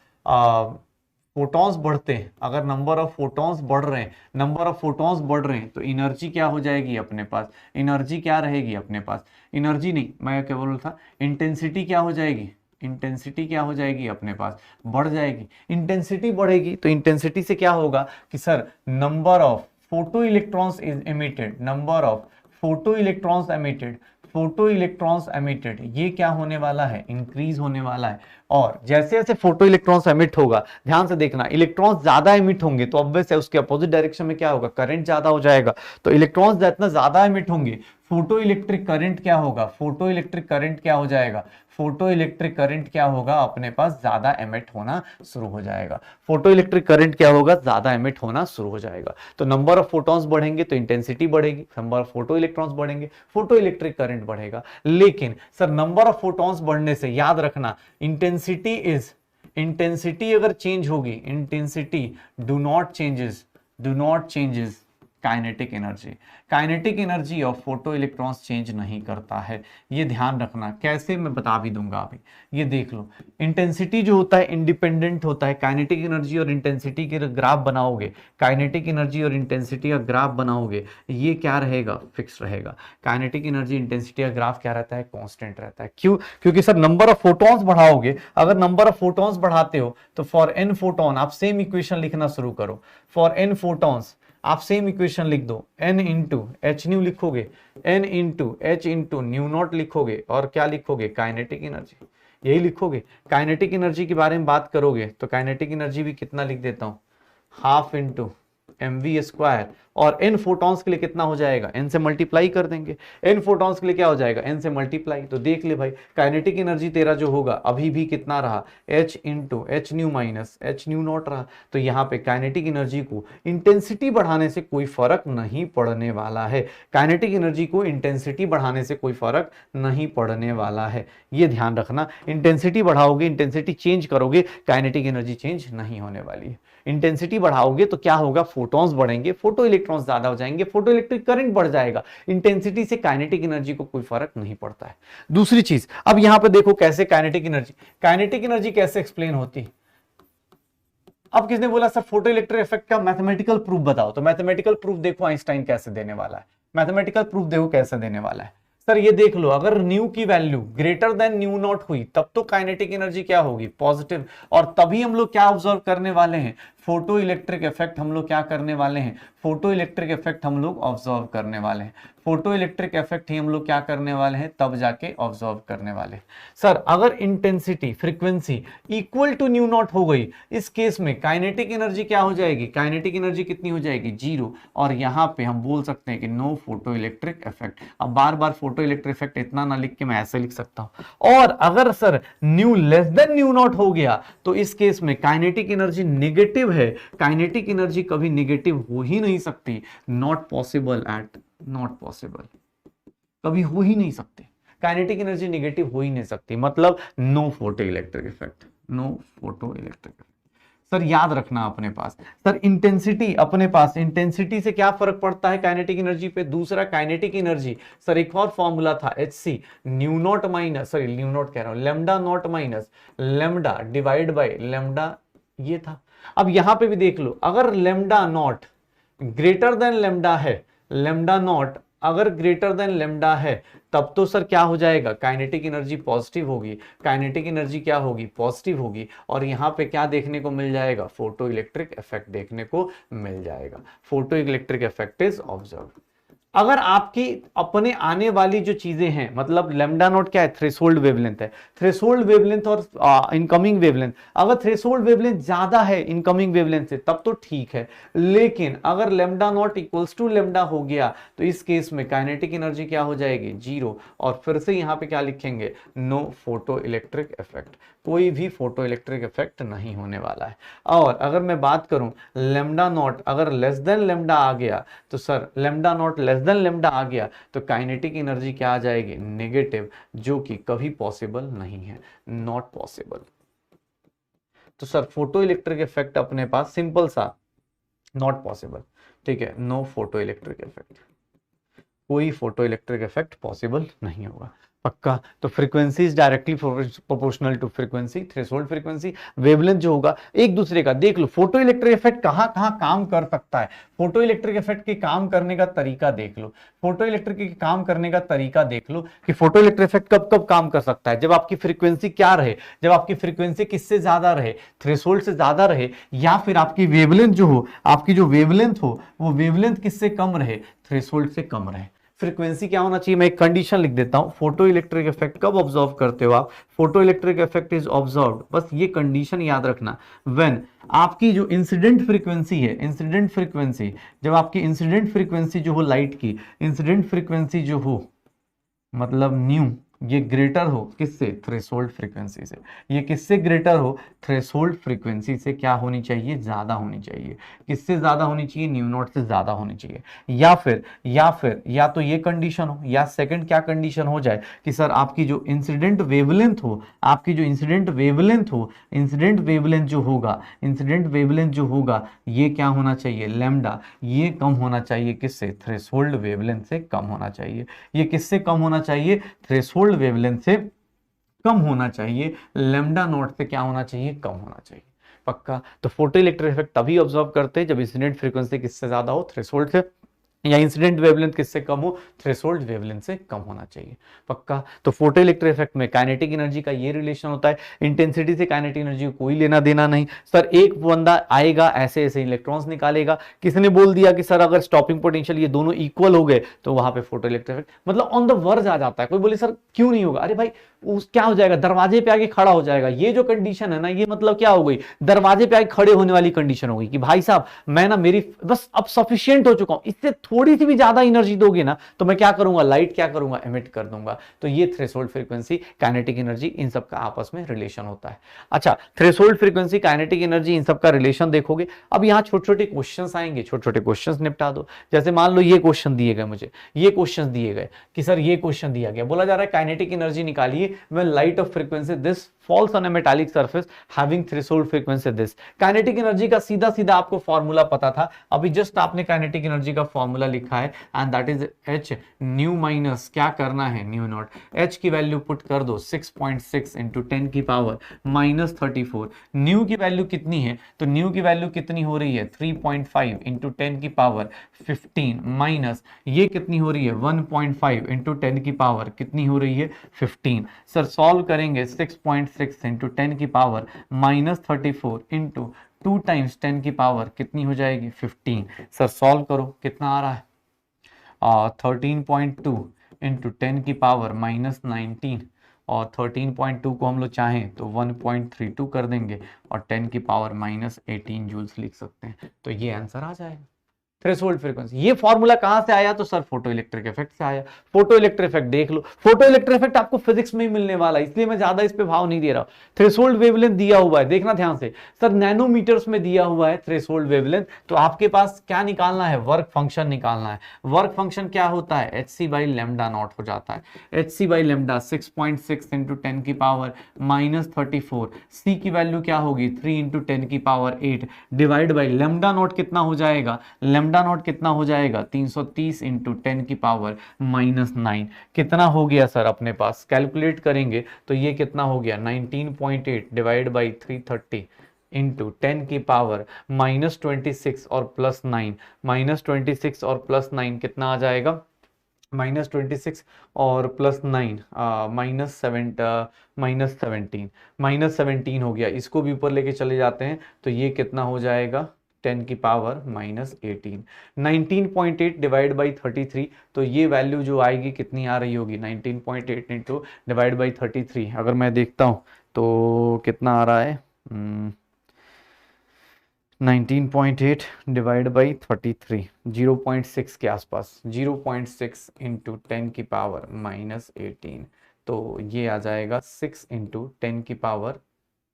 फोटॉन्स बढ़ते हैं, अगर नंबर ऑफ फोटॉन्स बढ़ रहे हैं, नंबर ऑफ फोटॉन्स बढ़ रहे हैं, तो एनर्जी क्या हो जाएगी अपने पास, एनर्जी क्या रहेगी अपने पास, एनर्जी नहीं, मैं क्या बोल रहा था, इंटेंसिटी क्या हो जाएगी, इंटेंसिटी क्या हो जाएगी अपने पास, बढ़ जाएगी। इंटेंसिटी बढ़ेगी तो इंटेंसिटी से क्या होगा कि sir number of photo electrons is emitted, number of photo electrons emitted, photo electrons emitted, ये क्या होने वाला है, इंक्रीज होने वाला है। और जैसे जैसे फोटो इलेक्ट्रॉन्स एमिट होगा, ध्यान से देखना, इलेक्ट्रॉन्स ज्यादा एमिट होंगे तो ऑब्वियस है उसके अपोजिट डायरेक्शन में क्या होगा, करंट ज्यादा हो जाएगा। तो इलेक्ट्रॉन्स जितना ज्यादा एमिट होंगे, फोटो इलेक्ट्रिक करंट क्या होगा, फोटो इलेक्ट्रिक करंट क्या हो जाएगा, फोटो इलेक्ट्रिक करंट क्या होगा अपने पास, ज्यादा एमिट होना शुरू हो जाएगा। फोटो इलेक्ट्रिक करंट क्या होगा, ज्यादा एमिट होना शुरू हो जाएगा। तो नंबर ऑफ फोटॉन्स बढ़ेंगे तो इंटेंसिटी बढ़ेगी, नंबर ऑफ फोटो इलेक्ट्रॉन्स बढ़ेंगे, फोटो इलेक्ट्रिक करंट बढ़ेगा। लेकिन सर नंबर ऑफ फोटॉन्स बढ़ने से याद रखना, इंटेंसिटी अगर चेंज होगी, intensity do not changes kinetic energy, kinetic energy of photo electrons change नहीं करता है, ये ध्यान रखना। कैसे, मैं बता भी दूंगा अभी, ये देख लो। इंटेंसिटी जो होता है इंडिपेंडेंट होता है, काइनेटिक एनर्जी और इंटेंसिटी के ग्राफ बनाओगे, काइनेटिक एनर्जी और इंटेंसिटी का ग्राफ बनाओगे, ये क्या रहेगा, फिक्स रहेगा। काइनेटिक एनर्जी इंटेंसिटी का ग्राफ क्या रहता है, कांस्टेंट रहता है। क्यों, क्योंकि सर नंबर ऑफ फोटॉन्स बढ़ाओगे, अगर नंबर ऑफ फोटॉन्स बढ़ाते हो तो फॉर एन फोटोन आप सेम इक्वेशन लिखना शुरू करो, फॉर एन फोटॉन्स आप सेम इक्वेशन लिख दो, n इंटू एच न्यू लिखोगे, n into h into new not लिखोगे, और क्या लिखोगे, काइनेटिक एनर्जी, यही लिखोगे। काइनेटिक एनर्जी के बारे में बात करोगे तो काइनेटिक एनर्जी भी कितना लिख देता हूं, हाफ इंटू mv स्क्वायर, और n फोटॉन्स के लिए कितना हो जाएगा, n से मल्टीप्लाई कर देंगे, n फोटॉन्स के लिए क्या हो जाएगा, n से मल्टीप्लाई। तो देख ले भाई, काइनेटिक एनर्जी तेरा जो होगा अभी भी कितना रहा, h into H new minus H nu not रहा। तो यहाँ पे काइनेटिक एनर्जी को इंटेंसिटी बढ़ाने से कोई फर्क नहीं पड़ने वाला है, काइनेटिक एनर्जी को इंटेंसिटी बढ़ाने से कोई फर्क नहीं पड़ने वाला है, ये ध्यान रखना। इंटेंसिटी बढ़ाओगे, इंटेंसिटी चेंज करोगे, काइनेटिक एनर्जी चेंज नहीं होने वाली है। इंटेंसिटी बढ़ाओगे तो क्या होगा, फोटॉन्स बढ़ेंगे, फोटो इलेक्ट्रॉन्स ज्यादा हो जाएंगे, फोटो इलेक्ट्रिक करंट बढ़ जाएगा। इंटेंसिटी से काइनेटिक एनर्जी को कोई फर्क नहीं पड़ता है। दूसरी चीज, अब यहां पे देखो कैसे काइनेटिक एनर्जी कैसे एक्सप्लेन होती। अब किसने बोला सर फोटो इलेक्ट्रिक इफेक्ट का मैथमेटिकल प्रूफ बताओ, तो मैथमेटिकल प्रूफ देखो आइंस्टाइन कैसे देने वाला है, मैथमेटिकल प्रूफ देखो कैसे देने वाला है। सर ये देख लो, अगर न्यू की value greater than new not हुई तब तो काइनेटिक एनर्जी क्या होगी, पॉजिटिव, और तभी हम लोग क्या ऑब्जर्व करने वाले हैं, फोटो इलेक्ट्रिक इफेक्ट हम लोग क्या करने वाले हैं, फोटो इलेक्ट्रिक इफेक्ट हम लोग ऑब्जर्व करने वाले हैं, फोटो इलेक्ट्रिक इफेक्ट ही हम लोग क्या करने वाले हैं, तब जाके ऑब्जर्व करने वाले हैं। सर अगर intensity frequency equal to nu nought हो गई, इस केस में काइनेटिक एनर्जी क्या हो जाएगी, काइनेटिक एनर्जी कितनी हो जाएगी, 0, और यहां पे हम बोल सकते हैं कि नो फोटो इलेक्ट्रिक इफेक्ट। अब बार बार फोटो इलेक्ट्रिक इफेक्ट इतना ना लिख के मैं ऐसे लिख सकता हूं। और अगर sir new less than new nought हो गया तो इस केस में काइनेटिक एनर्जी निगेटिव है, काइनेटिक एनर्जी कभी निगेटिव हो ही नहीं सकती, नॉट पॉसिबल, कभी हो ही नहीं सकती, काइनेटिक एनर्जी निगेटिव हो ही नहीं सकती, मतलब no photo electric effect, no photo electric effect. Sir याद रखना अपने पास, सर इंटेंसिटी अपने पास, इंटेंसिटी से क्या फर्क पड़ता है काइनेटिक एनर्जी पे, दूसरा काइनेटिक एनर्जी, सर एक और फॉर्मूला था hc, new not minus, sorry new not कह रहा हूं, lambda naught minus lambda divide by lambda, ये था। अब यहां पे भी देख लो, अगर lambda not greater than lambda है, लेमडा नॉट अगर ग्रेटर देन लेमडा है, तब तो सर क्या हो जाएगा, काइनेटिक एनर्जी पॉजिटिव होगी, काइनेटिक एनर्जी क्या होगी, पॉजिटिव होगी, और यहां पे क्या देखने को मिल जाएगा, फोटो इलेक्ट्रिक इफेक्ट देखने को मिल जाएगा, photo electric effect is observe. अगर आपकी अपने आने वाली जो चीजें हैं, मतलब लेमडा नॉट क्या है, थ्रेशोल्ड वेवलेंथ है, थ्रेशोल्ड वेवलेंथ और इनकमिंग वेवलेंथ, अगर थ्रेशोल्ड वेवलेंथ ज्यादा है इनकमिंग वेवलेंथ से तब तो ठीक है, लेकिन अगर lambda nought equals to lambda हो गया तो इस केस में काइनेटिक एनर्जी क्या हो जाएगी, 0, और फिर से यहां पे क्या लिखेंगे, नो फोटो इलेक्ट्रिक इफेक्ट, कोई भी फोटो इलेक्ट्रिक इफेक्ट नहीं होने वाला है। और अगर मैं बात करूं लेमडा नॉट अगर लेस देन लेमडा आ गया, तो sir lambda not less than lambda आ गया तो काइनेटिक एनर्जी क्या आ जाएगी, नेगेटिव, जो कि कभी पॉसिबल नहीं है, नॉट पॉसिबल। तो सर फोटो इलेक्ट्रिक इफेक्ट अपने पास सिंपल सा नॉट पॉसिबल, ठीक है, नो फोटो इलेक्ट्रिक इफेक्ट, कोई फोटो इलेक्ट्रिक इफेक्ट पॉसिबल नहीं होगा। पक्का। तो frequency is directly proportional to frequency, threshold frequency, wavelength जो होगा एक दूसरे का। देख लो फोटो इलेक्ट्रिक इफेक्ट कहां कहां काम कर सकता है, फोटो इलेक्ट्रिक इफेक्ट के काम करने का तरीका देख लो, फोटो इलेक्ट्रिक के काम करने का तरीका देख लो कि फोटो इलेक्ट्रिक इफेक्ट कब कब काम कर सकता है। जब आपकी फ्रीक्वेंसी क्या रहे, जब आपकी फ्रीक्वेंसी किससे ज्यादा रहे, थ्रेशोल्ड से ज्यादा रहे, या फिर आपकी वेवलेंथ जो हो, आपकी जो वेवलेंथ हो वो वेवलेंथ किससे कम रहे, थ्रेशोल्ड से कम रहे। फ्रीक्वेंसी क्या होना चाहिए, मैं एक कंडीशन लिख देता हूं, फोटो इलेक्ट्रिक इफेक्ट कब ऑब्जर्व करते हो आप, photo electric effect is observed, बस ये कंडीशन याद रखना, व्हेन आपकी जो इंसिडेंट फ्रीक्वेंसी है, इंसिडेंट फ्रीक्वेंसी, जब आपकी इंसिडेंट फ्रीक्वेंसी जो हो लाइट की, इंसिडेंट फ्रीक्वेंसी जो हो मतलब न्यू, ये ग्रेटर हो किससे, थ्रेशोल्ड फ्रीक्वेंसी से। ये किससे ग्रेटर हो, थ्रेशोल्ड फ्रीक्वेंसी से क्या होनी चाहिए, ज्यादा होनी चाहिए। किससे ज्यादा होनी चाहिए, न्यू नॉट से ज्यादा होनी चाहिए। या फिर या तो ये कंडीशन हो, या सेकंड क्या कंडीशन हो जाए कि सर आपकी जो इंसिडेंट वेवलेंथ हो, आपकी जो इंसिडेंट वेवलेंथ हो, इंसिडेंट वेवलेंथ जो होगा, इंसिडेंट वेवलेंथ जो होगा ये क्या होना चाहिए, लैम्डा, ये कम होना चाहिए किससे, थ्रेशोल्ड वेवलेंथ से कम होना चाहिए। ये किससे कम होना चाहिए, थ्रेशोल्ड वेवलेंथ से कम होना चाहिए, लैम्डा नॉट से क्या होना चाहिए, कम होना चाहिए। पक्का। तो फोटो इलेक्ट्रिक इफेक्ट तभी ऑब्जर्व करते हैं जब इंसिडेंट फ्रीक्वेंसी किससे ज्यादा हो, थ्रेशोल्ड से, या इंसिडेंट वेवलेंथ किससे कम हो, थ्रेशोल्ड वेवलेंथ से कम होना चाहिए। पक्का। तो फोटो इलेक्ट्रिक इफेक्ट में काइनेटिक एनर्जी का ये रिलेशन होता है, इंटेंसिटी से काइनेटिक एनर्जी को कोई लेना देना नहीं। सर एक बंदा आएगा ऐसे ऐसे इलेक्ट्रॉन्स निकालेगा, किसने बोल दिया कि सर अगर स्टॉपिंग पोटेंशियल ये दोनों इक्वल हो गए तो वहां पे फोटो इलेक्ट्रिक इफेक्ट मतलब ऑन द वर्ज आ जाता है। कोई बोले सर क्यों नहीं होगा, अरे भाई उस क्या हो जाएगा, दरवाजे पे आके खड़ा हो जाएगा। ये जो कंडीशन है ना, ये मतलब क्या हो गई, दरवाजे पे आके खड़े होने वाली कंडीशन हो गई कि भाई साहब मैं ना मेरी बस अब सफिशिएंट हो चुका हूं, इससे थोड़ी सी भी ज्यादा एनर्जी दोगे ना तो मैं क्या करूंगा, लाइट क्या करूंगा, एमिट कर दूंगा। तो ये थ्रेशोल्ड फ्रीक्वेंसी, काइनेटिक एनर्जी, इन सब का आपस में रिलेशन होता है। अच्छा, थ्रेशोल्ड फ्रीक्वेंसी, काइनेटिक एनर्जी, इन सब का रिलेशन देखोगे। अब यहां छोटे छोटे क्वेश्चन आएंगे, छोटे छोटे क्वेश्चन निपटा दो। जैसे मान लो ये क्वेश्चन दिए गए मुझे, ये क्वेश्चन दिए गए कि सर ये क्वेश्चन दिया गया, बोला जा रहा है काइनेटिक एनर्जी निकालिए when light of frequency this falls on a metallic surface having threshold frequency this। Kinetic energy का सीधा सीधा आपको फॉर्मूला पता था, अभी जस्ट आपने काइनेटिक एनर्जी का फॉर्मूला लिखा है and that is h new minus क्या करना है, न्यू नॉट, h की वैल्यू पुट कर दो 6.6 इंटू 10 की पावर माइनस 34। न्यू की वैल्यू कितनी है, तो न्यू की वैल्यू कितनी हो रही है 3.5 इंटू 10 की पावर 15 माइनस ये कितनी हो रही है 1.5 इंटू 10 की पावर कितनी हो रही है 15। सर सॉल्व करेंगे 6.6 इंटू 10 की पावर माइनस 34 इंटू 2 टाइम्स 10 की पावर कितनी हो जाएगी 15। सर सॉल्व करो कितना आ रहा है 13.2 इंटू 10 की पावर माइनस 19 और 13.2 को हम लोग चाहें तो 1.32 कर देंगे और 10 की पावर माइनस 18 जूल्स लिख सकते हैं। तो ये आंसर आ जाएगा थ्रेशोल्ड फ्रीक्वेंसी। ये फॉर्मूला कहां से आया, तो सर फोटो इलेक्ट्रिक इफेक्ट से आया। फोटो इलेक्ट्रिक इफेक्ट देख लो, फोटो इलेक्ट्रिक इफेक्ट आपको फिजिक्स में ही मिलने वाला है, इसलिए मैं ज्यादा इस पे भाव नहीं दे रहा हूं। थ्रेशोल्ड वेवलेंथ दिया हुआ है, देखना ध्यान से, सर नैनोमीटर्स में दिया हुआ है थ्रेशोल्ड वेवलेंथ, तो आपके पास क्या निकालना है, वर्क फंक्शन निकालना है। वर्क फंक्शन क्या होता है, h c by lambda nought हो जाता है, h c by lambda 6.6 into 10 की पावर माइनस 34, सी की वैल्यू क्या होगी 3 इंटू 10 की power 8 divide by lambda not कितना हो जाएगा, लेमडा नॉट कितना हो जाएगा 330 इंटू 10 की पावर माइनस 9। कितना हो गया सर अपने पास, कैलकुलेट करेंगे तो ये कितना हो गया 19.8 डिवाइड बाई 330 इंटू 10 की पावर माइनस 26 और प्लस 9, माइनस 26 और प्लस 9 कितना आ जाएगा, माइनस 26 और प्लस 9 माइनस 17, माइनस 17 हो गया। इसको भी ऊपर लेके चले जाते हैं तो ये कितना हो जाएगा 10 की पावर माइनस 18, 19.8 डिवाइड बाई 33, तो ये वैल्यू जो आएगी कितनी आ रही होगी 19.8 इंटू डिवाइड बाई 33, अगर मैं देखता हूँ तो कितना आ रहा है 19.8 डिवाइड बाई 33, 0.6 के आसपास, 0.6 इंटू 10 की पावर माइनस 18, तो ये आ जाएगा 6 इंटू 10 की पावर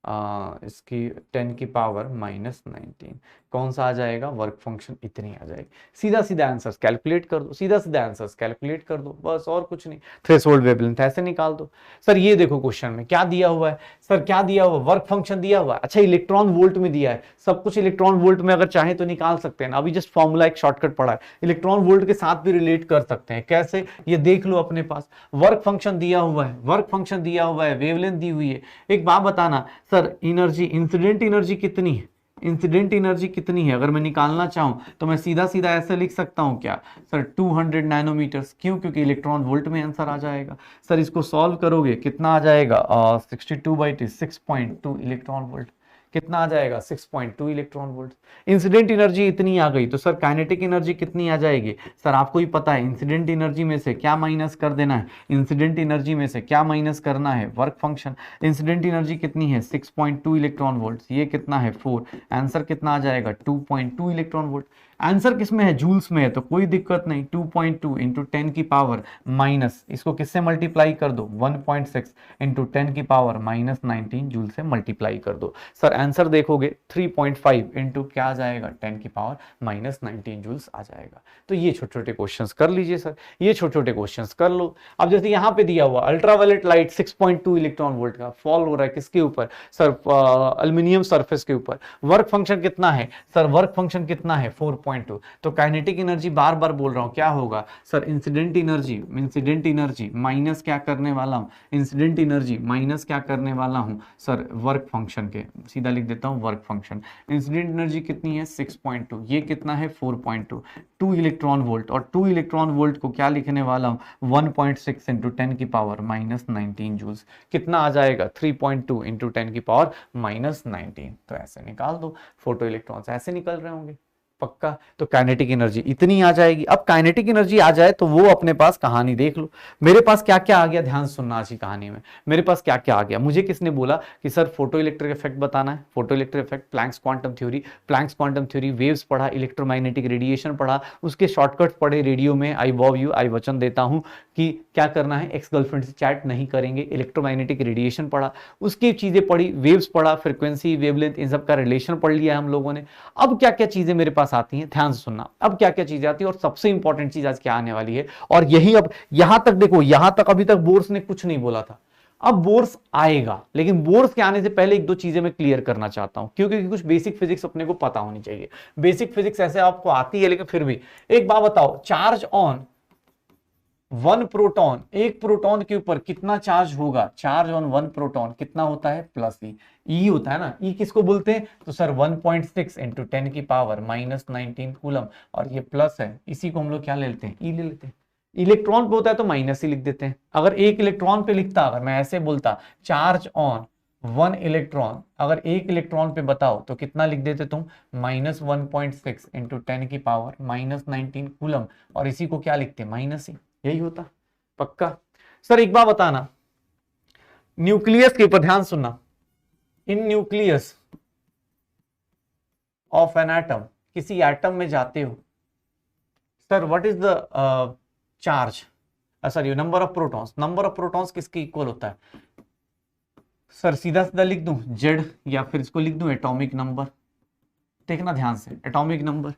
इसकी 10 की पावर -19, कौन सा आ जाएगा, वर्क फंक्शन इतनी आ जाएगी। सीधा सीधा आंसर्स कैलकुलेट कर दो, सीधा सीधा आंसर्स कैलकुलेट कर दो, बस और कुछ नहीं। थ्रेशोल्ड वेवलेंथ ऐसे निकाल दो। सर ये देखो क्वेश्चन में क्या दिया हुआ है, सर क्या दिया हुआ, वर्क फंक्शन दिया हुआ है, अच्छा इलेक्ट्रॉन वोल्ट में दिया है, सब कुछ इलेक्ट्रॉन वोल्ट में अगर चाहे तो निकाल सकते हैं ना, अभी जस्ट फॉर्मूला एक शॉर्टकट पड़ा है, इलेक्ट्रॉन वोल्ट के साथ भी रिलेट कर सकते हैं, कैसे ये देख लो अपने पास। वर्क फंक्शन दिया हुआ है, वर्क फंक्शन दिया हुआ है, वेवलेंथ दी हुई है। एक बात बताना सर, एनर्जी, इंसिडेंट एनर्जी कितनी है, इंसिडेंट एनर्जी कितनी है, अगर मैं निकालना चाहूं तो मैं सीधा सीधा ऐसे लिख सकता हूं क्या सर, 200 नैनोमीटर्स। क्यों, क्योंकि इलेक्ट्रॉन वोल्ट में आंसर आ जाएगा। सर इसको सॉल्व करोगे कितना आ जाएगा, 62/2 6.2 इलेक्ट्रॉन वोल्ट। कितना आ जाएगा, 6.2 इलेक्ट्रॉन वोल्ट। इंसिडेंट एनर्जी इतनी आ गई तो सर काइनेटिक एनर्जी कितनी आ जाएगी, सर आपको ही पता है, इंसिडेंट एनर्जी में से क्या माइनस कर देना है, इंसिडेंट एनर्जी में से क्या माइनस करना है, वर्क फंक्शन। इंसिडेंट एनर्जी कितनी है, 6.2 इलेक्ट्रॉन वोल्ट, ये कितना है 4, आंसर कितना आ जाएगा 2.2 इलेक्ट्रॉन वोल्ट। आंसर किस में है, जूल्स में है, तो कोई दिक्कत नहीं, 2.2 इंटू 10 की पावर माइनस, इसको किससे मल्टीप्लाई कर दो, 1.6 इंटू 10 की पावर -19 जूल से मल्टीप्लाई कर दो। सर आंसर देखोगे 3.5 इंटू क्या आ जाएगा, 10 की पावर -19 जूल्स आ जाएगा। तो ये छोटे छोटे क्वेश्चंस कर लीजिए सर, ये छोटे छोटे क्वेश्चंस कर लो। अब जैसे यहाँ पे दिया हुआ अल्ट्रावायलेट लाइट 6.2 इलेक्ट्रॉन वोल्ट का फॉल हो रहा है, किसके ऊपर सर, एल्यूमिनियम सरफेस के ऊपर। वर्क फंक्शन कितना है सर, वर्क फंक्शन कितना है 4.2। तो काइनेटिक एनर्जी बार बार बोल रहा हूं क्या होगा सर, इंसिडेंट एनर्जी माइनस क्या करने वाला हूं, इंसिडेंट एनर्जी माइनस क्या करने वाला हूं सर, वर्क फंक्शन के, सीधा लिख देता हूं वर्क फंक्शन। इंसिडेंट एनर्जी कितनी है 6.2, ये कितना है 4.2, 2 इलेक्ट्रॉन वोल्ट, और 2 इलेक्ट्रॉन वोल्ट को क्या लिखने वाला हूं 1.6 इंटू 10 की पावर -19 जूल्स। कितना आ जाएगा 3.2 इंटू 10 की पावर -19। तो ऐसे निकाल दो, फोटो इलेक्ट्रॉन्स ऐसे निकल रहे होंगे पक्का। तो काइनेटिक एनर्जी इतनी आ जाएगी। अब काइनेटिक एनर्जी आ जाए तो वो अपने पास कहानी देख लो, मेरे पास क्या क्या आ गया, ध्यान सुनना आज की कहानी में। मेरे पास क्या क्या आ गया, मुझे किसने बोला कि सर फोटो इलेक्ट्रिक इफेक्ट बताना है, photo electric effect, Planck's quantum theory, Planck's quantum theory, waves पढ़ा, इलेक्ट्रोमैग्नेटिक रेडिएशन पढ़ा, उसके शॉर्टकट पढ़े रेडियो में, आई वॉव यू, आई वचन देता हूं कि क्या करना है, एक्स गर्लफ्रेंड से चैट नहीं करेंगे, इलेक्ट्रोमैग्नेटिक रेडिएशन पढ़ा, उसकी चीजें पढ़ी, वेव्स पढ़ा, फ्रीक्वेंसी, वेवलेंथ, इन सब का रिलेशन पढ़ लिया हम लोगों ने। अब क्या क्या चीजें मेरे पास आती हैं, ध्यान से सुनना, अब क्या क्या चीजें आती है, और सबसे इंपॉर्टेंट चीज आज क्या आने वाली है। और यही, अब यहां तक देखो, यहां तक अभी तक बोर्स ने कुछ नहीं बोला था, अब बोर्स आएगा, लेकिन बोर्स के आने से पहले एक दो चीजें मैं क्लियर करना चाहता हूं, क्योंकि कुछ बेसिक फिजिक्स अपने को पता होनी चाहिए। बेसिक फिजिक्स ऐसे आपको आती है, लेकिन फिर भी एक बात बताओ, चार्ज ऑन 1 प्रोटॉन, एक प्रोटॉन के ऊपर कितना चार्ज होगा, चार्ज ऑन 1 प्रोटॉन कितना होता है, +E, ई होता है ना, ई किसको बोलते हैं, तो सर 1.6 इंटू 10 की पावर -19 कूलम, और ये प्लस है, इसी को हम लोग क्या ले लेते हैं, ई ले लेते हैं। इलेक्ट्रॉन पे होता है तो माइनस ही लिख देते हैं। अगर एक इलेक्ट्रॉन पे लिखता, अगर मैं ऐसे बोलता चार्ज ऑन 1 इलेक्ट्रॉन, अगर एक इलेक्ट्रॉन पे बताओ तो कितना लिख देते तुम, -1.6 इंटू 10 की पावर -19 कूलम, और इसी को क्या लिखते, माइनस ही, यही होता पक्का। सर एक बात बताना, न्यूक्लियस के ऊपर ध्यान सुनना, इन न्यूक्लियस ऑफ एन एटम, किसी एटम में जाते हो sir, what is the charge, sorry number of protons, number of protons किसके इक्वल होता है सर, सीधा सीधा लिख दूं जेड, या फिर इसको लिख दूं एटॉमिक नंबर, देखना ध्यान से, atomic number.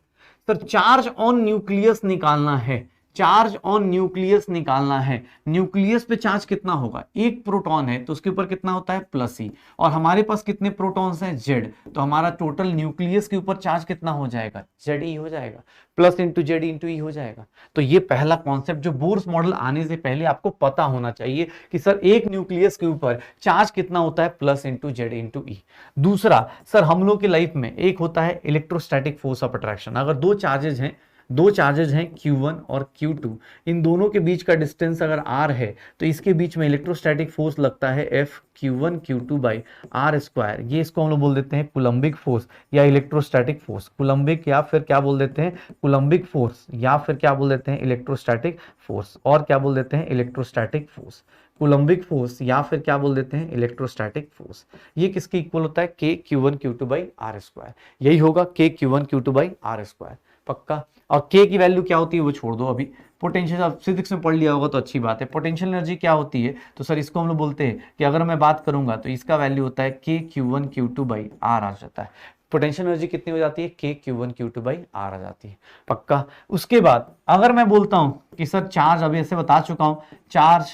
Sir charge on nucleus निकालना है, चार्ज ऑन न्यूक्लियस निकालना है, न्यूक्लियस पे चार्ज कितना होगा, एक प्रोटॉन है तो उसके ऊपर कितना होता है +E, और हमारे पास कितने प्रोटॉन्स हैं जेड, तो हमारा टोटल न्यूक्लियस के ऊपर चार्ज कितना हो जाएगा, ZE हो जाएगा, प्लस इंटू जेड इंटू ई हो जाएगा। तो ये पहला कॉन्सेप्ट जो बोर्स मॉडल आने से पहले आपको पता होना चाहिए कि सर एक न्यूक्लियस के ऊपर चार्ज कितना होता है, प्लस इंटू जेड इंटू ई। दूसरा सर हम लोग की लाइफ में एक होता है इलेक्ट्रोस्टैटिक फोर्स ऑफ अट्रैक्शन, अगर दो चार्जेज हैं Q1 और Q2, इन दोनों के बीच का डिस्टेंस अगर R है तो इसके बीच में इलेक्ट्रोस्टैटिक फोर्स लगता है F Q1 Q2 by R²। ये इसको हम लोग बोल देते हैं कूलम्बिक फोर्स या इलेक्ट्रोस्टैटिक फोर्स, कूलम्बिक या फिर क्या बोल देते हैं कूलम्बिक फोर्स, या फिर क्या बोल देते हैं इलेक्ट्रोस्टैटिक फोर्स, और क्या बोल देते हैं इलेक्ट्रोस्टैटिक फोर्स, कूलम्बिक फोर्स या फिर क्या बोल देते हैं इलेक्ट्रोस्टैटिक फोर्स। ये किसके इक्वल होता है, K Q1 Q2 by R², यही होगा K Q1 Q2 by R²। पक्का। और के की वैल्यू क्या होती है वो छोड़ दो अभी, पोटेंशियल आप फिजिक्स में पढ़ लिया होगा तो अच्छी बात है। पोटेंशियल एनर्जी क्या होती है, तो सर इसको हम लोग बोलते हैं कि अगर मैं बात करूंगा तो इसका वैल्यू होता है के Q1 Q2 बाई आर आ जाता है। पोटेंशियल एनर्जी कितनी हो जाती है, के Q1 Q2 बाई आर आ जाती है, पक्का। उसके बाद अगर मैं बोलता हूं कि सर चार्ज, अभी ऐसे बता चुका हूं, चार्ज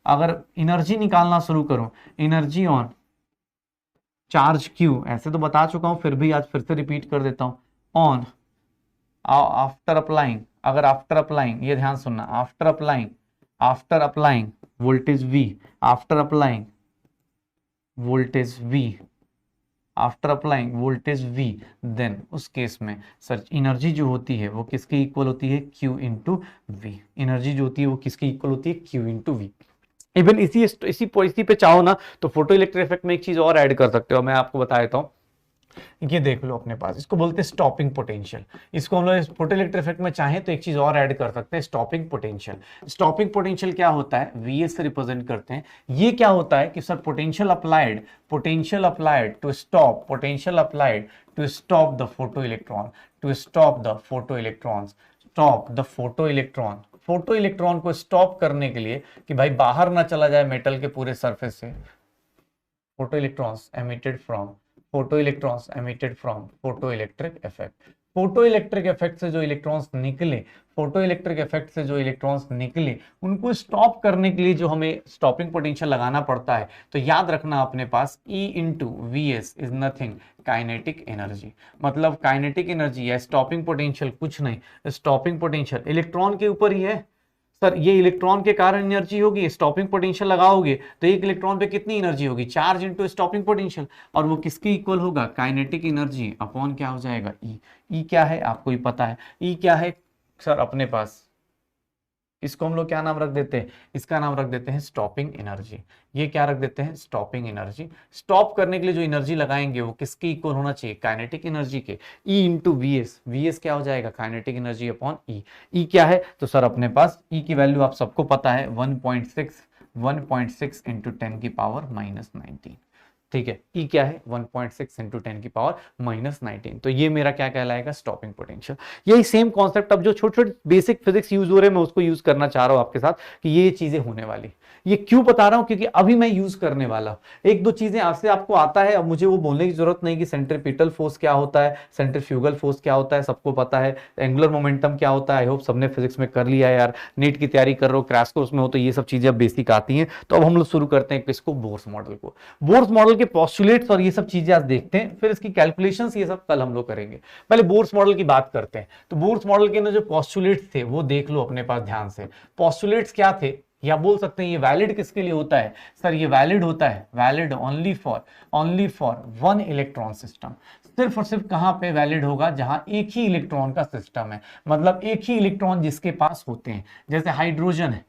अगर एनर्जी निकालना शुरू करूं, एनर्जी ऑन चार्ज Q, ऐसे तो बता चुका हूं, फिर भी आज फिर से रिपीट कर देता हूं, ऑन आफ्टर अप्लाइंग, अगर आफ्टर अप्लाइंग, ये ध्यान सुनना, after applying voltage V, after applying voltage V, after applying voltage V, then उस केस में सर एनर्जी जो होती है वो किसके इक्वल होती है, Q इंटू V। एनर्जी जो होती है वो किसके इक्वल होती है, Q इंटू V। इवन इसी पे चाहो ना तो फोटो इलेक्ट्रिक इफेक्ट में एक चीज और ऐड कर सकते हो, मैं आपको बता देता हूँ। ये देख लो अपने पास, इसको बोलते हैं स्टॉपिंग पोटेंशियल। इसको हम लोग फोटो इलेक्ट्रिक इफेक्ट में चाहें तो एक चीज और ऐड कर सकते हैं, स्टॉपिंग पोटेंशियल। स्टॉपिंग पोटेंशियल क्या होता है, Vs से रिप्रेजेंट करते हैं। ये क्या होता है कि sir potential applied to stop, potential applied to stop the photo electron, to stop the photo electrons, stop the photo electron, photo electron को स्टॉप करने के लिए कि भाई बाहर ना चला जाए मेटल के पूरे सरफेस से। Photo electrons emitted from, photoelectrons emitted from photoelectric effect. Photoelectric effect से जो इलेक्ट्रॉन्स निकले, फोटोइलेक्ट्रिक इफेक्ट से जो इलेक्ट्रॉन्स निकले उनको स्टॉप करने के लिए जो हमें स्टॉपिंग पोटेंशियल लगाना पड़ता है, तो याद रखना अपने पास E into VS is nothing, kinetic energy. मतलब काइनेटिक एनर्जी या स्टॉपिंग पोटेंशियल कुछ नहीं, स्टॉपिंग पोटेंशियल इलेक्ट्रॉन के ऊपर ही है। सर ये इलेक्ट्रॉन के कारण एनर्जी होगी, स्टॉपिंग पोटेंशियल लगाओगे तो एक इलेक्ट्रॉन पे कितनी एनर्जी होगी, चार्ज इनटू स्टॉपिंग पोटेंशियल, और वो किसके इक्वल होगा, काइनेटिक एनर्जी अपॉन क्या हो जाएगा, ई क्या है आपको ही पता है, ई क्या है सर अपने पास, इसको हम लोग क्या नाम रख देते हैं, इसका नाम रख देते हैं स्टॉपिंग एनर्जी। ये क्या रख देते हैं, स्टॉपिंग एनर्जी। स्टॉप करने के लिए जो एनर्जी लगाएंगे वो किसके इक्वल होना चाहिए, काइनेटिक एनर्जी के, E इंटू VS, VS क्या हो जाएगा, kinetic energy upon E। E क्या है तो सर अपने पास E की वैल्यू आप सबको पता है 1.6 इंटू 10 की पावर -19, ठीक है। E क्या है 1.6 इंटू 10 की पावर -19, तो ये मेरा क्या कहलाएगा, स्टॉपिंग पोटेंशियल। यही सेम कॉन्सेप्ट अब जो छोटे छोटे बेसिक फिजिक्स यूज हो रहे हैं मैं उसको यूज करना चाह रहा हूं आपके साथ कि ये चीजें होने वाली। ये क्यों बता रहा हूं, क्योंकि अभी मैं यूज करने वाला हूं। एक दो चीजें आपसे आपको आता है, अब मुझे वो बोलने की जरूरत नहीं कि सेंट्रीपिटल फोर्स क्या होता है, सेंट्रीफ्यूगल फोर्स क्या होता है, सबको पता है। एंगुलर मोमेंटम क्या होता है, आई होप सबने फिजिक्स में कर लिया है यार, नीट की तैयारी कर रहे हो, क्रैश कोर्स में हो, तो ये सब चीजें अब बेसिक आती हैं। तो अब हम लोग शुरू करते हैं किसको, बोर्स मॉडल को। बोर्स मॉडल के पोस्टुलेट्स और ये सब चीजें आज देखते हैं, फिर इसकी कैलकुलेशंस ये सब कल हम लोग करेंगे। पहले बोर्स मॉडल की बात करते हैं। तो बोर्स मॉडल के ना जो पोस्टुलेट्स थे वो देख लो अपने पास ध्यान से। पोस्टुलेट्स क्या थे, या बोल सकते हैं ये वैलिड किसके लिए होता है, सर ये वैलिड होता है, valid only for one electron system. सिर्फ और सिर्फ कहां पे वैलिड होगा, जहां एक ही इलेक्ट्रॉन का सिस्टम है, मतलब एक ही इलेक्ट्रॉन जिसके पास होते हैं। जैसे हाइड्रोजन है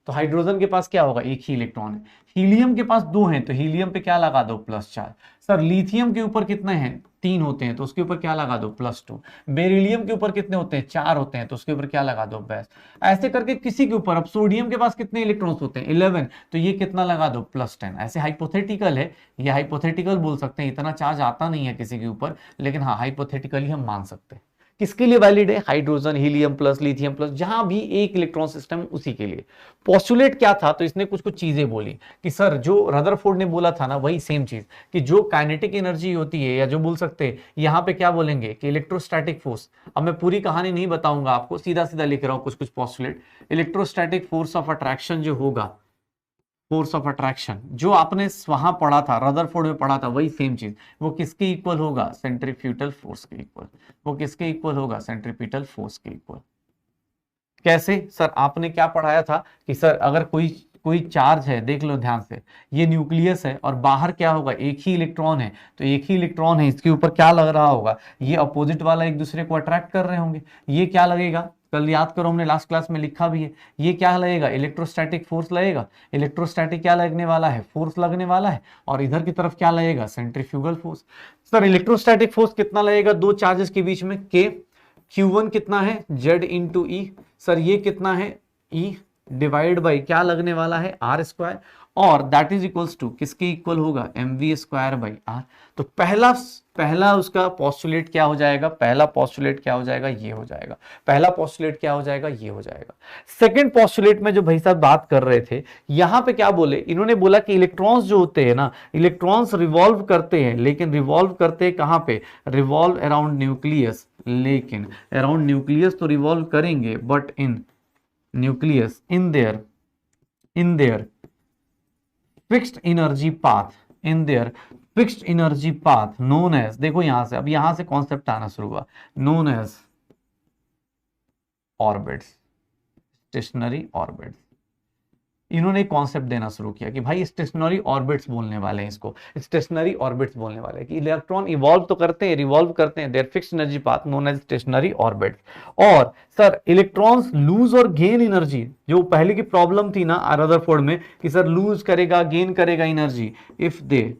तो हाइड्रोजन के पास क्या होगा, एक ही इलेक्ट्रॉन है। हीलियम के पास दो हैं तो हीलियम पे क्या लगा दो, +4। सर लिथियम के ऊपर कितने हैं, 3 होते हैं तो उसके ऊपर क्या लगा दो, +2। बेरिलियम के ऊपर कितने होते हैं, 4 होते हैं तो उसके ऊपर क्या लगा दो, बेस। ऐसे करके किसी के ऊपर, अब सोडियम के पास कितने इलेक्ट्रॉन्स होते हैं, 11, तो ये कितना लगा दो, +10। ऐसे हाइपोथेटिकल है, ये हाइपोथेटिकल बोल सकते हैं, इतना चार्ज आता नहीं है किसी के ऊपर, लेकिन हाँ हाइपोथेटिकली हम मान सकते हैं। किसके लिए वैलिड है, hydrogen, helium plus, lithium plus, जहां भी एक इलेक्ट्रॉन सिस्टम उसी के लिए। पोस्टुलेट क्या था, तो इसने कुछ कुछ चीजें बोली कि सर जो रदरफोर्ड ने बोला था ना वही सेम चीज, कि जो काइनेटिक एनर्जी होती है, या जो बोल सकते हैं यहां पे क्या बोलेंगे कि इलेक्ट्रोस्टैटिक फोर्स। अब मैं पूरी कहानी नहीं बताऊंगा आपको, सीधा सीधा लिख रहा हूं कुछ कुछ postulate. Electrostatic force of attraction जो होगा, फोर्स ऑफ अट्रैक्शन जो आपने वहां पढ़ा था, रदरफोर्ड में पढ़ा था, वही सेम चीज, वो किसके इक्वल होगा, सेंट्रीफ्यूगल फोर्स के इक्वल। वो किसके इक्वल होगा, सेंट्रीपिटल फोर्स के इक्वल। कैसे, सर आपने क्या पढ़ाया था कि सर अगर कोई चार्ज है, देख लो ध्यान से, ये न्यूक्लियस है और बाहर क्या होगा, एक ही इलेक्ट्रॉन है, तो एक ही इलेक्ट्रॉन है, इसके ऊपर क्या लग रहा होगा, ये अपोजिट वाला एक दूसरे को अट्रैक्ट कर रहे होंगे। ये क्या लगेगा, कल याद करो हमने लास्ट क्लास में लिखा भी है, ये क्या लगेगा, इलेक्ट्रोस्टैटिक फोर्स लगेगा। इलेक्ट्रोस्टैटिक क्या लगने वाला है, फोर्स लगने वाला है, और इधर की तरफ क्या लगेगा, centrifugal force. Sir electrostatic force कितना लगेगा, दो चार्जेस के बीच में, के Q1 कितना है, Z इंटू ई। सर ये कितना है, E, डिवाइड बाई क्या लगने वाला है, आर स्क्वायर, और दैट इज इक्वल्स टू किसके इक्वल होगा, m v square by r. तो पहला उसका पोस्टुलेट क्या हो जाएगा, पहला पोस्टुलेट क्या हो जाएगा, ये हो जाएगा। पहला पोस्टुलेट क्या हो जाएगा, ये हो जाएगा। सेकंड पोस्टुलेट में जो भाई साहब बात कर रहे थे, यहां पे क्या बोले, इन्होंने बोला कि इलेक्ट्रॉन्स जो होते हैं ना, इलेक्ट्रॉन्स रिवॉल्व करते हैं, लेकिन रिवॉल्व करते हैं कहां पे, रिवॉल्व अराउंड न्यूक्लियस। लेकिन अराउंड न्यूक्लियस तो रिवॉल्व करेंगे, but in nucleus, in their fixed energy path, in their fixed energy path known as, देखो यहां से, अब यहां से कॉन्सेप्ट आना शुरू हुआ, known as orbits, stationary orbits. इन्होंने कॉन्सेप्ट देना शुरू किया कि भाई स्टेशनरी ऑर्बिट्स बोलने वाले हैं इसको, स्टेशनरी ऑर्बिट्स बोलने वाले हैं कि इलेक्ट्रॉन इवॉल्व तो करते हैं, रिवॉल्व करते हैं, their fixed energy path known as stationary orbits. और सर इलेक्ट्रॉन्स लूज और गेन एनर्जी, जो पहले की प्रॉब्लम थी ना रदरफोर्ड में कि सर लूज करेगा गेन करेगा energy, if they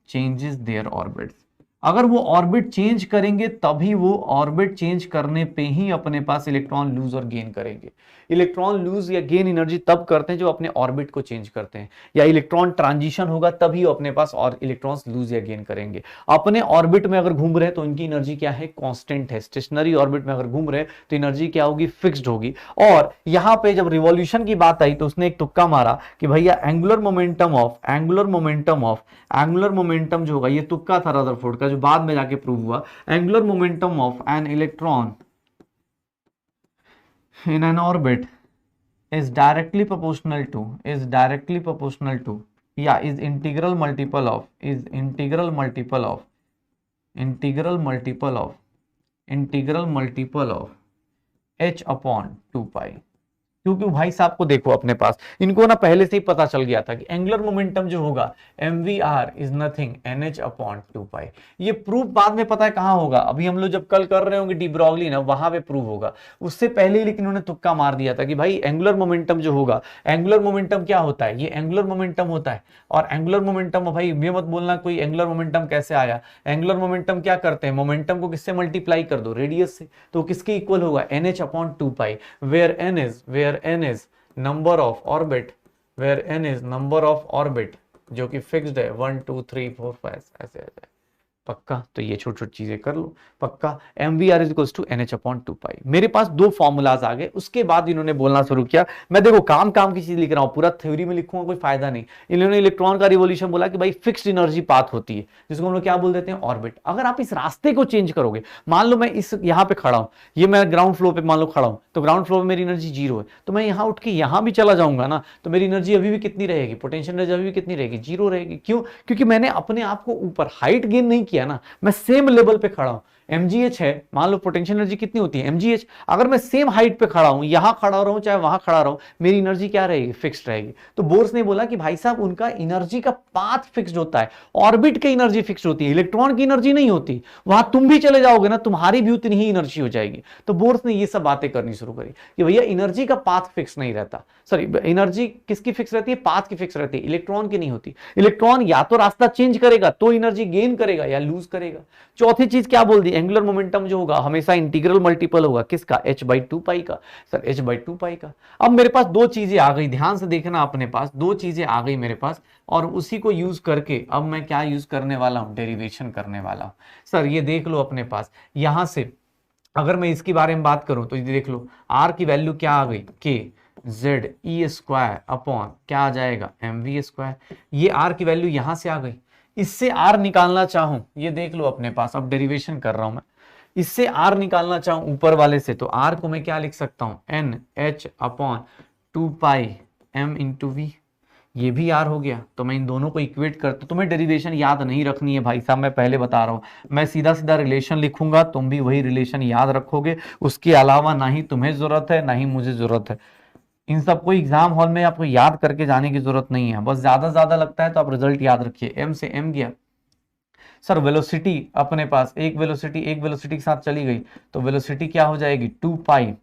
changes their orbits, अगर वो ऑर्बिट चेंज करेंगे तभी वो ऑर्बिट चेंज करने पे ही अपने पास इलेक्ट्रॉन लूज और गेन करेंगे। इलेक्ट्रॉन लूज या गेन एनर्जी तब करते हैं जो अपने ऑर्बिट को चेंज करते हैं, या इलेक्ट्रॉन ट्रांजिशन होगा तभी वो अपने पास और इलेक्ट्रॉन्स लूज या गेन करेंगे। अपने ऑर्बिट में अगर घूम रहे हैं तो इनकी एनर्जी क्या है, कांस्टेंट है। स्टेशनरी ऑर्बिट में अगर घूम रहे हैं तो एनर्जी क्या होगी, फिक्स्ड होगी। और यहां पे जब रिवॉल्यूशन की बात आई तो उसने एक तुक्का मारा कि भैया एंगुलर मोमेंटम जो होगा, ये तुक्का था रदरफोर्ड का जो बाद में जाके प्रूव हुआ, angular momentum of an electron in an orbit is directly proportional to is integral multiple of h upon 2 pi। क्योंकि भाई साहब को देखो अपने पास, इनको ना पहले से ही पता चल गया था कि एंगुलर मोमेंटम जो होगा mvr is nothing nh upon 2 पाई। ये प्रूफ बाद में पता है कहां होगा, अभी हम लोग जब कल कर रहे होंगे डी ब्रॉगली ना, वहां पे प्रूव होगा। उससे पहले ही लेकिन उन्होंने तुक्का मार दिया था कि भाई एंगुलर मोमेंटम जो होगा, एंगुलर मोमेंटम क्या होता है, ये एंगुलर मोमेंटम होता है। और एंगुलर मोमेंटम, भाई ये मत बोलना कोई एंगुलर मोमेंटम कैसे आया, एंगुलर मोमेंटम क्या करते हैं, मोमेंटम को किससे मल्टीप्लाई कर दो, रेडियस से, तो किसके इक्वल होगा, nh upon 2 pi, where n is number of orbit, where n is number of orbit जो कि फिक्स्ड है 1 2 3 4 5 ऐसे ऐसे। पक्का, तो ये छोटी छोटी चीजें कर लो पक्का। mvr is equals to nh upon 2 pi. मेरे पास दो फॉर्मूलाज आ गए, उसके बाद इन्होंने बोलना शुरू किया, मैं देखो काम की चीज लिख रहा हूं, पूरा थ्योरी में लिखूंगा कोई फायदा नहीं। इन्होंने इलेक्ट्रॉन का रिवॉल्यूशन बोला कि भाई फिक्स्ड एनर्जी पाथ होती है, जिसको हम लोग क्या बोल देते हैं, ऑर्बिट। अगर आप इस रास्ते को चेंज करोगे, मान लो मैं इस यहाँ पे खड़ा हूं, ये मैं ग्राउंड फ्लोर पे मान लो खड़ा हूं, तो ग्राउंड फ्लोर में मेरी एनर्जी 0 है, तो मैं यहाँ उठ के यहाँ भी चला जाऊंगा ना, तो मेरी एनर्जी अभी भी कितनी रहेगी, पोटेंशियल एनर्जी अभी भी कितनी रहेगी, 0 रहेगी। क्यों, क्योंकि मैंने अपने आप को ऊपर हाइट गेन नहीं किया ना, मैं सेम लेवल पे खड़ा हूं। mgh है, मान लो पोटेंशियल एनर्जी कितनी होती है mgh, अगर मैं सेम हाइट पे खड़ा हूं, यहां खड़ा रहूं चाहे वहां खड़ा रहूं, मेरी एनर्जी क्या रहेगी, फिक्स्ड रहेगी। तो बोर्स ने बोला कि भाई साहब उनका एनर्जी का पाथ फिक्स्ड होता है, ऑर्बिट की एनर्जी फिक्स्ड होती है, इलेक्ट्रॉन की एनर्जी नहीं होती। वहां तुम भी चले जाओगे ना, तुम्हारी भी उतनी ही एनर्जी हो जाएगी। तो बोर्स ने ये सब बातें करनी शुरू करी कि भैया एनर्जी का पाथ फिक्स नहीं रहता, सॉरी एनर्जी किसकी फिक्स रहती है, पाथ की फिक्स रहती है, इलेक्ट्रॉन की नहीं होती। इलेक्ट्रॉन या तो रास्ता चेंज करेगा तो एनर्जी गेन करेगा या लूज करेगा। चौथी चीज क्या बोल दी, एंगुलर मोमेंटम जो होगा हमेशा इंटीग्रल मल्टीपल होगा किसका, h बाई 2 पाई का, सर h बाई 2 पाई का। अब मेरे पास दो चीजें आ गई, ध्यान से देखना, अपने पास दो चीजें आ गई मेरे पास, और उसी को यूज करके अब मैं क्या यूज करने वाला हूं, डेरिवेशन करने वाला हूं। सर ये देख लो अपने पास, यहां से अगर मैं इसके बारे में बात करूं तो ये देख लो, r की वैल्यू क्या आ गई, k Z e square upon क्या आ जाएगा, एम वी स्क्वायर। ये r की वैल्यू यहां से आ गई। इससे r निकालना चाहूं, ये देख लो अपने पास, अब डेरिवेशन कर रहा हूं मैं, इससे r निकालना चाहूं ऊपर वाले से, तो r को मैं क्या लिख सकता हूं, n h upon 2 pi m into v, ये भी r हो गया। तो मैं इन दोनों को इक्वेट करता हूं। तुम्हें डेरिवेशन याद नहीं रखनी है भाई साहब, मैं पहले बता रहा हूं, मैं सीधा सीधा रिलेशन लिखूंगा, तुम भी वही रिलेशन याद रखोगे, उसके अलावा ना ही तुम्हें जरूरत है ना ही मुझे जरूरत है। इन सबको एग्जाम हॉल में आपको याद करके जाने की जरूरत नहीं है, बस ज्यादा ज्यादा लगता है तो आप रिजल्ट याद रखिए। m से m गया, सर वेलोसिटी अपने पास एक वेलोसिटी के साथ चली गई, तो वेलोसिटी क्या हो जाएगी, 2 pi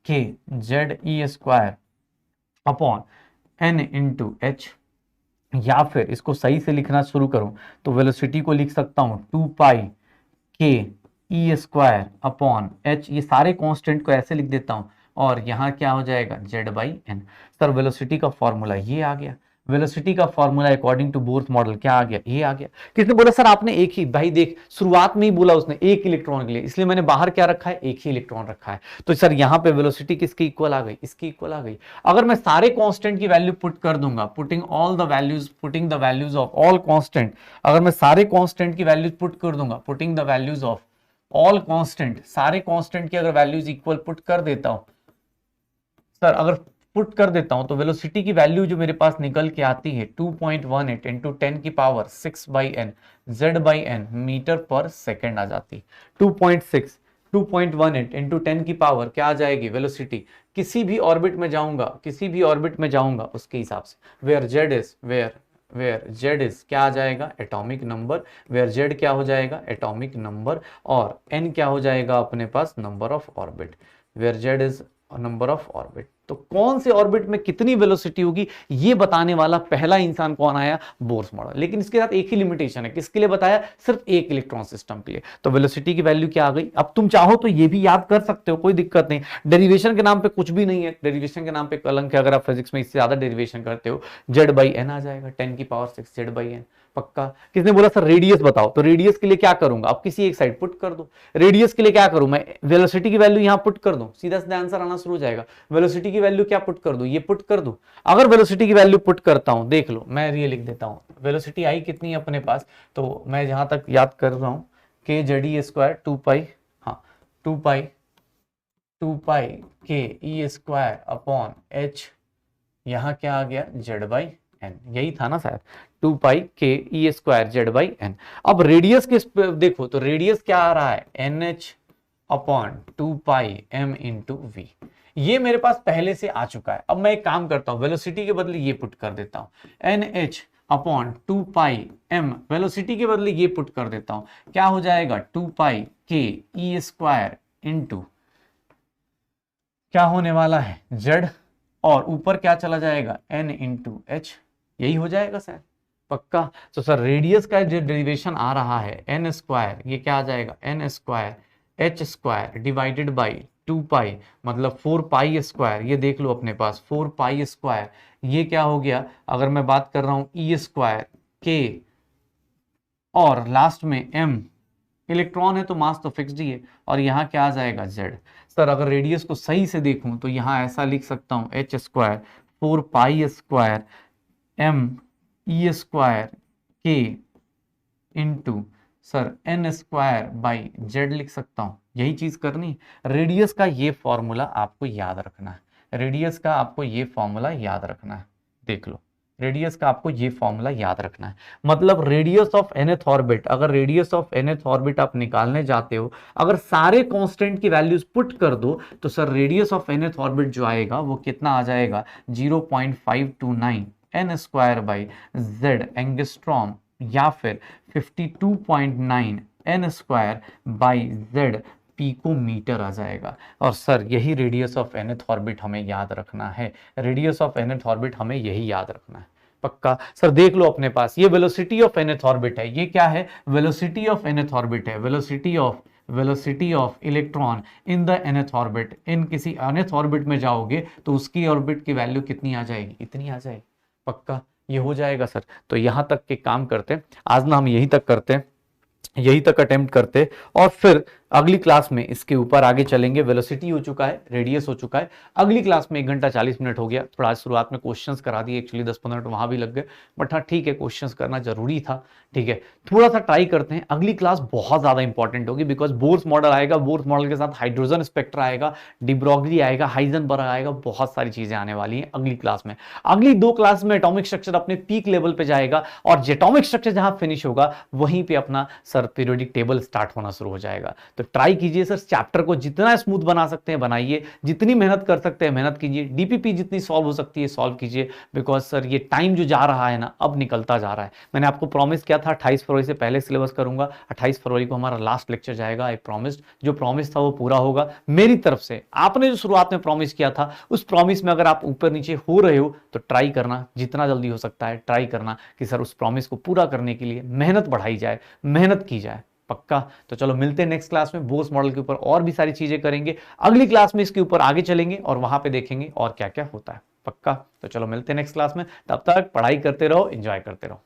k Z e square upon n into h. या फिर इसको सही से लिखना शुरू करूं तो वेलोसिटी को लिख सकता हूं 2 पाई k ई स्क्वायर अपॉन एच, ये सारे कांस्टेंट को ऐसे लिख देता हूं, और यहाँ क्या हो जाएगा Z by n. Sir velocity का फॉर्मूला ये आ गया, वेलोसिटी का formula according to Bohr's model क्या आ गया, ये आ गया। किसने बोला सर आपने एक ही, भाई देख शुरुआत में ही बोला उसने एक इलेक्ट्रॉन के लिए, इसलिए मैंने बाहर क्या रखा है, एक ही इलेक्ट्रॉन रखा है। तो सर यहाँ पे वेलोसिटी किसकी इक्वल आ गई, इसकी इक्वल आ गई। अगर मैं सारे कांस्टेंट की वैल्यू पुट कर दूंगा, putting the values of all constant, अगर मैं सारे कांस्टेंट की वैल्यूज पुट कर दूंगा, putting the values of all constant, सारे कांस्टेंट की अगर वैल्यूज इक्वल पुट कर देता हूं सर, अगर पुट कर देता हूं तो वेलोसिटी की वैल्यू जो मेरे पास निकल के आती है 2.18 इंटू 10 की power 6 by n Z by n metre पर सेकेंड आ जाती। 2.18 इंटू 10 की पावर क्या आ जाएगी वेलोसिटी, किसी भी ऑर्बिट में जाऊंगा, किसी भी ऑर्बिट में जाऊंगा उसके हिसाब से, वेयर जेड इज क्या आ जाएगा एटॉमिक नंबर, वेयर जेड क्या हो जाएगा एटॉमिक नंबर, और एन क्या हो जाएगा अपने पास number of orbit, where Z is number of orbit. तो कौन से ऑर्बिट में कितनी वेलोसिटी होगी ये बताने वाला पहला इंसान कौन आया, बोर्स मॉडल। लेकिन इसके साथ एक ही लिमिटेशन है, किसके लिए बताया, सिर्फ एक इलेक्ट्रॉन सिस्टम के लिए। तो वेलोसिटी की वैल्यू क्या आ गई। अब तुम चाहो तो ये भी याद कर सकते हो, कोई दिक्कत नहीं, डेरिवेशन के नाम पे कुछ भी नहीं है, डेरिवेशन के नाम पे कलंक है। अगर आप फिजिक्स में इससे ज्यादा डेरिवेशन करते हो, जेड बाई एन आ जाएगा, 10 की पावर 6 जेड बाई एन। पक्का। किसने बोला सर रेडियस बताओ, तो रेडियस के लिए क्या करूंगा, अब किसी एक साइड पुट कर दो। रेडियस के लिए क्या करूं मैं, वेलोसिटी की वैल्यू यहां पुट कर दूं, सीधा सीधा आंसर आना शुरू हो जाएगा। वेलोसिटी की वैल्यू क्या पुट कर दूं, ये पुट कर दूं। अगर वेलोसिटी की वैल्यू पुट करता हूं, देख लो मैं ये लिख देता हूं, वेलोसिटी आई कितनी है अपने पास, तो मैं जहां तक याद कर रहा हूं के जेड ई स्क्वायर 2 पाई, हाँ 2 पाई के ई स्क्वायर अपॉन एच, यहां क्या आ गया जेड बाई एन, यही था ना शायद, 2 पाई के e square Z by n. अब रेडियस के देखो तो रेडियस क्या आ रहा है n h upon 2 pi m into v, ये मेरे पास पहले से आ चुका है। अब मैं एक काम करता हूं, वेलोसिटी के बदले ये पुट कर देता हूं n h upon 2 pi M, velocity के बदले ये पुट कर देता हूं, क्या हो जाएगा 2 पाई के ई स्क्वायर इंटू क्या होने वाला है जेड, और ऊपर क्या चला जाएगा n इंटू एच, यही हो जाएगा सर पक्का। तो सर रेडियस का जो डेरिवेशन आ रहा है एन स्क्वायर, ये क्या आ जाएगा n square h square divided by 2 pi, मतलब 4 पाई स्क्वायर, ये देख लो अपने पास 4 पाई स्क्वायर, ये क्या हो गया, अगर मैं बात कर रहा हूं ई स्क्वायर के और लास्ट में m, इलेक्ट्रॉन है तो मास तो फिक्स्ड ही है, और यहाँ क्या आ जाएगा z। सर अगर रेडियस को सही से देखूं तो यहाँ ऐसा लिख सकता हूं h square 4 pi square m e square के into sir n square by Z लिख सकता हूं, यही चीज करनी। रेडियस का ये फॉर्मूला आपको याद रखना है, रेडियस का आपको ये फॉर्मूला याद रखना है, देख लो रेडियस का आपको ये फॉर्मूला याद रखना है। मतलब रेडियस ऑफ nth ऑर्बिट, अगर रेडियस ऑफ nth ऑर्बिट आप निकालने जाते हो, अगर सारे कांस्टेंट की वैल्यूज पुट कर दो तो sir radius of nth orbit जो आएगा वो कितना आ जाएगा 0.529 n square by Z angstrom, या फिर 52.9 n square by Z picometer आ जाएगा। और सर यही रेडियस ऑफ nth ऑर्बिट हमें याद रखना है, रेडियस ऑफ nth ऑर्बिट हमें यही याद रखना है पक्का। सर देख लो अपने पास ये वेलोसिटी ऑफ nth ऑर्बिट है, ये क्या है वेलोसिटी ऑफ nth ऑर्बिट है, velocity of electron in the nth orbit. इन किसी nth ऑर्बिट में जाओगे तो उसकी ऑर्बिट की वैल्यू कितनी आ जाएगी, इतनी आ जाएगी पक्का, ये हो जाएगा सर। तो यहां तक के काम करते आज ना, हम यहीं तक करते, यही तक अटेम्प्ट करते, और फिर अगली क्लास में इसके ऊपर आगे चलेंगे। वेलोसिटी हो चुका है, रेडियस हो चुका है, अगली क्लास में 1 घंटा 40 मिनट हो गया। थोड़ा आज शुरुआत में क्वेश्चंस करा दिए, एक्चुअली 10-15 मिनट वहां भी लग गए, बट हाँ ठीक है क्वेश्चंस करना जरूरी था, ठीक है थोड़ा सा ट्राई करते हैं। अगली क्लास बहुत ज्यादा इंपॉर्टेंट होगी, बिकॉज बोर्स मॉडल आएगा, बोर्स मॉडल के साथ हाइड्रोजन स्पेक्ट्रा आएगा, डिब्रोगली आएगा, हाइजेनबर्ग आएगा, बहुत सारी चीजें आने वाली हैं अगली क्लास में। अगली 2 क्लास में एटॉमिक स्ट्रक्चर अपने पीक लेवल पे जाएगा, और एटॉमिक स्ट्रक्चर जहां फिनिश होगा वहीं पे अपना सर पीरियोडिक टेबल स्टार्ट होना शुरू हो जाएगा। तो ट्राई कीजिए सर, चैप्टर को जितना स्मूथ बना सकते हैं बनाइए, जितनी मेहनत कर सकते हैं मेहनत कीजिए, डीपीपी जितनी सॉल्व हो सकती है सॉल्व कीजिए, बिकॉज सर ये टाइम जो जा रहा है ना अब निकलता जा रहा है। मैंने आपको प्रॉमिस किया था 28 फरवरी से पहले सिलेबस करूंगा, 28 फरवरी को हमारा लास्ट लेक्चर जाएगा, आई प्रॉमिस्ड, जो प्रॉमिस था वो पूरा होगा मेरी तरफ से। आपने जो शुरुआत में प्रॉमिस किया था उस प्रॉमिस में अगर आप ऊपर नीचे हो रहे हो तो ट्राई करना, जितना जल्दी हो सकता है ट्राई करना कि सर उस प्रॉमिस को पूरा करने के लिए मेहनत बढ़ाई जाए, मेहनत की जाए पक्का। तो चलो मिलते हैं नेक्स्ट क्लास में, बोस मॉडल के ऊपर और भी सारी चीजें करेंगे। अगली क्लास में इसके ऊपर आगे चलेंगे और वहां पे देखेंगे और क्या क्या होता है। पक्का। तो चलो मिलते हैं नेक्स्ट क्लास में, तब तक पढ़ाई करते रहो, एंजॉय करते रहो।